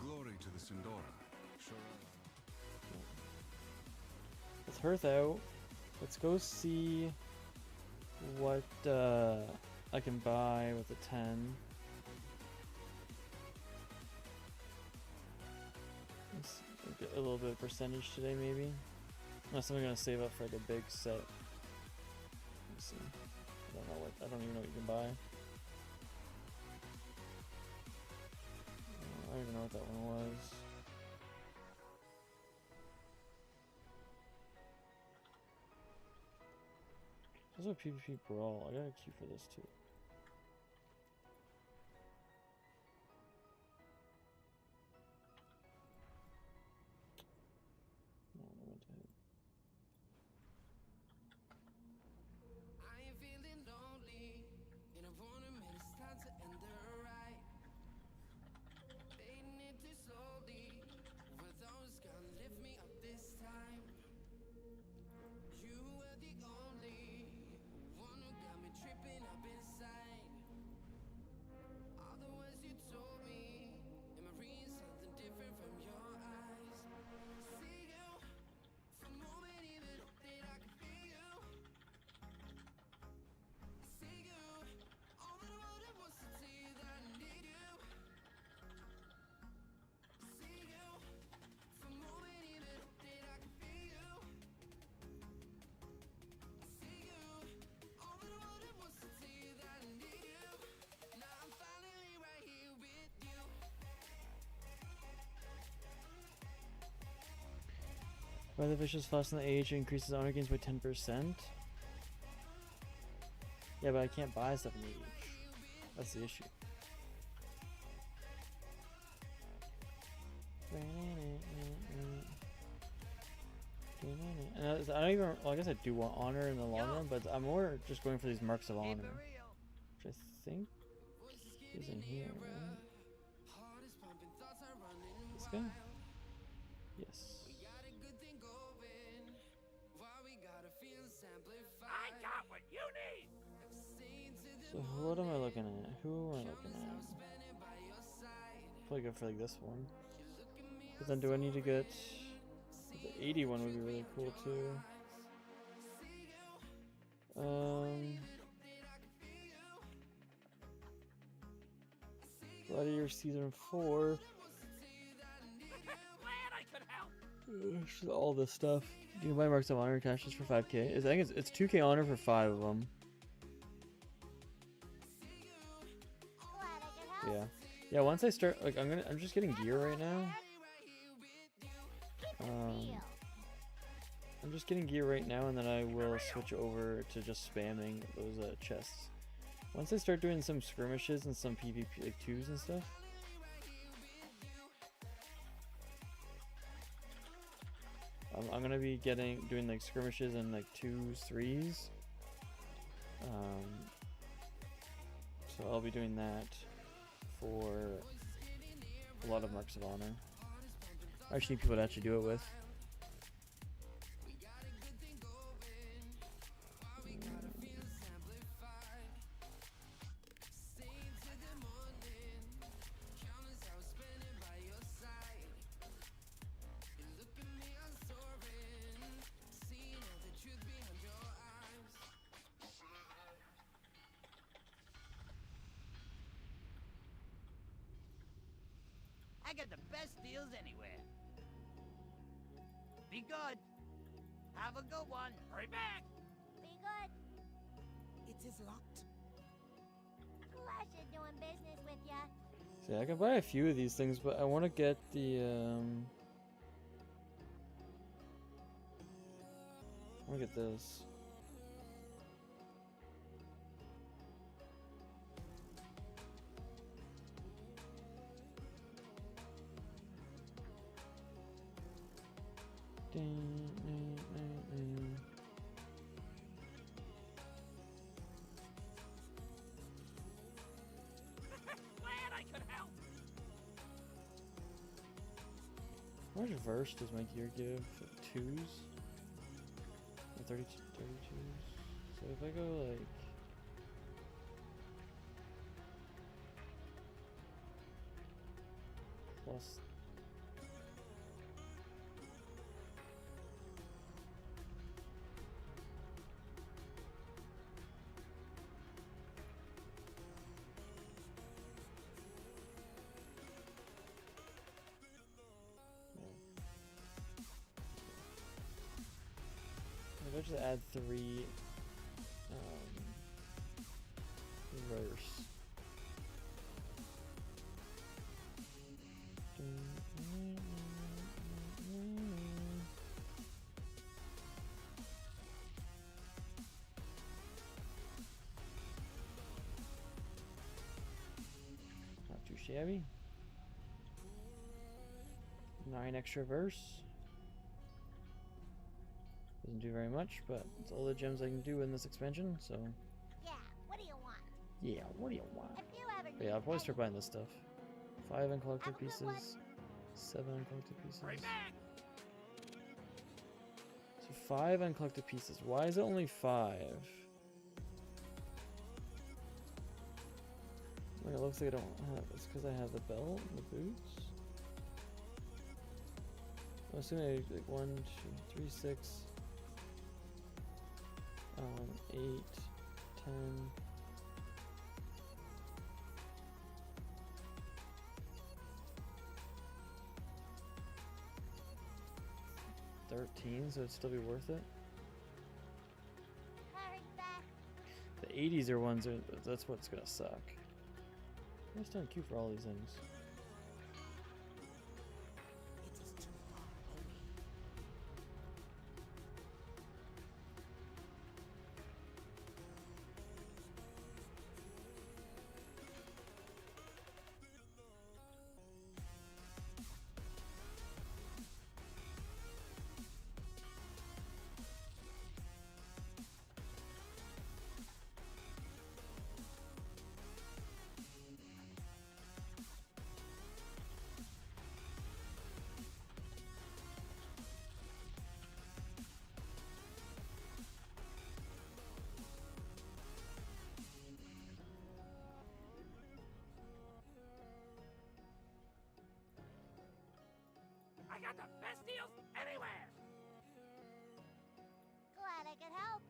Glory to the Sindora. With Hearth out, let's go see what I can buy with a 10. Let's get a little bit of percentage today, maybe. Unless I'm gonna save up for like a big set. Let's see. I don't even know what you can buy. I don't even know what that one was. There's a PvP brawl. I got a key for this too. No, I went to hit. I ain't feeling lonely, and I wanna admit it's time to end the ride. Fading it too slowly, were those gonna lift me up this time? You were the only one who got me tripping up inside. All the words you told me, am I reading something different from your eyes? See you, for a moment even hope that I could feel you. See you, all that I wanted was to tell you that I need you. See you, for a moment even hope that I could feel you. See you, all that I wanted was to tell you that I need you. Now I'm finally right here with you. By the vicious flash in the age increases honor gains by 10%. Yeah, but I can't buy stuff in the age. That's the issue. And I don't even. Well, I guess I do want honor in the long run, but I'm more just going for these marks of honor, which I think is in here. Right? This guy. Yes. I got what you need. So what am I looking at? Who am I looking at? Probably go for like this one. But then do I need to get the 80 one? Would be really cool too. Gladiator Season 4. Glad I could help. All this stuff. You can buy Marks of Honor caches for 5k. I think it's 2k honor for 5 of them. Yeah. Yeah, once I start, like, I'm just getting gear right now. I'm just getting gear right now, and then I will switch over to just spamming those chests. Once I start doing some skirmishes and some PvP, like 2s and stuff. I'm gonna be doing like skirmishes and like 2s, 3s. So I'll be doing that for a lot of Marks of Honor. I actually need people to actually do it with. I got the best deals anywhere. Be good. Have a good one. Hurry back. Be good. It is locked. Pleasure doing business with ya. See, I can buy a few of these things, but I want to get the I want to get this. Glad I could help. How much verse does my gear give? 2s? 32s. So if I go like plus if I just add 3 verse. Not too shabby. 9 extra verse. Doesn't do very much, but it's all the gems I can do in this expansion, so. Yeah, what do you want? Yeah, what do you want? If you ever But yeah, I'll probably start buying this stuff. 5 uncollected pieces, 7 uncollected pieces. So 5 uncollected pieces. Why is it only 5? Like, it looks like I don't have. It's because I have the belt, and the boots. I'm assuming like 1, 2, 3, 6. 8, 10. $13, so it'd still be worth it. Hurry back. The 80s are ones that's what's gonna suck. I'm just doing cute for all these things. I got the best deals anywhere. Glad I could help.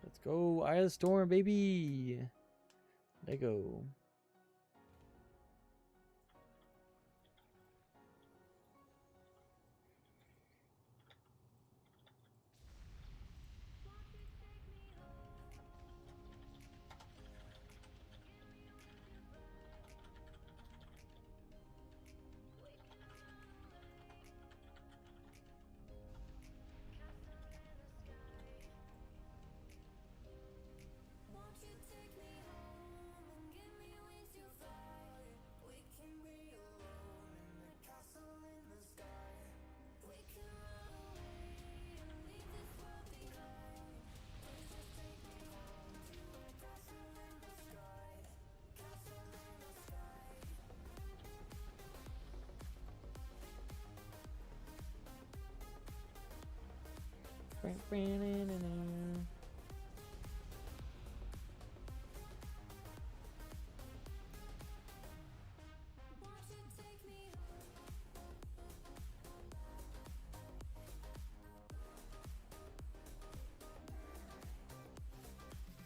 Let's go, Eye of the Storm, baby. Lego.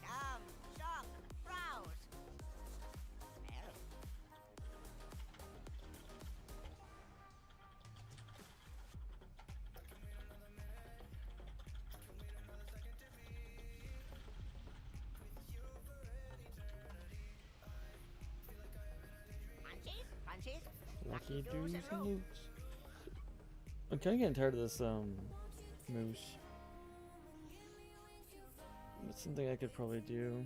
Come, shop, browse. Well, munchies, crunchies, Lucky doos and loops. I'm kind of getting tired of this moose. It's something I could probably do.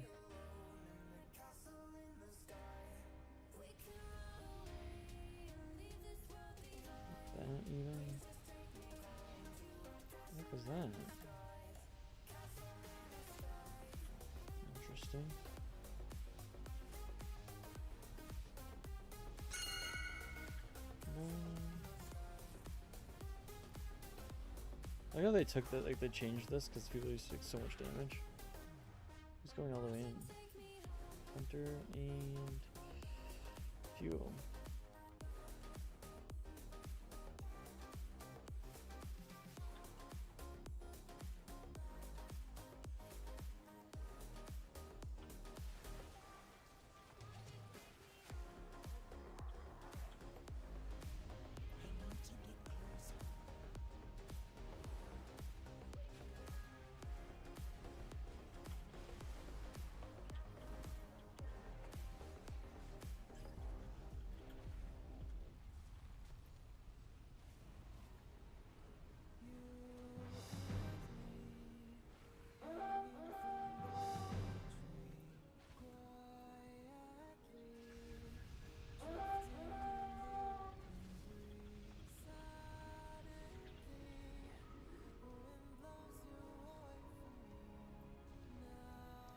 That even? What was that? Interesting. I know they took that, like they changed this because people used to take so much damage. Who's going all the way in? Hunter and fuel.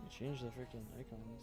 They changed the freaking icons.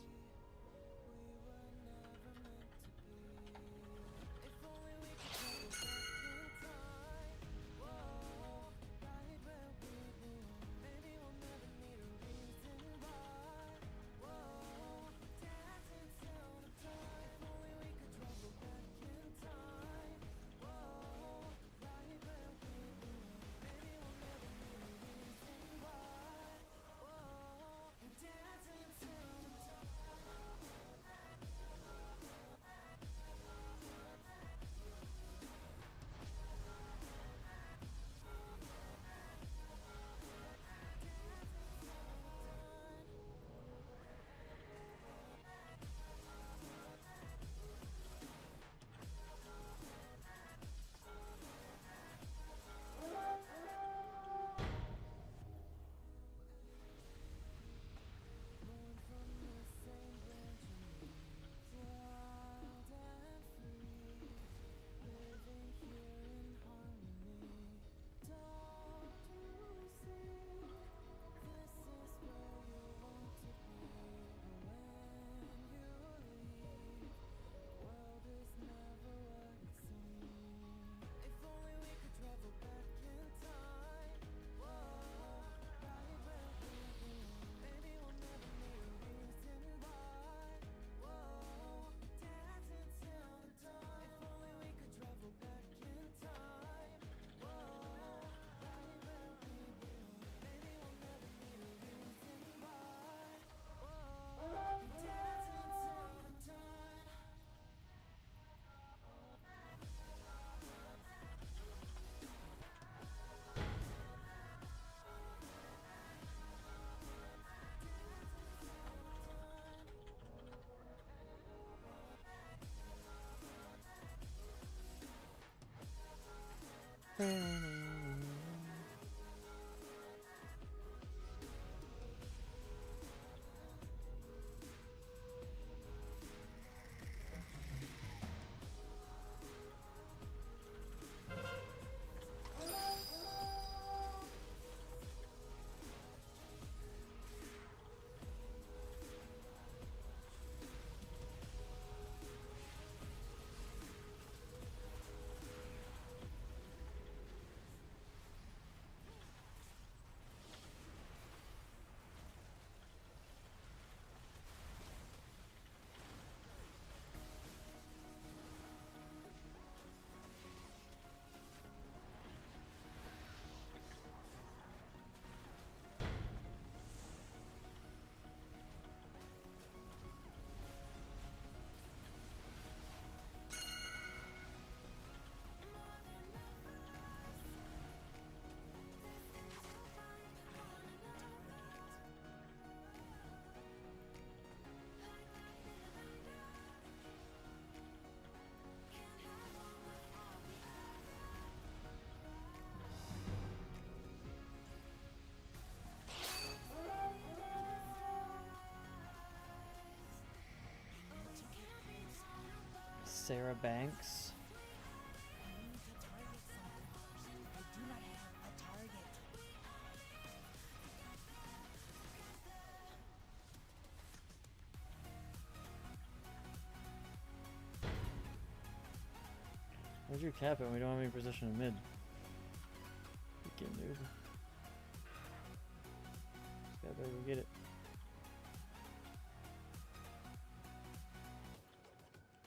Sarah Banks. I do not have a target. Where's your cap at? We don't have any position in mid. Freaking dude. This guy better go get it.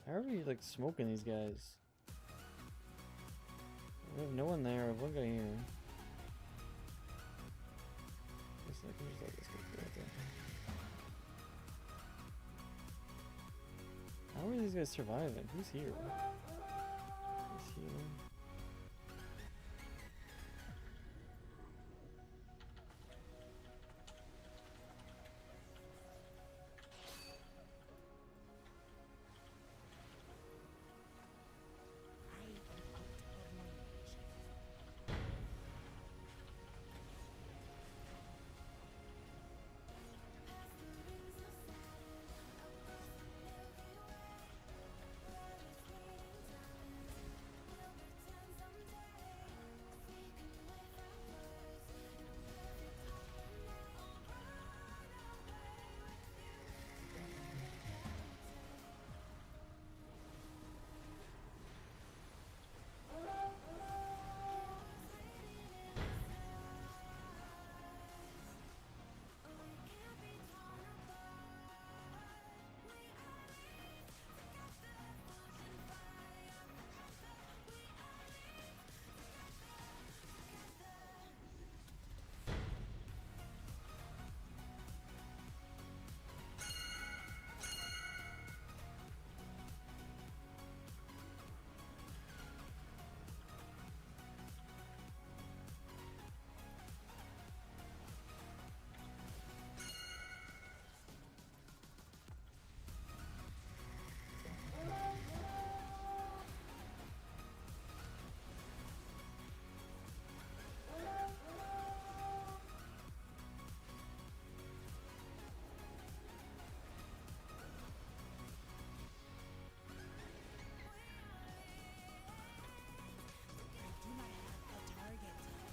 How are we like smoking these guys? We have no one there. One guy here. Looks like we just let this guy go right there. How are these guys surviving? Who's here? Who's here?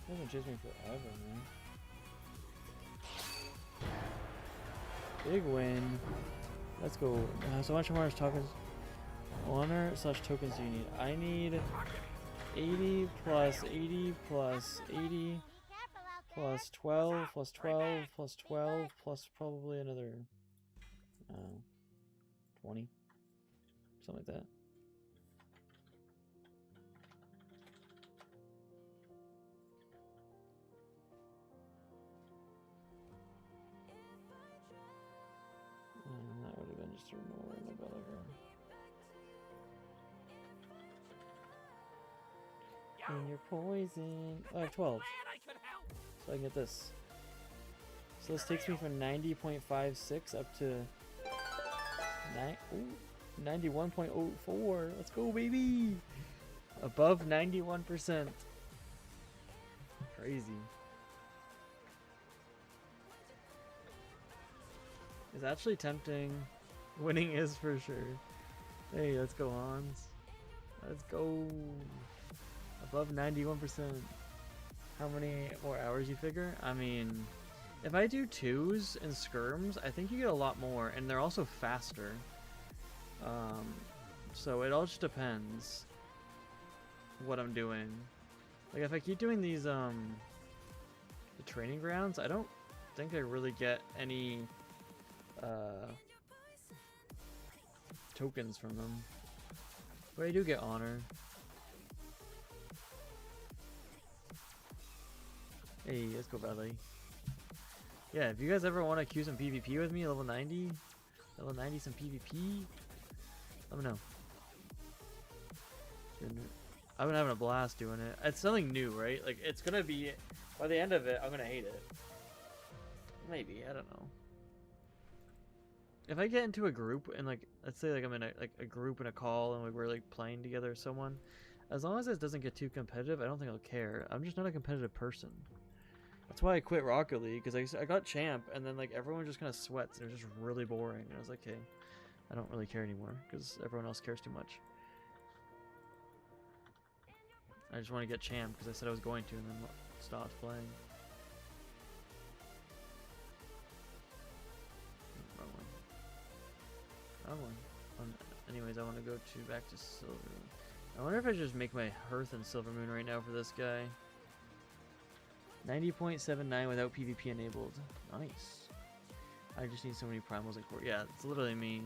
It hasn't chased me forever, man. Big win. Let's go. So much more tokens. Honor / tokens do you need? I need 80 plus 80 plus 80 plus 12 plus 12 plus 12 plus probably another 20. Something like that. That would have been just ignoring the vinegar. And you're poison. Oh, I have 12. So I can get this. So this takes me from 90.56 up to 91.04. Let's go, baby! Above 91%. Crazy. It's actually tempting. Winning is for sure. Hey, let's go, Hans. Let's go. Above 91%. How many more hours you figure? I mean, if I do 2s and skirms, I think you get a lot more, and they're also faster. So it all just depends what I'm doing. Like if I keep doing these the training grounds, I don't think I really get any tokens from them, but I do get honor. Hey, let's go, Belly. Yeah, if you guys ever want to queue some PvP with me, level 90 some PvP, let me know. I've been having a blast doing it. It's something new, right? Like, it's gonna be, by the end of it, I'm gonna hate it. Maybe, I don't know. If I get into a group and like, let's say like I'm in a group in a call and we're like playing together with someone, as long as it doesn't get too competitive, I don't think I'll care. I'm just not a competitive person. That's why I quit Rocket League, because I got champ and then like everyone just kind of sweats and it was just really boring. And I was like, hey, I don't really care anymore because everyone else cares too much. I just want to get champ because I said I was going to and then stopped playing. Wrong one. Wrong one. Anyways, I want to go back to Silver Moon. I wonder if I just make my Hearth and Silver Moon right now for this guy. 90.79 without PvP enabled. Nice. I just need so many primals and core. Yeah, it's literally me.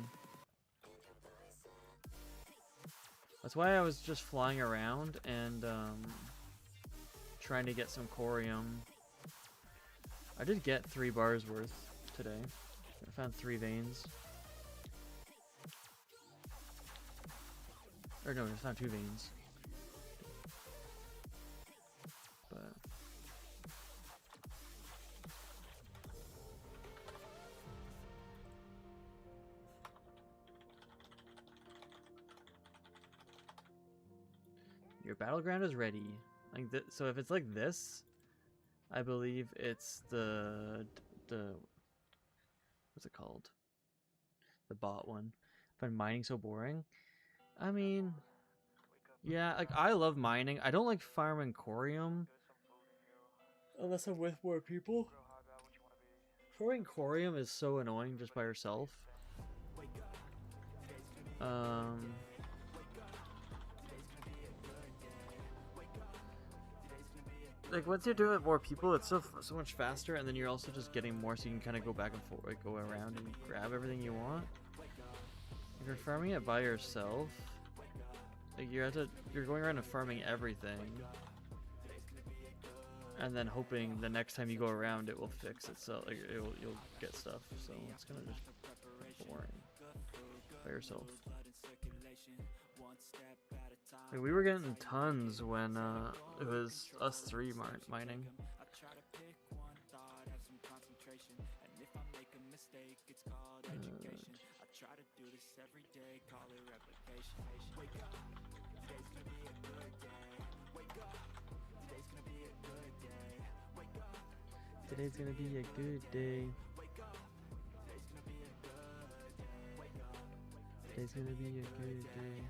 That's why I was just flying around and trying to get some corium. I did get 3 bars worth today. I found 3 veins. Or no, I just found 2 veins. But your battleground is ready. Like so if it's like this, I believe it's the what's it called? The bot one. I find mining so boring. I mean, yeah, like I love mining. I don't like farming corium unless I'm with more people. Farming corium is so annoying just by yourself. Like once you do it with more people, it's so much faster, and then you're also just getting more, so you can kind of go back and forth, like go around and grab everything you want. If you're farming it by yourself, like you're going around and farming everything, and then hoping the next time you go around it will fix itself. Like you'll get stuff. So it's kind of just boring by yourself. Like we were getting tons when it was us 3 mining. Today's gonna be a good day. Today's gonna be a good day.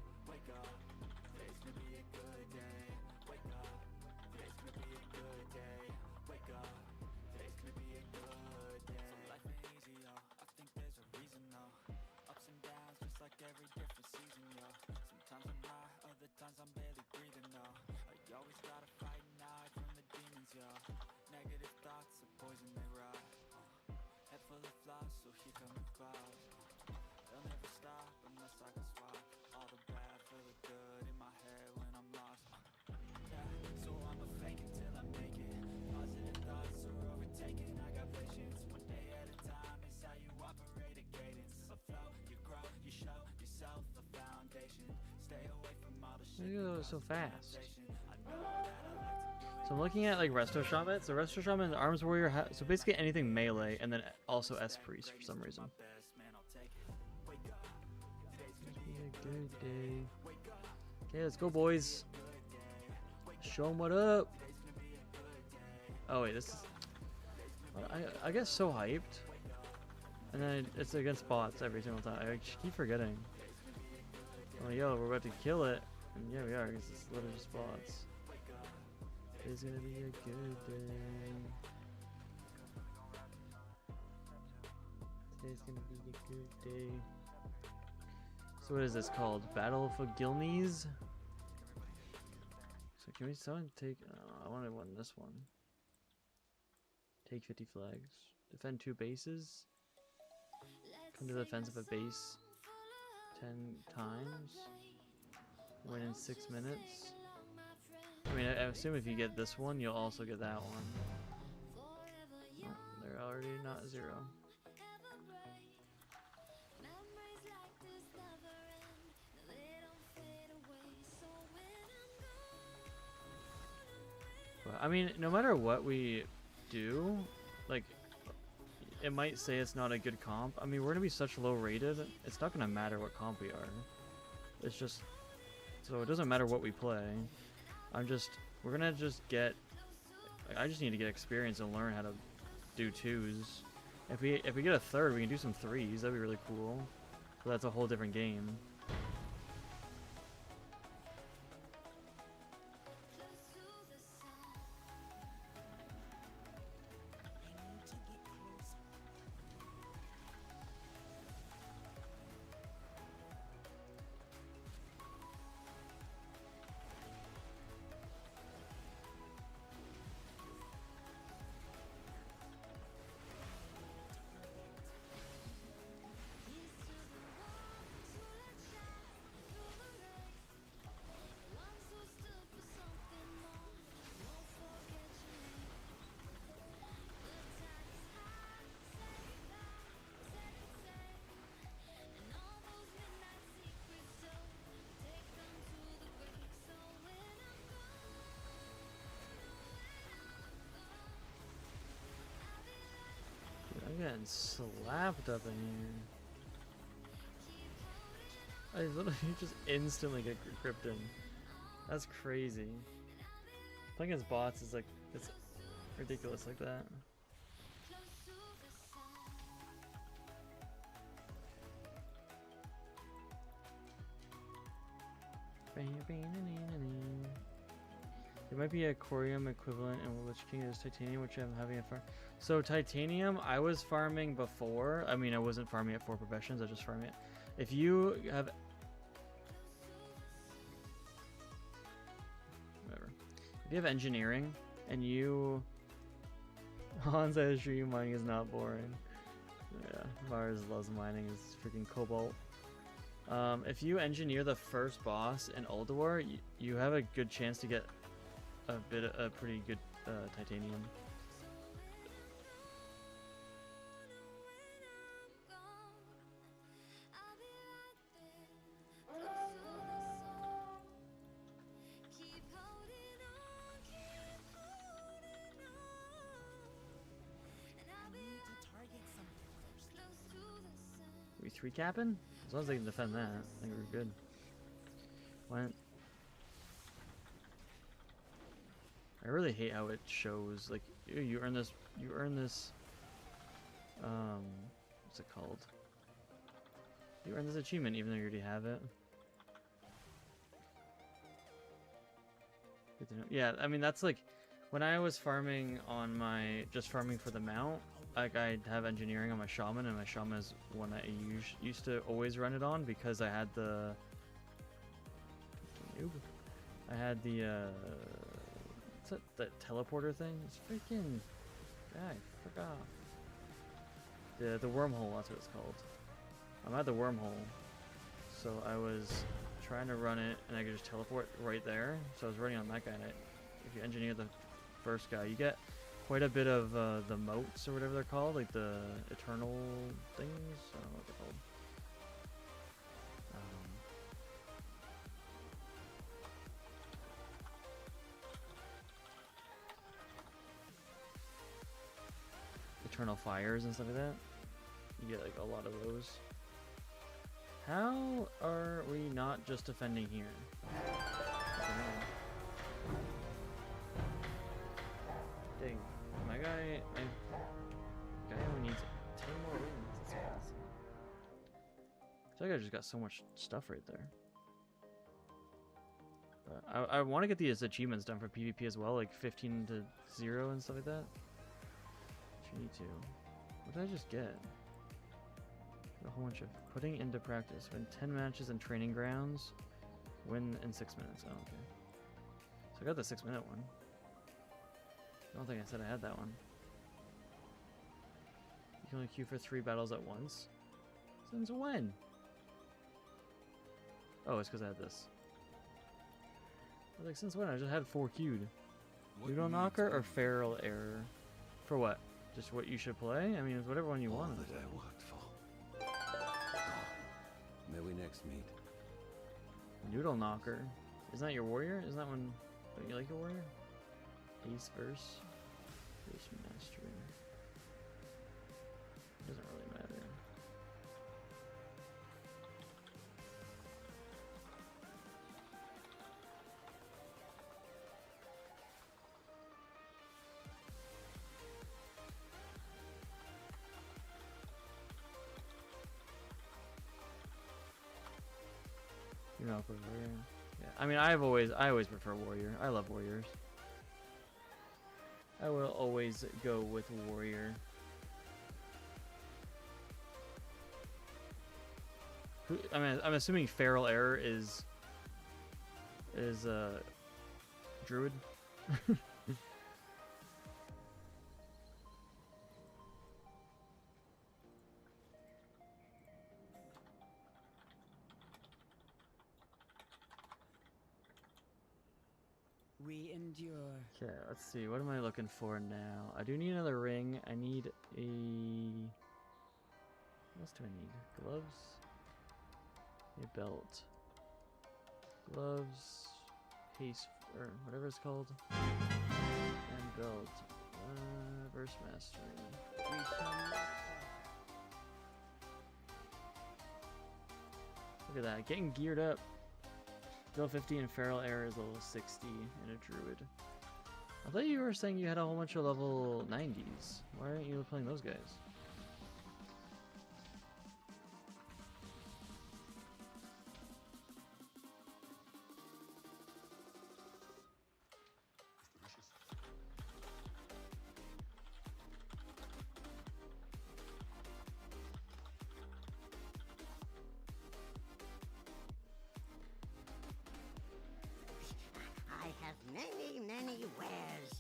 You go so fast. So I'm looking at like Resto Shaman. So Resto Shaman, Arms Warrior, so basically anything melee, and then also S Priest for some reason. Be a good day. Okay, let's go, boys. Show them what up. Oh wait, this is. I get so hyped, and then it's against bots every single time. I keep forgetting. Oh yo, we're about to kill it. And yeah, we are, because it's literally just bots. It's gonna be a good day. Today's gonna be a good day. So what is this called? Battle for Gilneas? So can we someone take... I want to win this one. Take 50 flags. Defend 2 bases. Come to the defense of a base 10 times. Win in 6 minutes. I mean, I assume if you get this one, you'll also get that one. Oh, they're already not 0. But, I mean, no matter what we do, like, it might say it's not a good comp. I mean, we're gonna be such low rated, it's not gonna matter what comp we are. It's just... So it doesn't matter what we play. We're gonna just get, like, I just need to get experience and learn how to do 2s. If we get a 3rd, we can do some 3s. That'd be really cool. But that's a whole different game. getting slapped up in here. I literally just instantly get Krypton. That's crazy. Playing as bots is like, it's ridiculous like that. There might be a Corium equivalent in which king is titanium, which I'm having a farm. So titanium, I was farming before. I mean, I wasn't farming it for professions. I just farm it. If you have, whatever. If you have engineering and you, Hans, I assure you, mining is not boring. Yeah, Mars loves mining. Is freaking cobalt. If you engineer the first boss in Ulduar, you have a good chance to get a pretty good titanium. We 3-capping? As long as they can defend that, I think we're good. What? I really hate how it shows, like, you earn this, what's it called? You earn this achievement even though you already have it. Good to know. Yeah, I mean, that's like, when I was farming on my, just farming for the mount, like, I'd have engineering on my shaman, and my shaman is one that I used to always run it on because I had the, what's that teleporter thing? It's freaking, guy, fuck off. The wormhole, that's what it's called. I'm at the wormhole, so I was trying to run it, and I could just teleport right there. So I was running on that guy, and if you engineer the first guy, you get quite a bit of the moats or whatever they're called, like the eternal things. I don't know what they're called. Eternal fires and stuff like that. You get like a lot of those. How are we not just defending here? Dang, my guy only needs 10 more wins. That's awesome. I feel like I just got so much stuff right there. But I want to get these achievements done for PvP as well, like 15 to 0 and stuff like that. You need to. What did I just get? A whole bunch of putting into practice. Win 10 matches in training grounds. Win in 6 minutes. Oh, okay. So I got the 6-minute one. I don't think I said I had that one. You can only queue for 3 battles at once. Since when? Oh, it's because I had this. I was like, since when? I just had 4 queued. Noodle Knocker or Feral Error? For what? Just what you should play? I mean, it's whatever one you want. That I worked for. May we next meet. Noodle Knocker. Isn't that your warrior? Isn't that one? Don't you like your warrior? Ace verse. Verse mastery. Doesn't really matter. You're not for warrior. Yeah, I mean, I always prefer warrior. I love warriors. I will always go with warrior. I mean, I'm assuming Feral Error is druid. We endure. Okay, let's see. What am I looking for now? I do need another ring. I need a... What else do I need? Gloves? A belt. Gloves. Haste, or whatever it's called. And belt. Verse mastery. We shall not fall. Look at that, getting geared up. Level 50 and Feral Air is level 60 and a Druid. I thought you were saying you had a whole bunch of level 90s. Why aren't you playing those guys? I have many, many wares.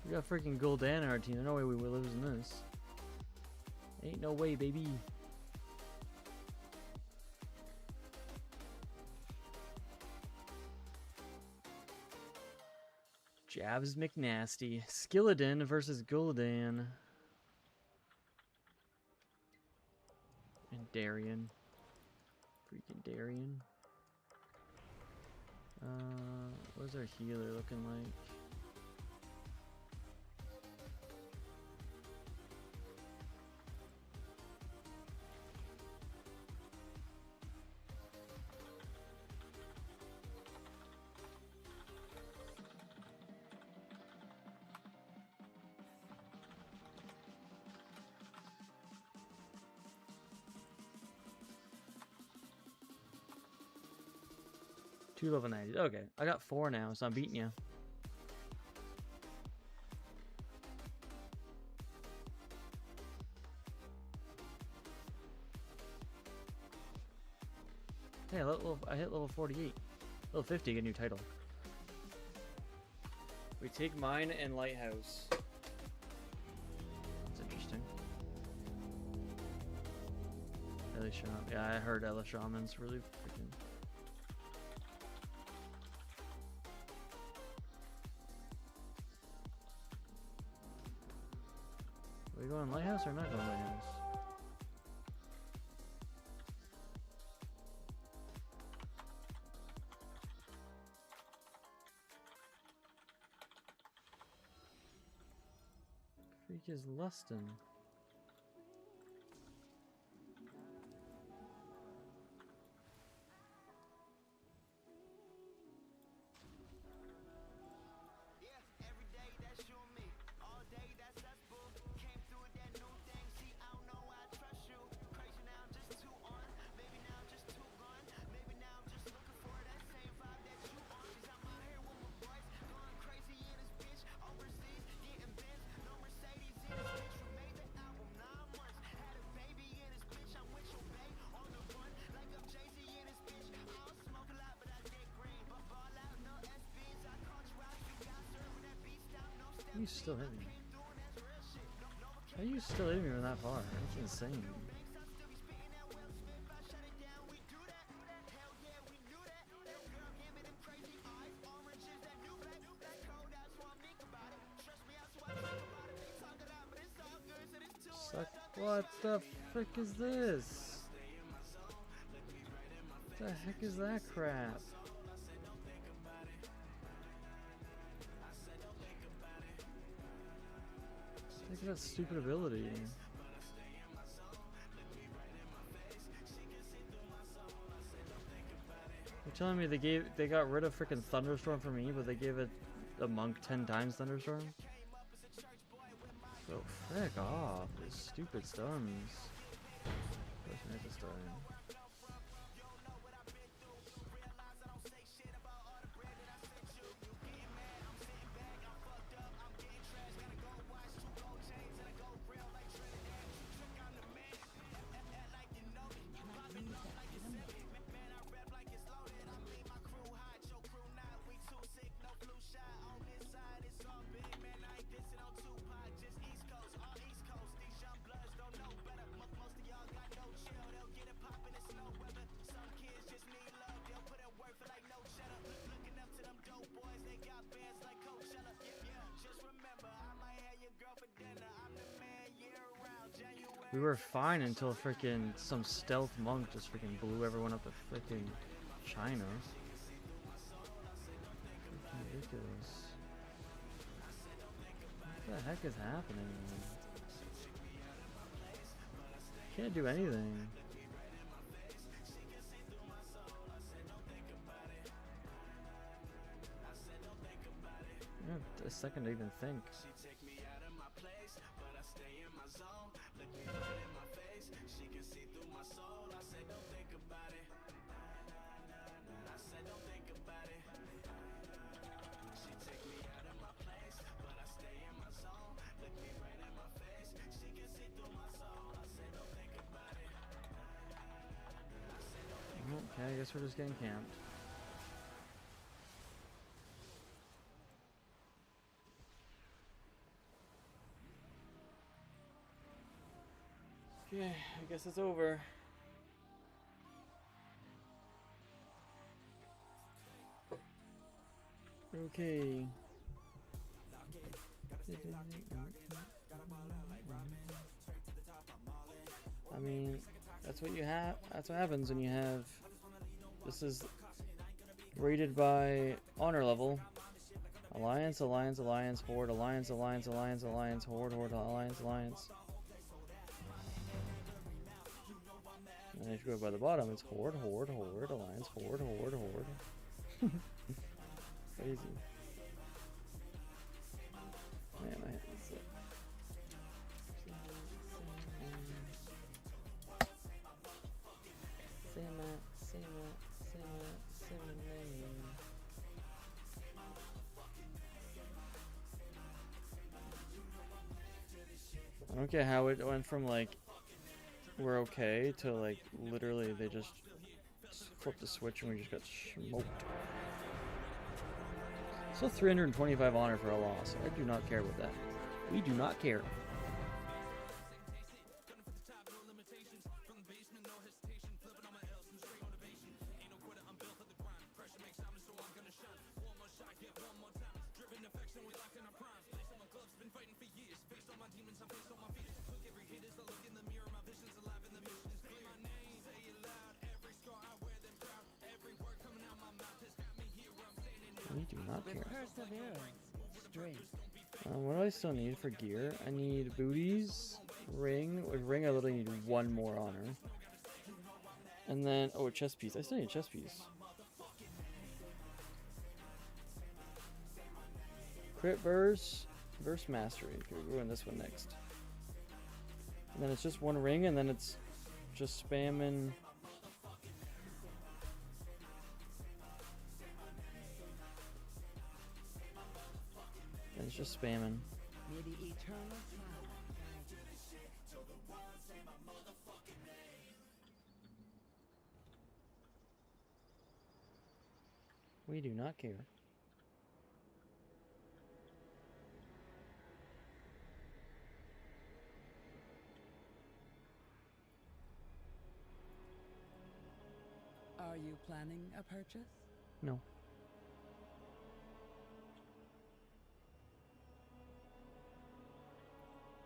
We got freaking Gul'dan in our team. There's no way we were losing this. Ain't no way, baby. Jabs McNasty. Skilladin versus Gul'dan. And Darien. Freaking Darien. What's our healer looking like? Two level 90s. Okay, I got 4 now, so I'm beating you. Hey, I hit level 48. Level 50, get a new title. We take mine and Lighthouse. That's interesting. Ellie Shaman. Yeah, I heard Ella Shaman's really freaking. Are we going Lighthouse or not going Lighthouse? Freak is Lustin. You still hit me. How you still hitting me from that far? That's insane. Suck. What the frick is this? What the heck is that crap? Look at that stupid ability. You're telling me they got rid of freaking Thunderstorm for me, but they gave it a monk 10 times Thunderstorm? So frick off, these stupid stuns. We were fine until freaking some stealth monk just freaking blew everyone up to freaking China. Freaking ridiculous. What the heck is happening? Can't do anything. a second to even think. Okay, I guess we're just getting camped. Okay, I guess it's over. Okay. I mean, that's what you have. That's what happens when you have. This is rated by honor level. Alliance, Alliance, Alliance, Horde, Alliance, Alliance, Alliance, Alliance, Horde, Horde, Alliance, Alliance. And if you go by the bottom, it's Horde, Horde, Horde, Alliance, Horde, Horde, Horde. Crazy. Man, I hate this. I don't get how it went from like we're okay to like literally they just flipped the switch and we just got smoked. So 325 honor for a loss. I do not care about that. We do not care. We do not care. What do I still need for gear? I need booties, ring. With ring, I literally need one more honor. And then, oh, a chest piece. I still need a chest piece. Crit burst, burst mastery. Okay, we're doing this one next. And then it's just one ring, and then it's just spamming. And it's just spamming. May the eternal We do not care. Are you planning a purchase? No.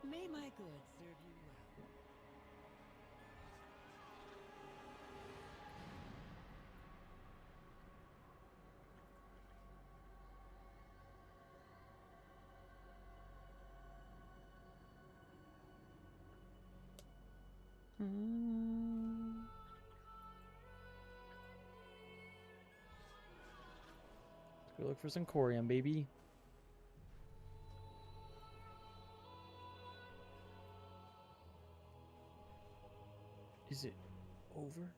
May my goods serve you well. Let's go look for some Corium, baby. Is it over?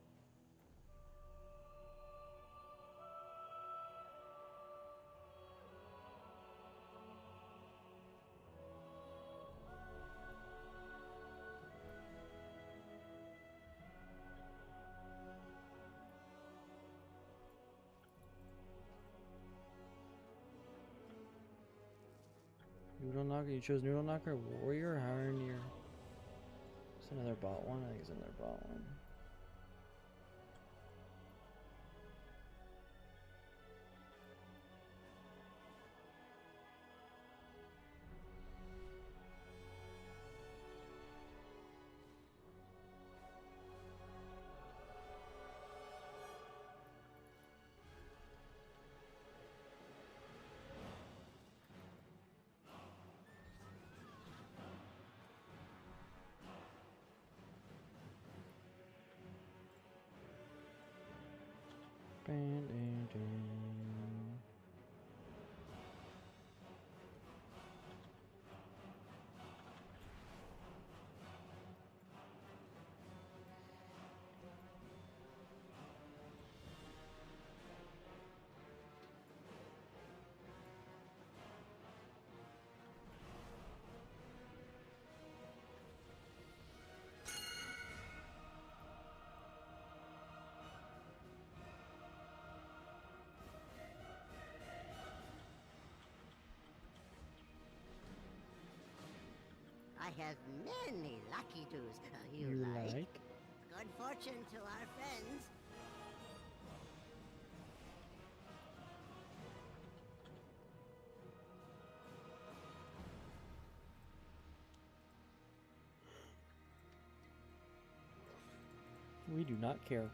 Noodle Knocker, you chose Noodle Knocker, Warrior, Harnier. It's another bot one. I think it's another bot one. have many lucky doos. You like? Good fortune to our friends. We do not care.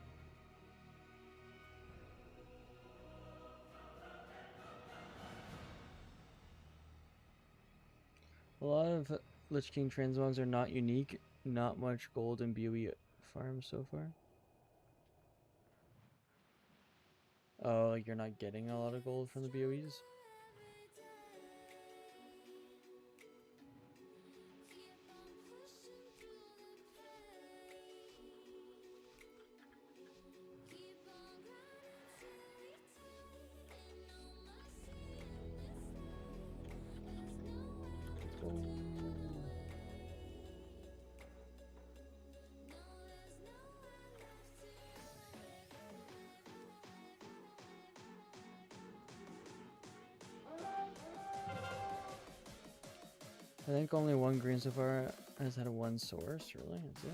A lot of Lich King transmogs are not unique. Not much gold in BOE farms so far. Oh, like you're not getting a lot of gold from the BOEs? I think only one green so far has had one source, really? That's it?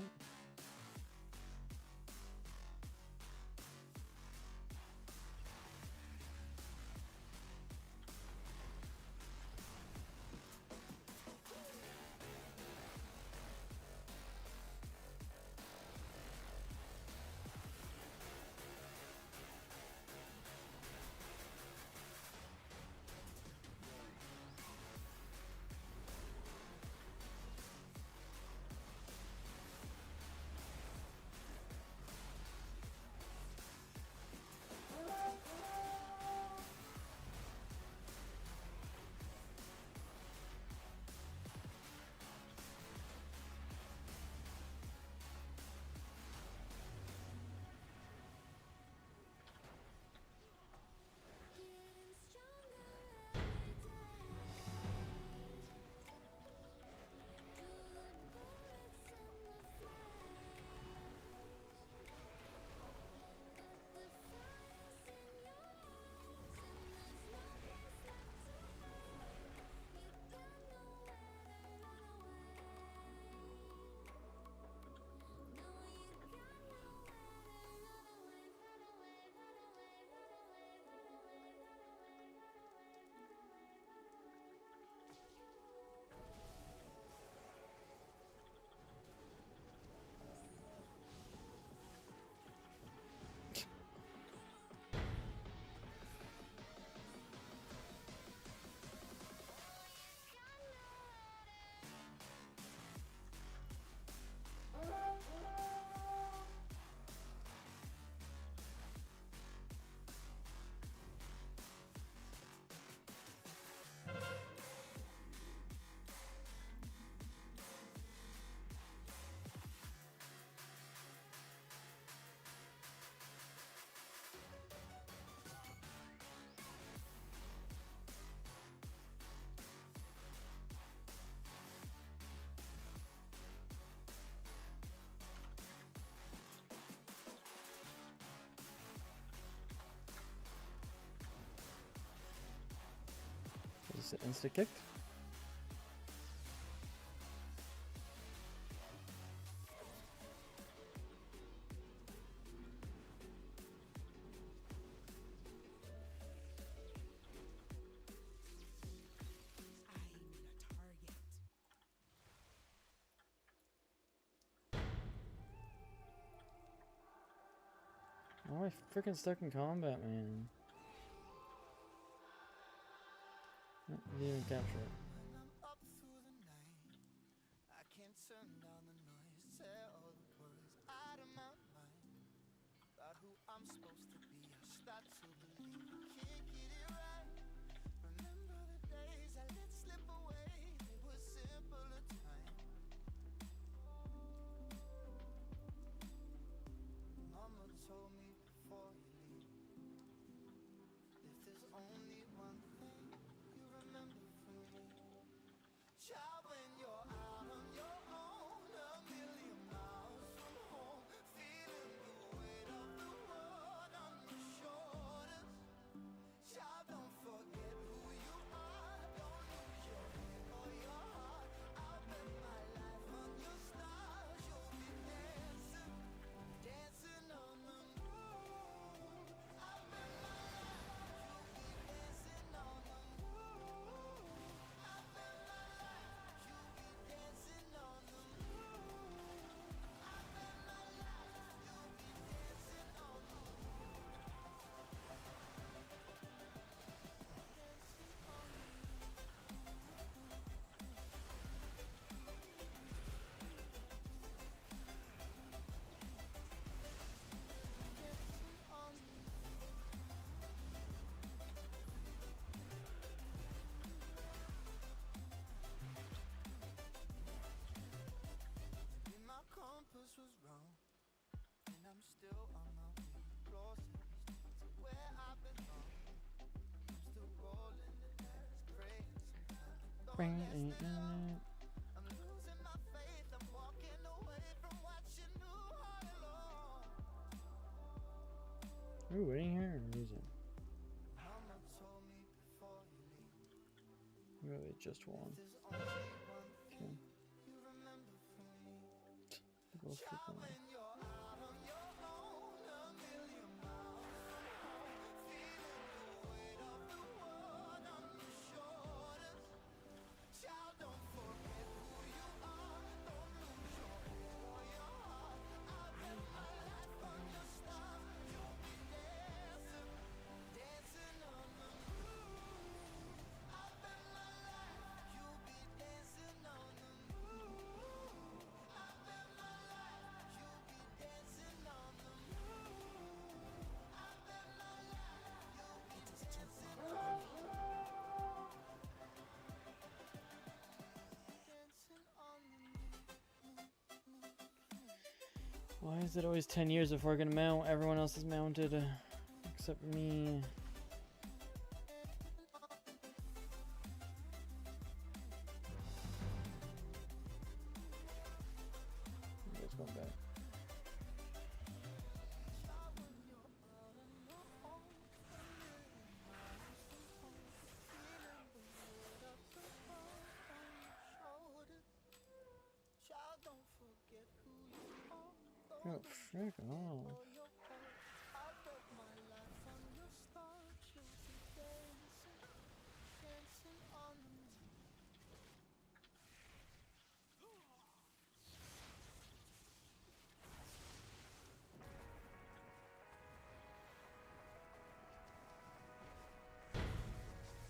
Is it insta-kicked? Oh, I freaking stuck in combat, man. No, didn't even capture it. Up through the night, I can't turn down the noise, tear all the worries out of my mind. About who I'm supposed to be, I start to believe I can't get it right. Remember the days I let slip away, they were simpler times. Mama told me before you leave, if there's only one thing you remember from me, child, when you're out on your own, a million miles from home, feeling the weight of the world on your shoulders. Child, Are we waiting here or is it? Really, just one. Okay. Both keep going. Why is it always 10 years before I can mount? Everyone else is mounted, except me. Let's go back. Oh, frick off.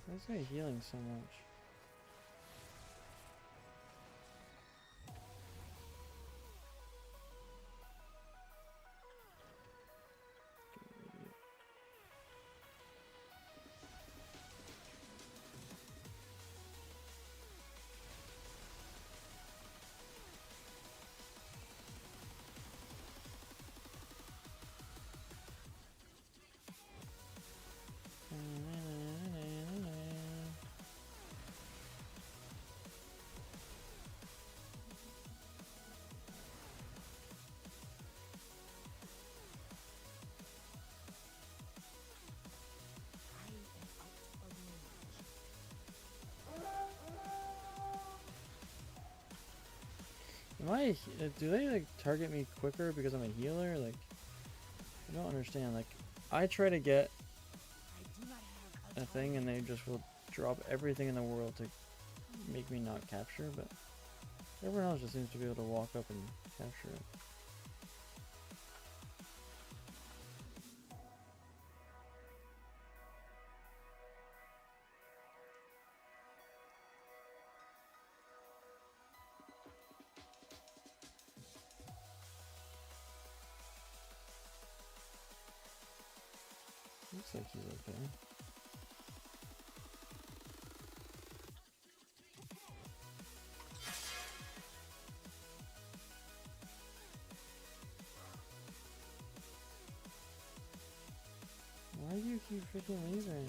Why is he healing so much? Do they like target me quicker because I'm a healer? Like, I don't understand. Like, I try to get a thing and they just will drop everything in the world to make me not capture, but everyone else just seems to be able to walk up and capture it. Looks like he's okay. Why do you keep freaking leaving?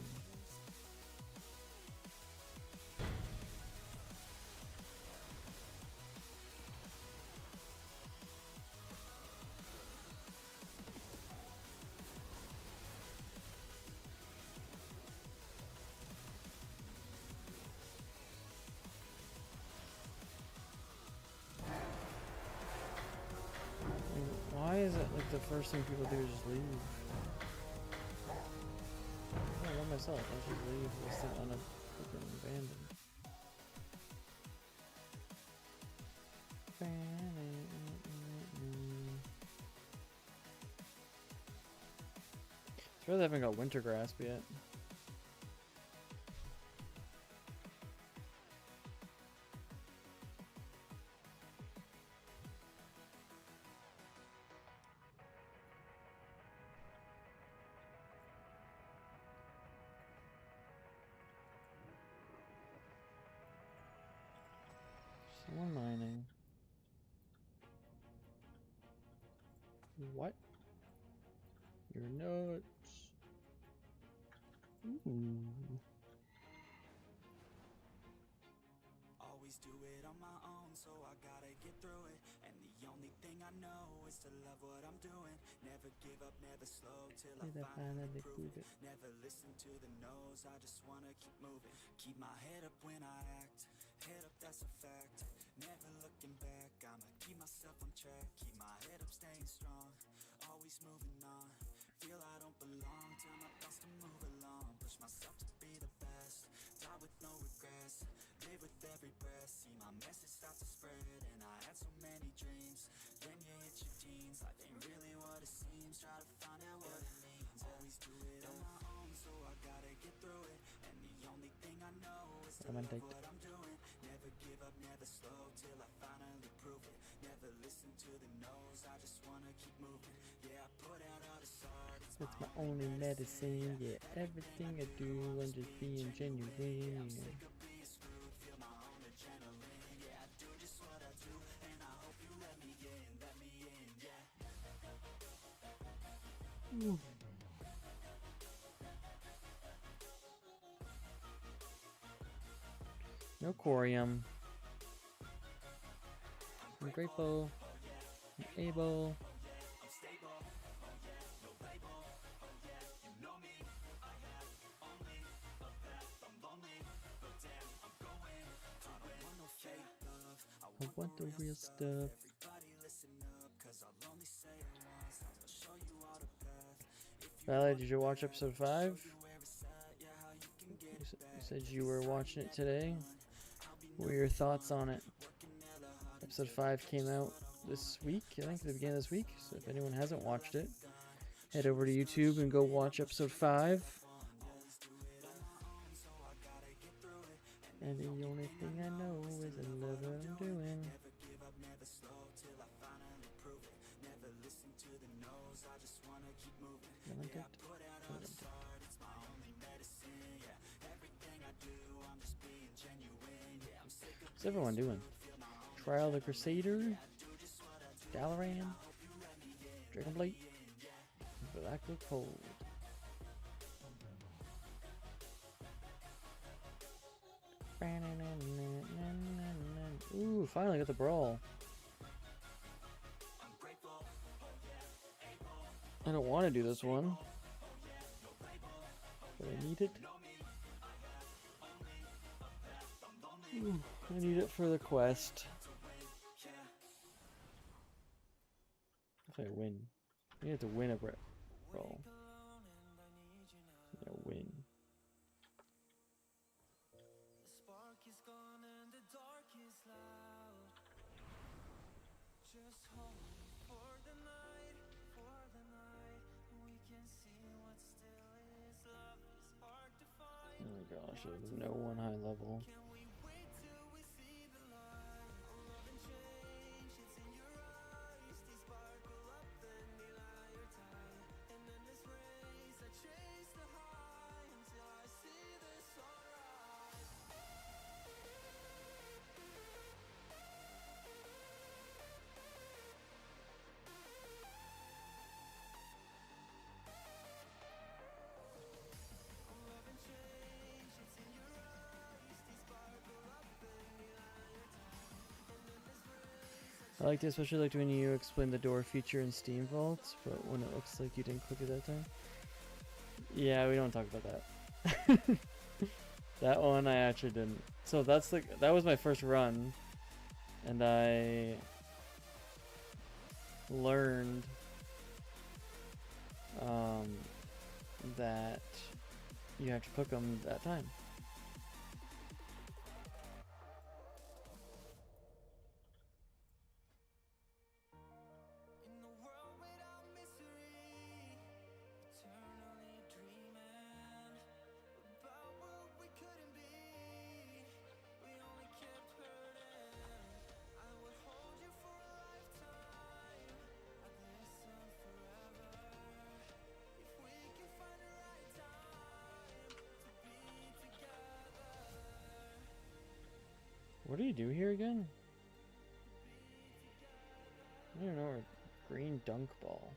Why is it like the first thing people do is just leave? I love myself. I should leave this thing on a freaking abandoned. It's really haven't got winter grasp yet. Someone mining. What? You're nuts. Ooh. always do it on my own, so I gotta get through it. And the only thing I know is to love what I'm doing. Never give up, never slow till I finally prove it. Never listen to the no's, I just wanna keep moving. Keep my head up when I act, head up, that's a fact. Never looking back, I'ma keep myself on track. Keep my head up, staying strong, always moving on. Feel I don't belong, tell my thoughts to move along. Push myself to be the best, die with no regrets. Live with every breath, see my message start to spread. And I had so many dreams, then you hit your teens. Life ain't really what it seems, try to find out what it means. Always do it on my own, so I gotta get through it. And the only thing I know is to love what I'm doing. Never give up, never slow till I finally prove it. Never listen to the no's, I just wanna keep moving. Yeah, I put out all this art, it's That's my only medicine. Yeah, everything I do, I'm just being genuine. Ooh. No Corium. I'm grateful. I'm able. I want the real stuff. Valerie, did you watch episode 5? You said you were watching it today. What were your thoughts on it? Episode 5 came out this week, I think, at the beginning of this week. So if anyone hasn't watched it, head over to YouTube and go watch episode 5. And the only thing I know is I love what I'm doing. What's everyone doing? Trial of the Crusader, Dalaran, Dragonblight, Black Oak Cold. Ooh, finally got the brawl. I don't want to do this one, but I need it. Ooh, I need it for the quest. If I win, I need to win a brawl. Yeah, win. Oh my gosh, there's no one high level. I liked it, especially like when you explained the door feature in Steam Vaults, but when it looks like you didn't click it that time. Yeah, we don't talk about that. That one I actually didn't. So that's that was my first run, and I learned that you have to click them that time. What do you do here again? I don't know, a green dunk ball.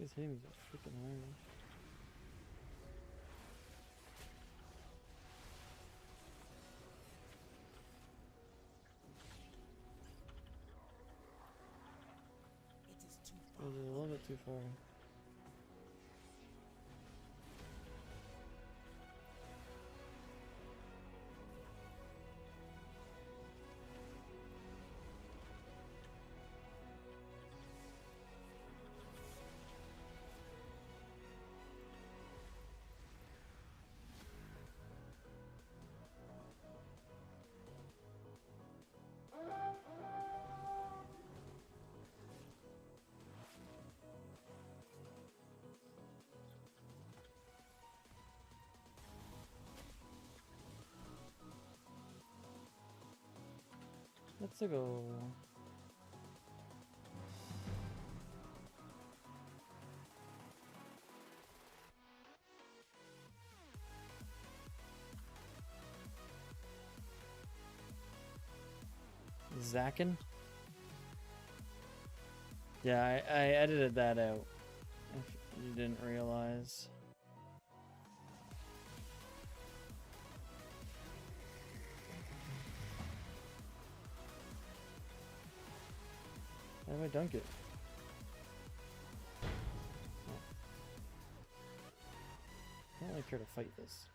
He's hitting me so freaking hard. It was a little bit too far. Let's go. Zakin? Yeah, I edited that out. If you didn't realize. How do I dunk it? Oh. I don't really care to fight this.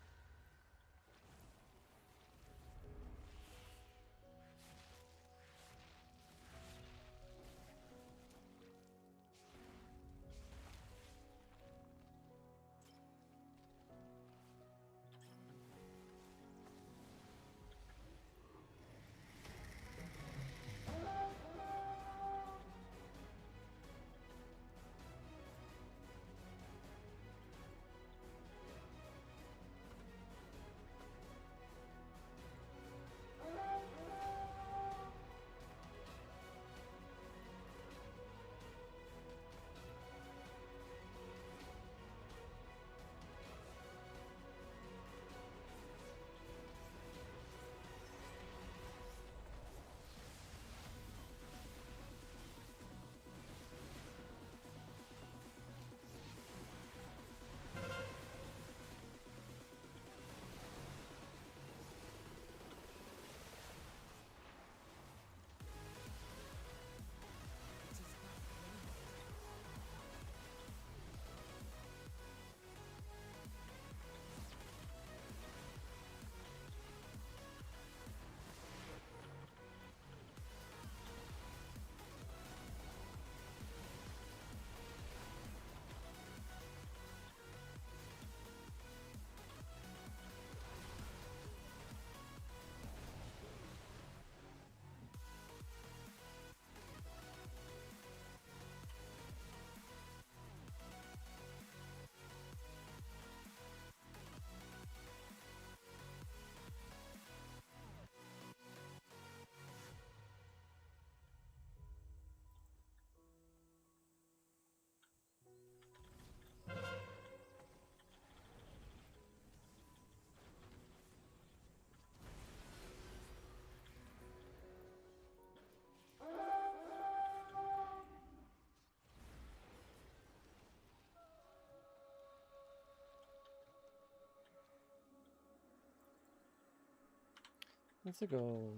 Let's go.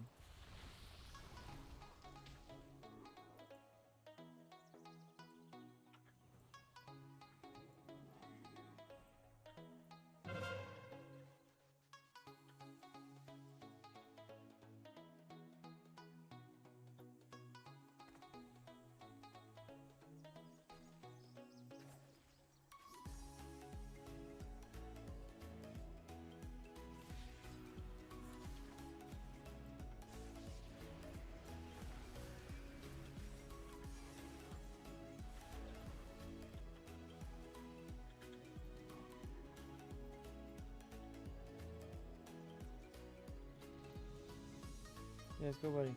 Yeah, let's go, buddy.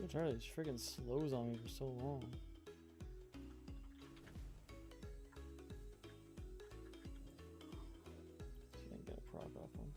So tired. These freaking slows on me for so long. See if I can get a prop off him.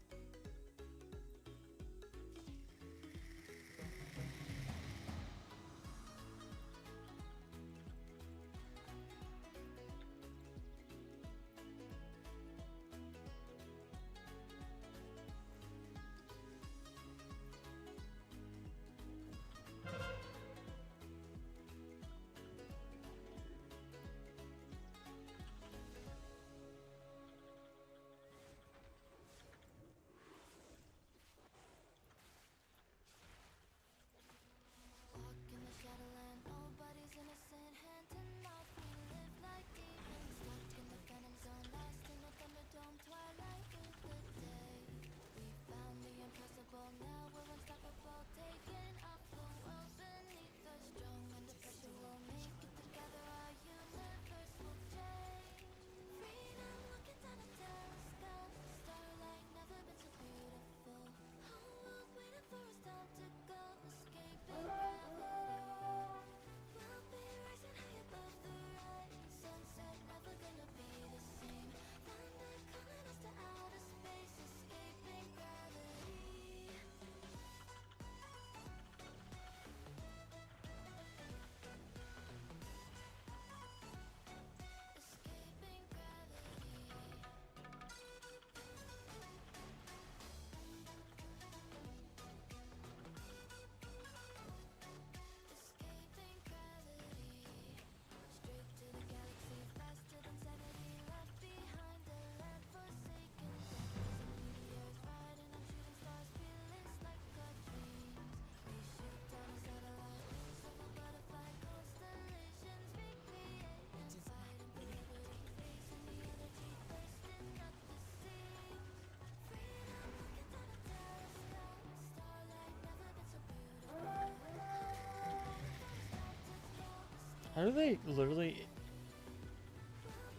How do they literally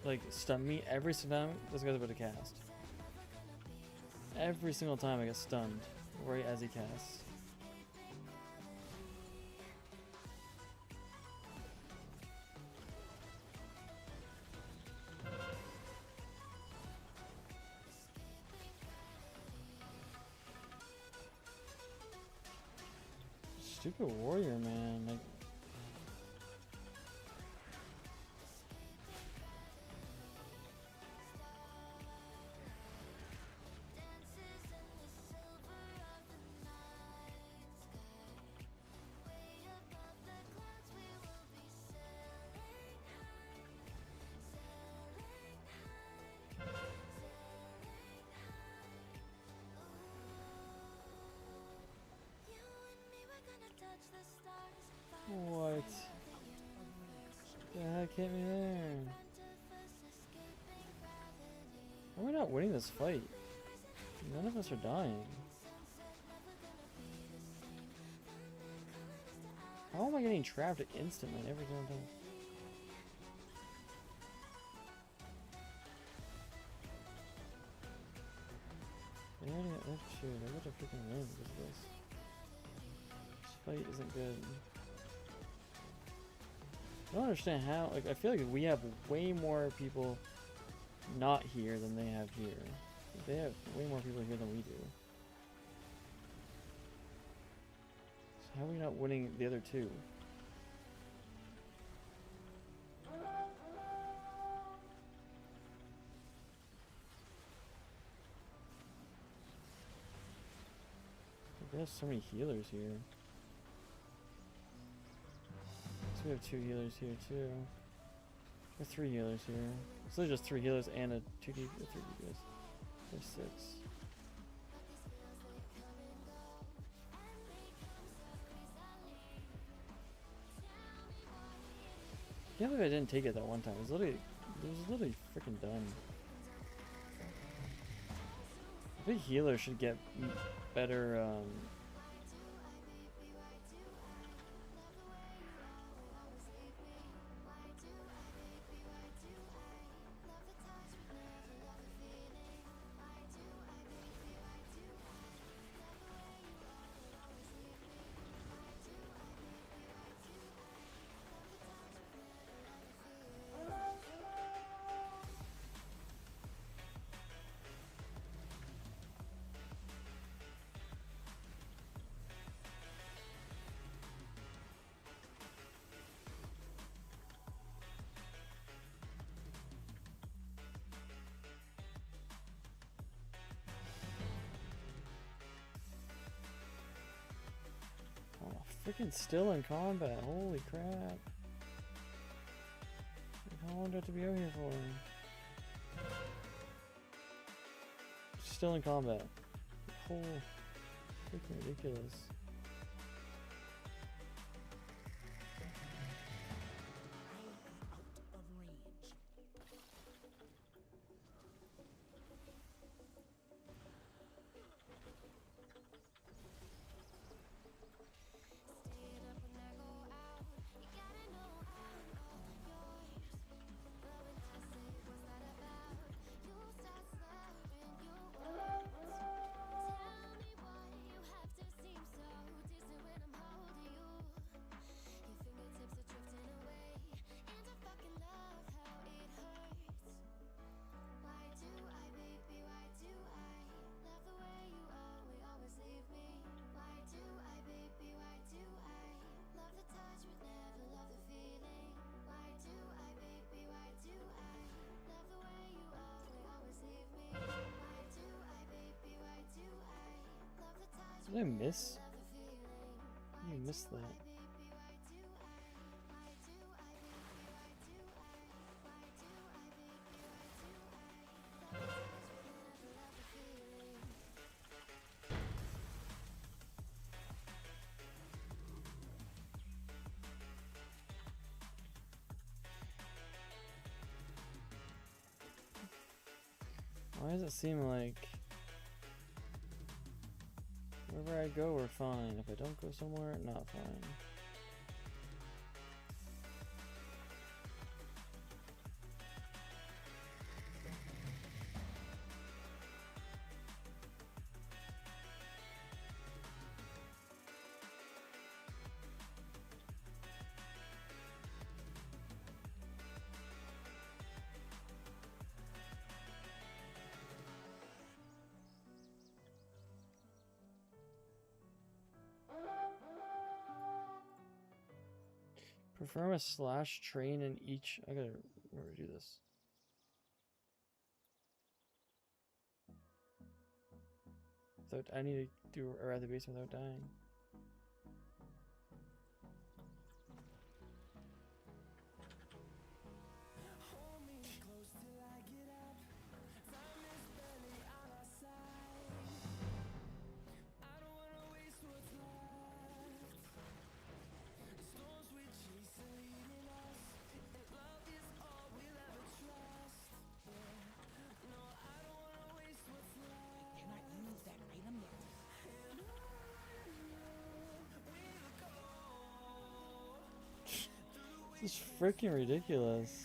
like stun me every single time this guy's about to cast? Every single time I get stunned right as he casts. Stupid warrior, man. Like, what? The heck hit me there? How are we not winning this fight? None of us are dying. How am I getting trapped instantly every single time? They already got F2. I got to freaking win because of this. This fight isn't good. I don't understand how. Like, I feel like we have way more people not here than they have here. They have way more people here than we do. So how are we not winning the other two? We have so many healers here. So we have 2 healers here too. We have 3 healers here. So there's just 3 healers and a 2D, 3 DPS. There's 6. I can't believe I didn't take it that one time. It was literally freaking done. I think healer should get better, Freaking still in combat. Holy crap. Like, how long do I have to be out here for? Still in combat. Oh, freaking ridiculous. Did I miss? I missed that. Why does it seem like wherever I go, we're fine. If I don't go somewhere, not fine. Perform a slash train in each. I gotta remember to do this. Without, I need to do around the base without dying. This is freaking ridiculous.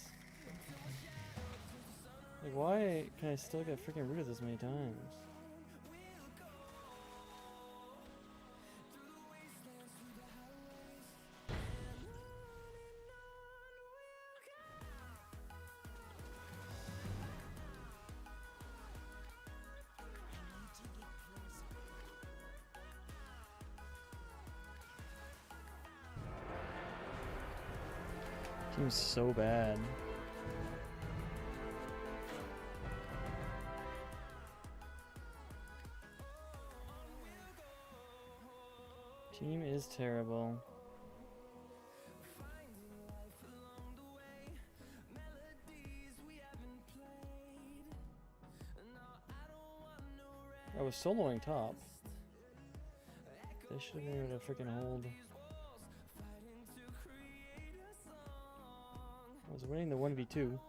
Like, why can I still get freaking rid of this many times? Seems so bad. Team is terrible. I was soloing top. They should have been able to freaking hold. I was winning the 1v2.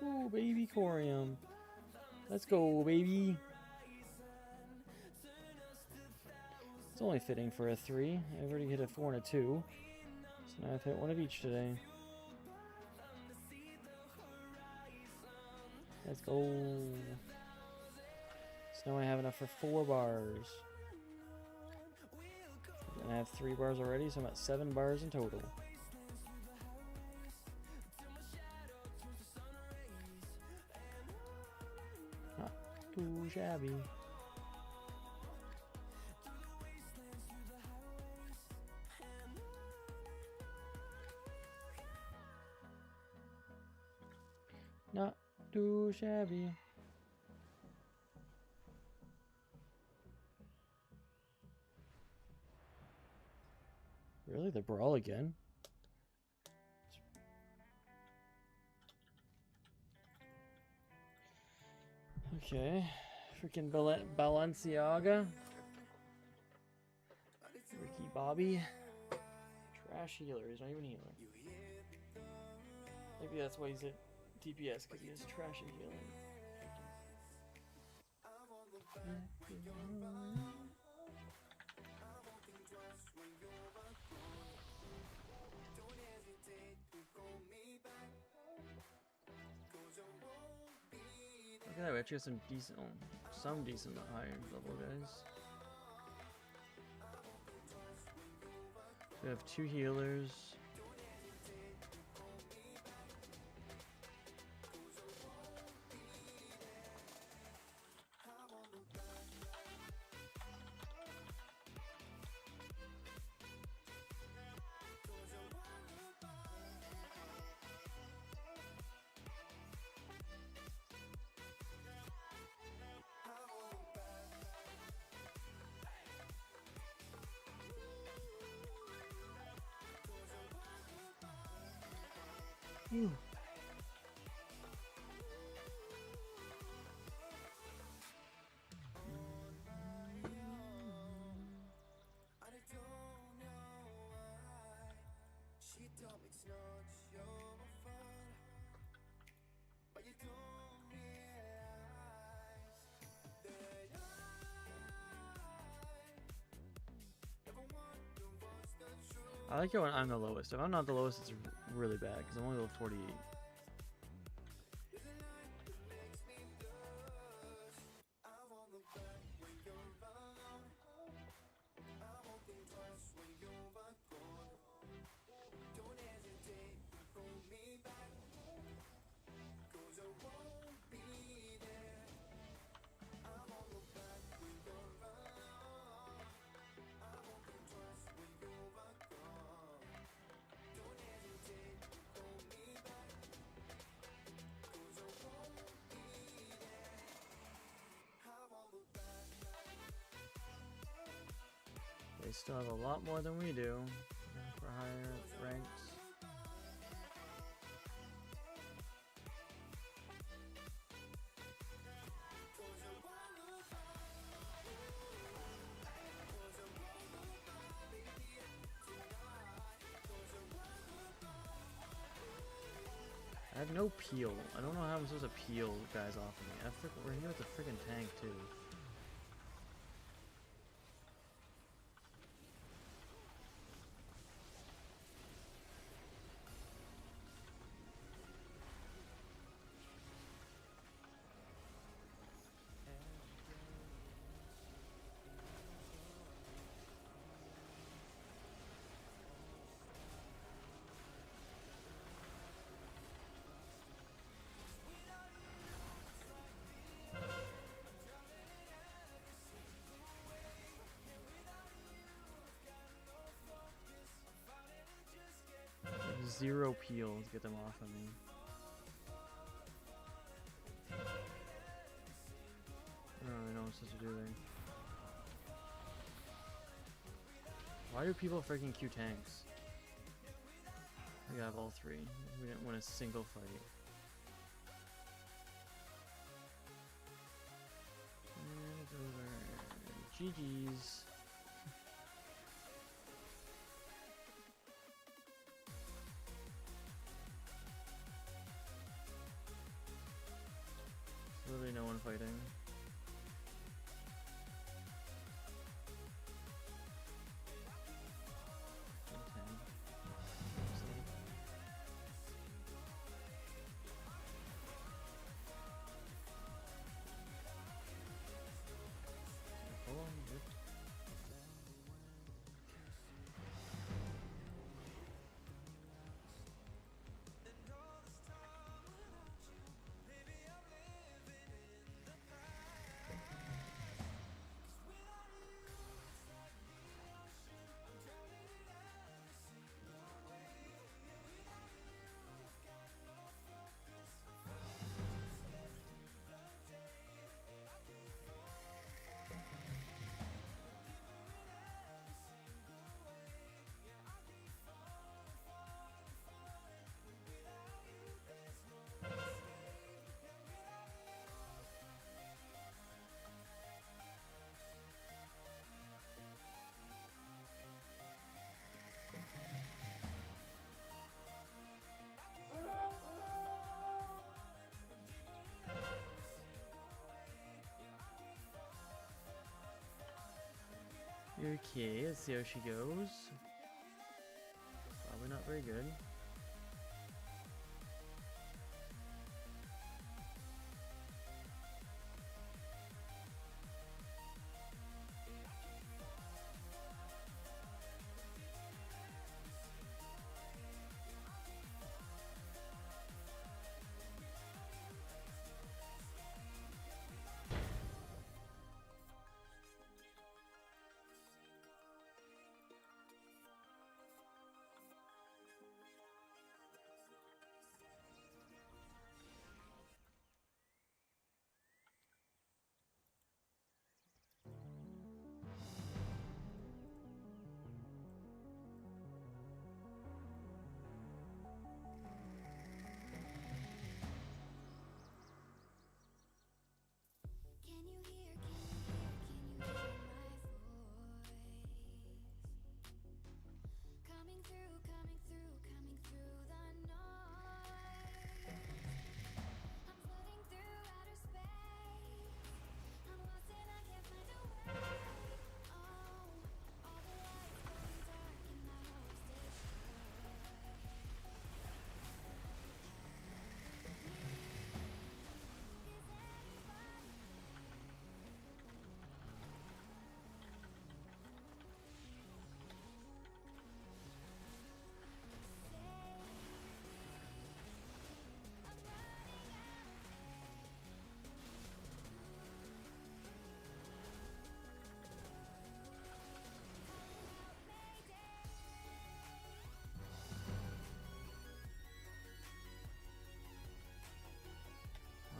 Ooh, baby Corium. Let's go, baby. It's only fitting for a 3. I've already hit a 4 and a 2. So now I've hit one of each today. Let's go. So now I have enough for 4 bars. And I have 3 bars already, so I'm at 7 bars in total. Not too shabby. Not too shabby. Really? The brawl again? Okay. Freaking Balenciaga. Ricky Bobby. Trash healer. He's not even a healer. Maybe that's why he's at DPS, because he has trash at healing. Look at that, we actually have some decent higher level guys. We have 2 healers. Whew. I like it when I'm the lowest. If I'm not the lowest, it's really bad because I'm only level 48. They still have a lot more than we do for higher ranks. I have no peel. I don't know how I'm supposed to peel guys off of me. We're here with the freaking tank too. Zero peel to get them off of me. I don't really know what I'm supposed to do there. Why do people freaking Q tanks? We have all 3. We didn't win a single fight. And it's over. GG's. Literally no one fighting. Okay, let's see how she goes. Probably not very good. Can you hear, can you hear, can you hear my voice? Coming through, coming through, coming through the noise. I'm floating through outer space. I'm lost and I can't find a way. Oh, all the lights going dark and my hopes destroyed. Is anybody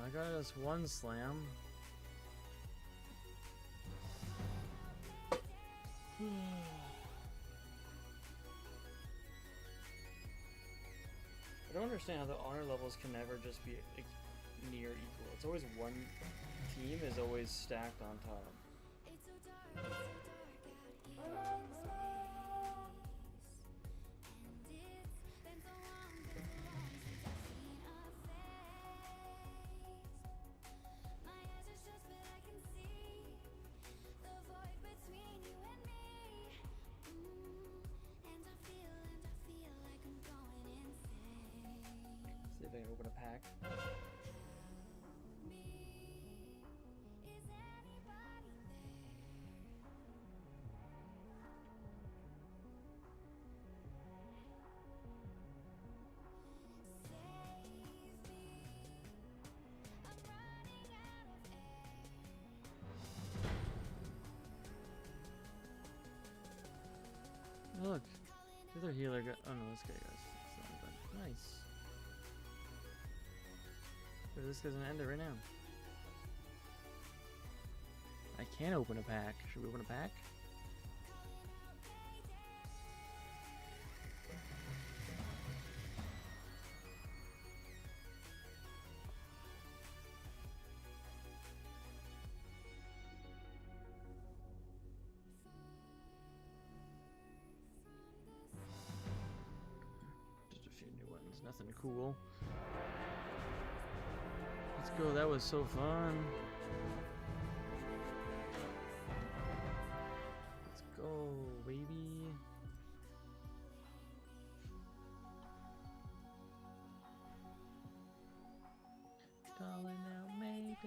I got us one slam. I don't understand how the honor levels can never just be near equal. It's always one team is always stacked on top. It's so dark out here in space. And it's been so long since I've seen a face. My eyes are shut but I can see the void between you and me. And I feel like I'm going insane. See if I can open a pack. Me, is anybody there? Save me, I'm running out of air. Look, the other healer got. Oh no, this guy got something done. Nice. But this guy's gonna end it right now. I can open a pack. Should we open a pack? Just a few new ones. Nothing cool. Let's go. That was so fun. Let's go, baby. Calling out Mayday.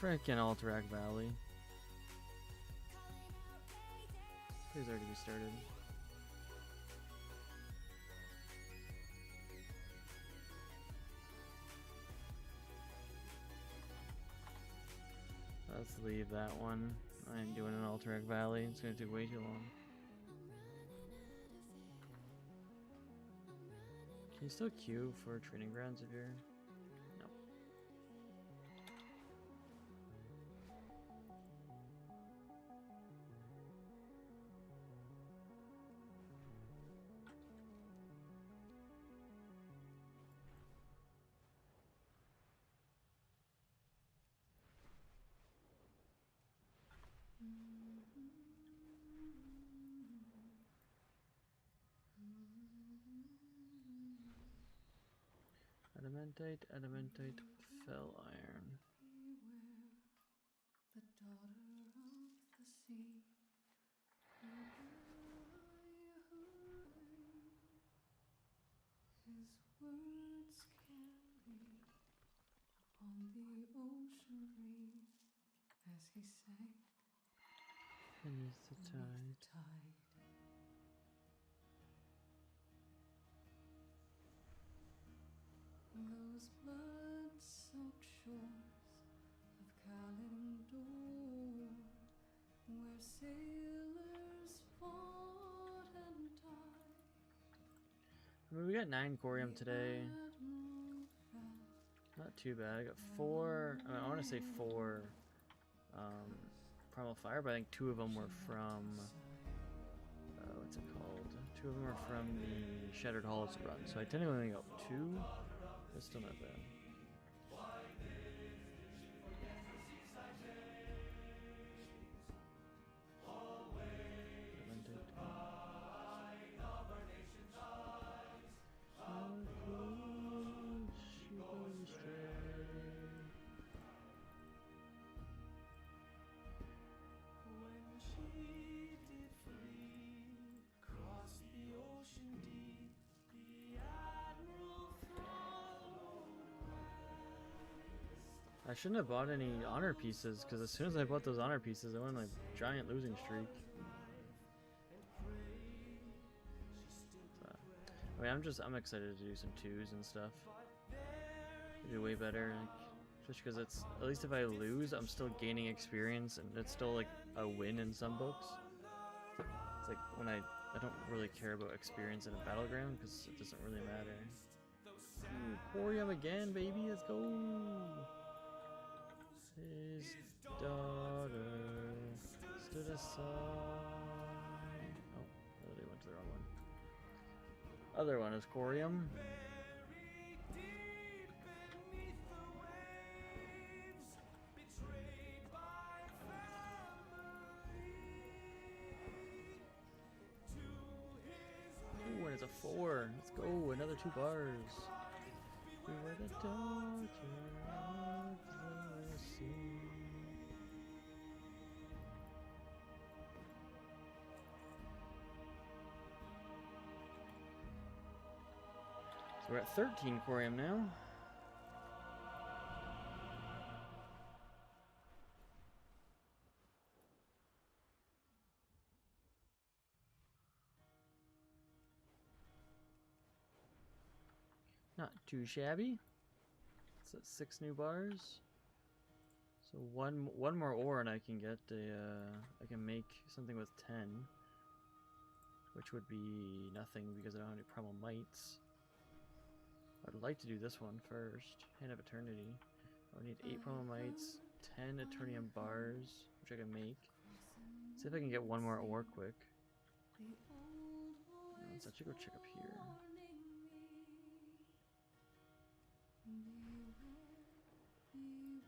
Frickin' Alterac Valley. Please already be started. Let's leave that one. I ain't doing an Alterac Valley. It's gonna take way too long. Can you still queue for training grounds if you're... No. Adamant Adamantite, adamantite, fell iron. The daughter of the sea. His words can be upon the ocean breeze as he sank Beneath the tide. Those blood-soaked shores of Kalimdor, where sailors fought and died. I mean, we got 9 corium today. Not too bad. I got 4. I want to say 4 primal fire, but I think 2 of them were from what's it called? 2 of them are from the Shattered Halls run. So I technically only got 2. That's still not bad. I shouldn't have bought any honor pieces, because as soon as I bought those honor pieces, I went on a giant losing streak. So, I mean, I'm excited to do some 2s and stuff. Do way better, like, just because it's, at least if I lose, I'm still gaining experience, and it's still like a win in some books. It's like when I don't really care about experience in a battleground, because it doesn't really matter. Ooh, Corium again, baby, let's go! His daughter stood aside. Oh, they went to the wrong one. Other one is Corium. Ooh, and it's a 4. Let's go, another 2 bars. We were the daughter of the sea. So we're at 13 corium now. Not too shabby. It's at 6 new bars. So one more ore and I can get I can make something with 10. Which would be nothing because I don't have any primal mites. I'd like to do this one first. Hand of Eternity. I would need 8 primal mites, 10 Eternium bars, which I can make. See if I can get one more ore quick. Let's actually go check up here.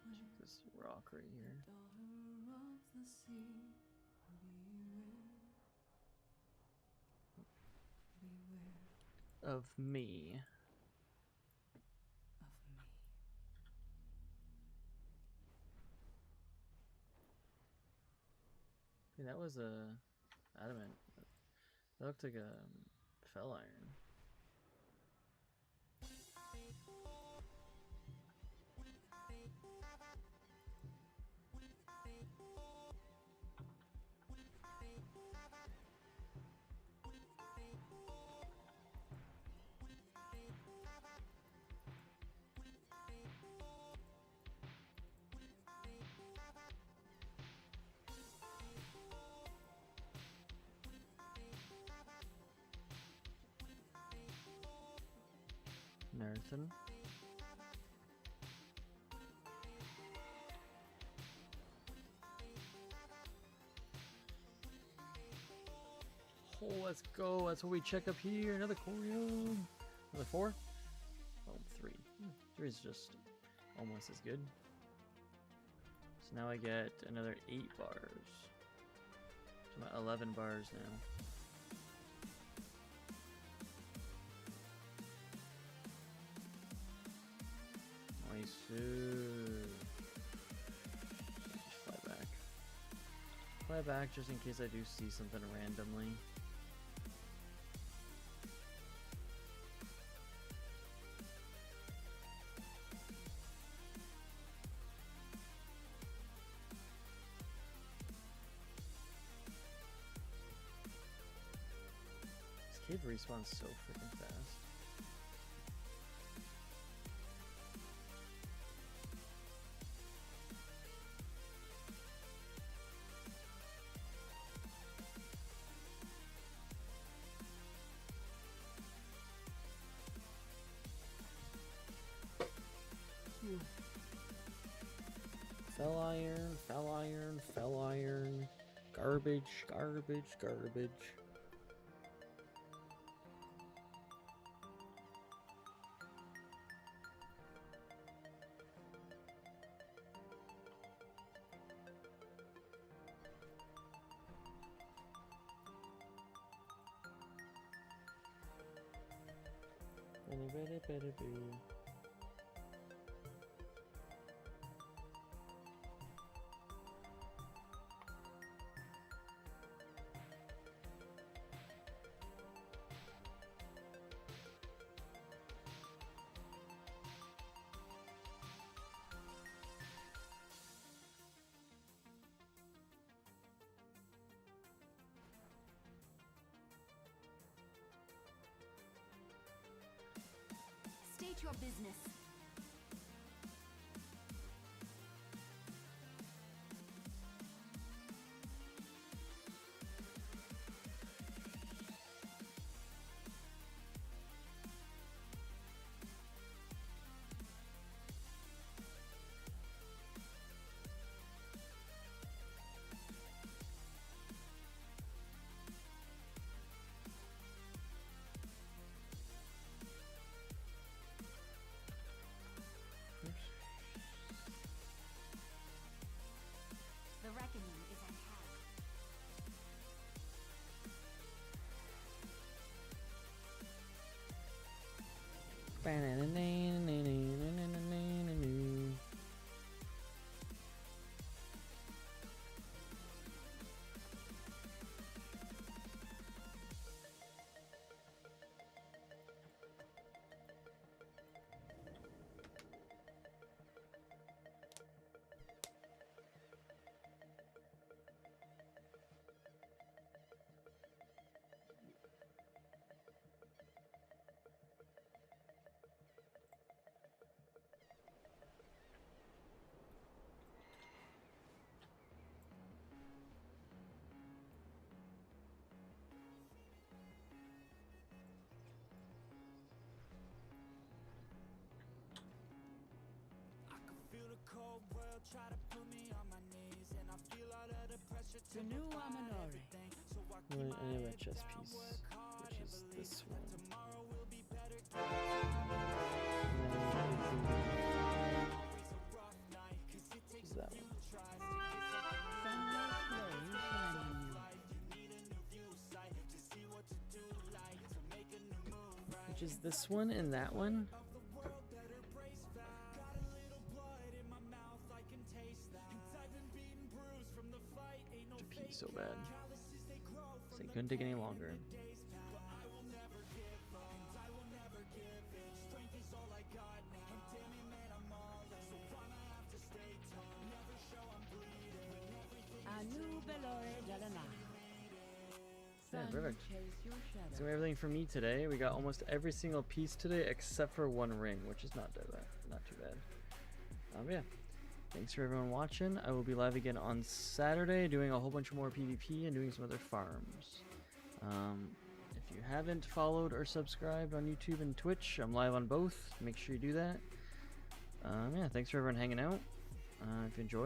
Check this rock right here. Of me. Okay, that was a adamant. That looked like a fell iron. Nerthen. Oh, let's go. That's what we check up here. Another corium. Another 4? Oh, 3. 3 is just almost as good. So now I get another 8 bars. So I'm at 11 bars now. Nice. Just fly back. Fly back just in case I do see something randomly. This cave respawns so freaking fast. Fell iron, fell iron, fell iron. Garbage, garbage, garbage. State your business. The reckoning is at hand. The new Amanori. I need my chess piece, which is this one. Is that one? Which is this one and that one? So bad. So I couldn't take any longer. Yeah, perfect. So everything from me today. We got almost every single piece today except for one ring, which is not too bad. Yeah. Thanks for everyone watching. I will be live again on Saturday doing a whole bunch more PvP and doing some other farms. If you haven't followed or subscribed on YouTube and Twitch, I'm live on both. Make sure you do that. Yeah, thanks for everyone hanging out. If you enjoyed.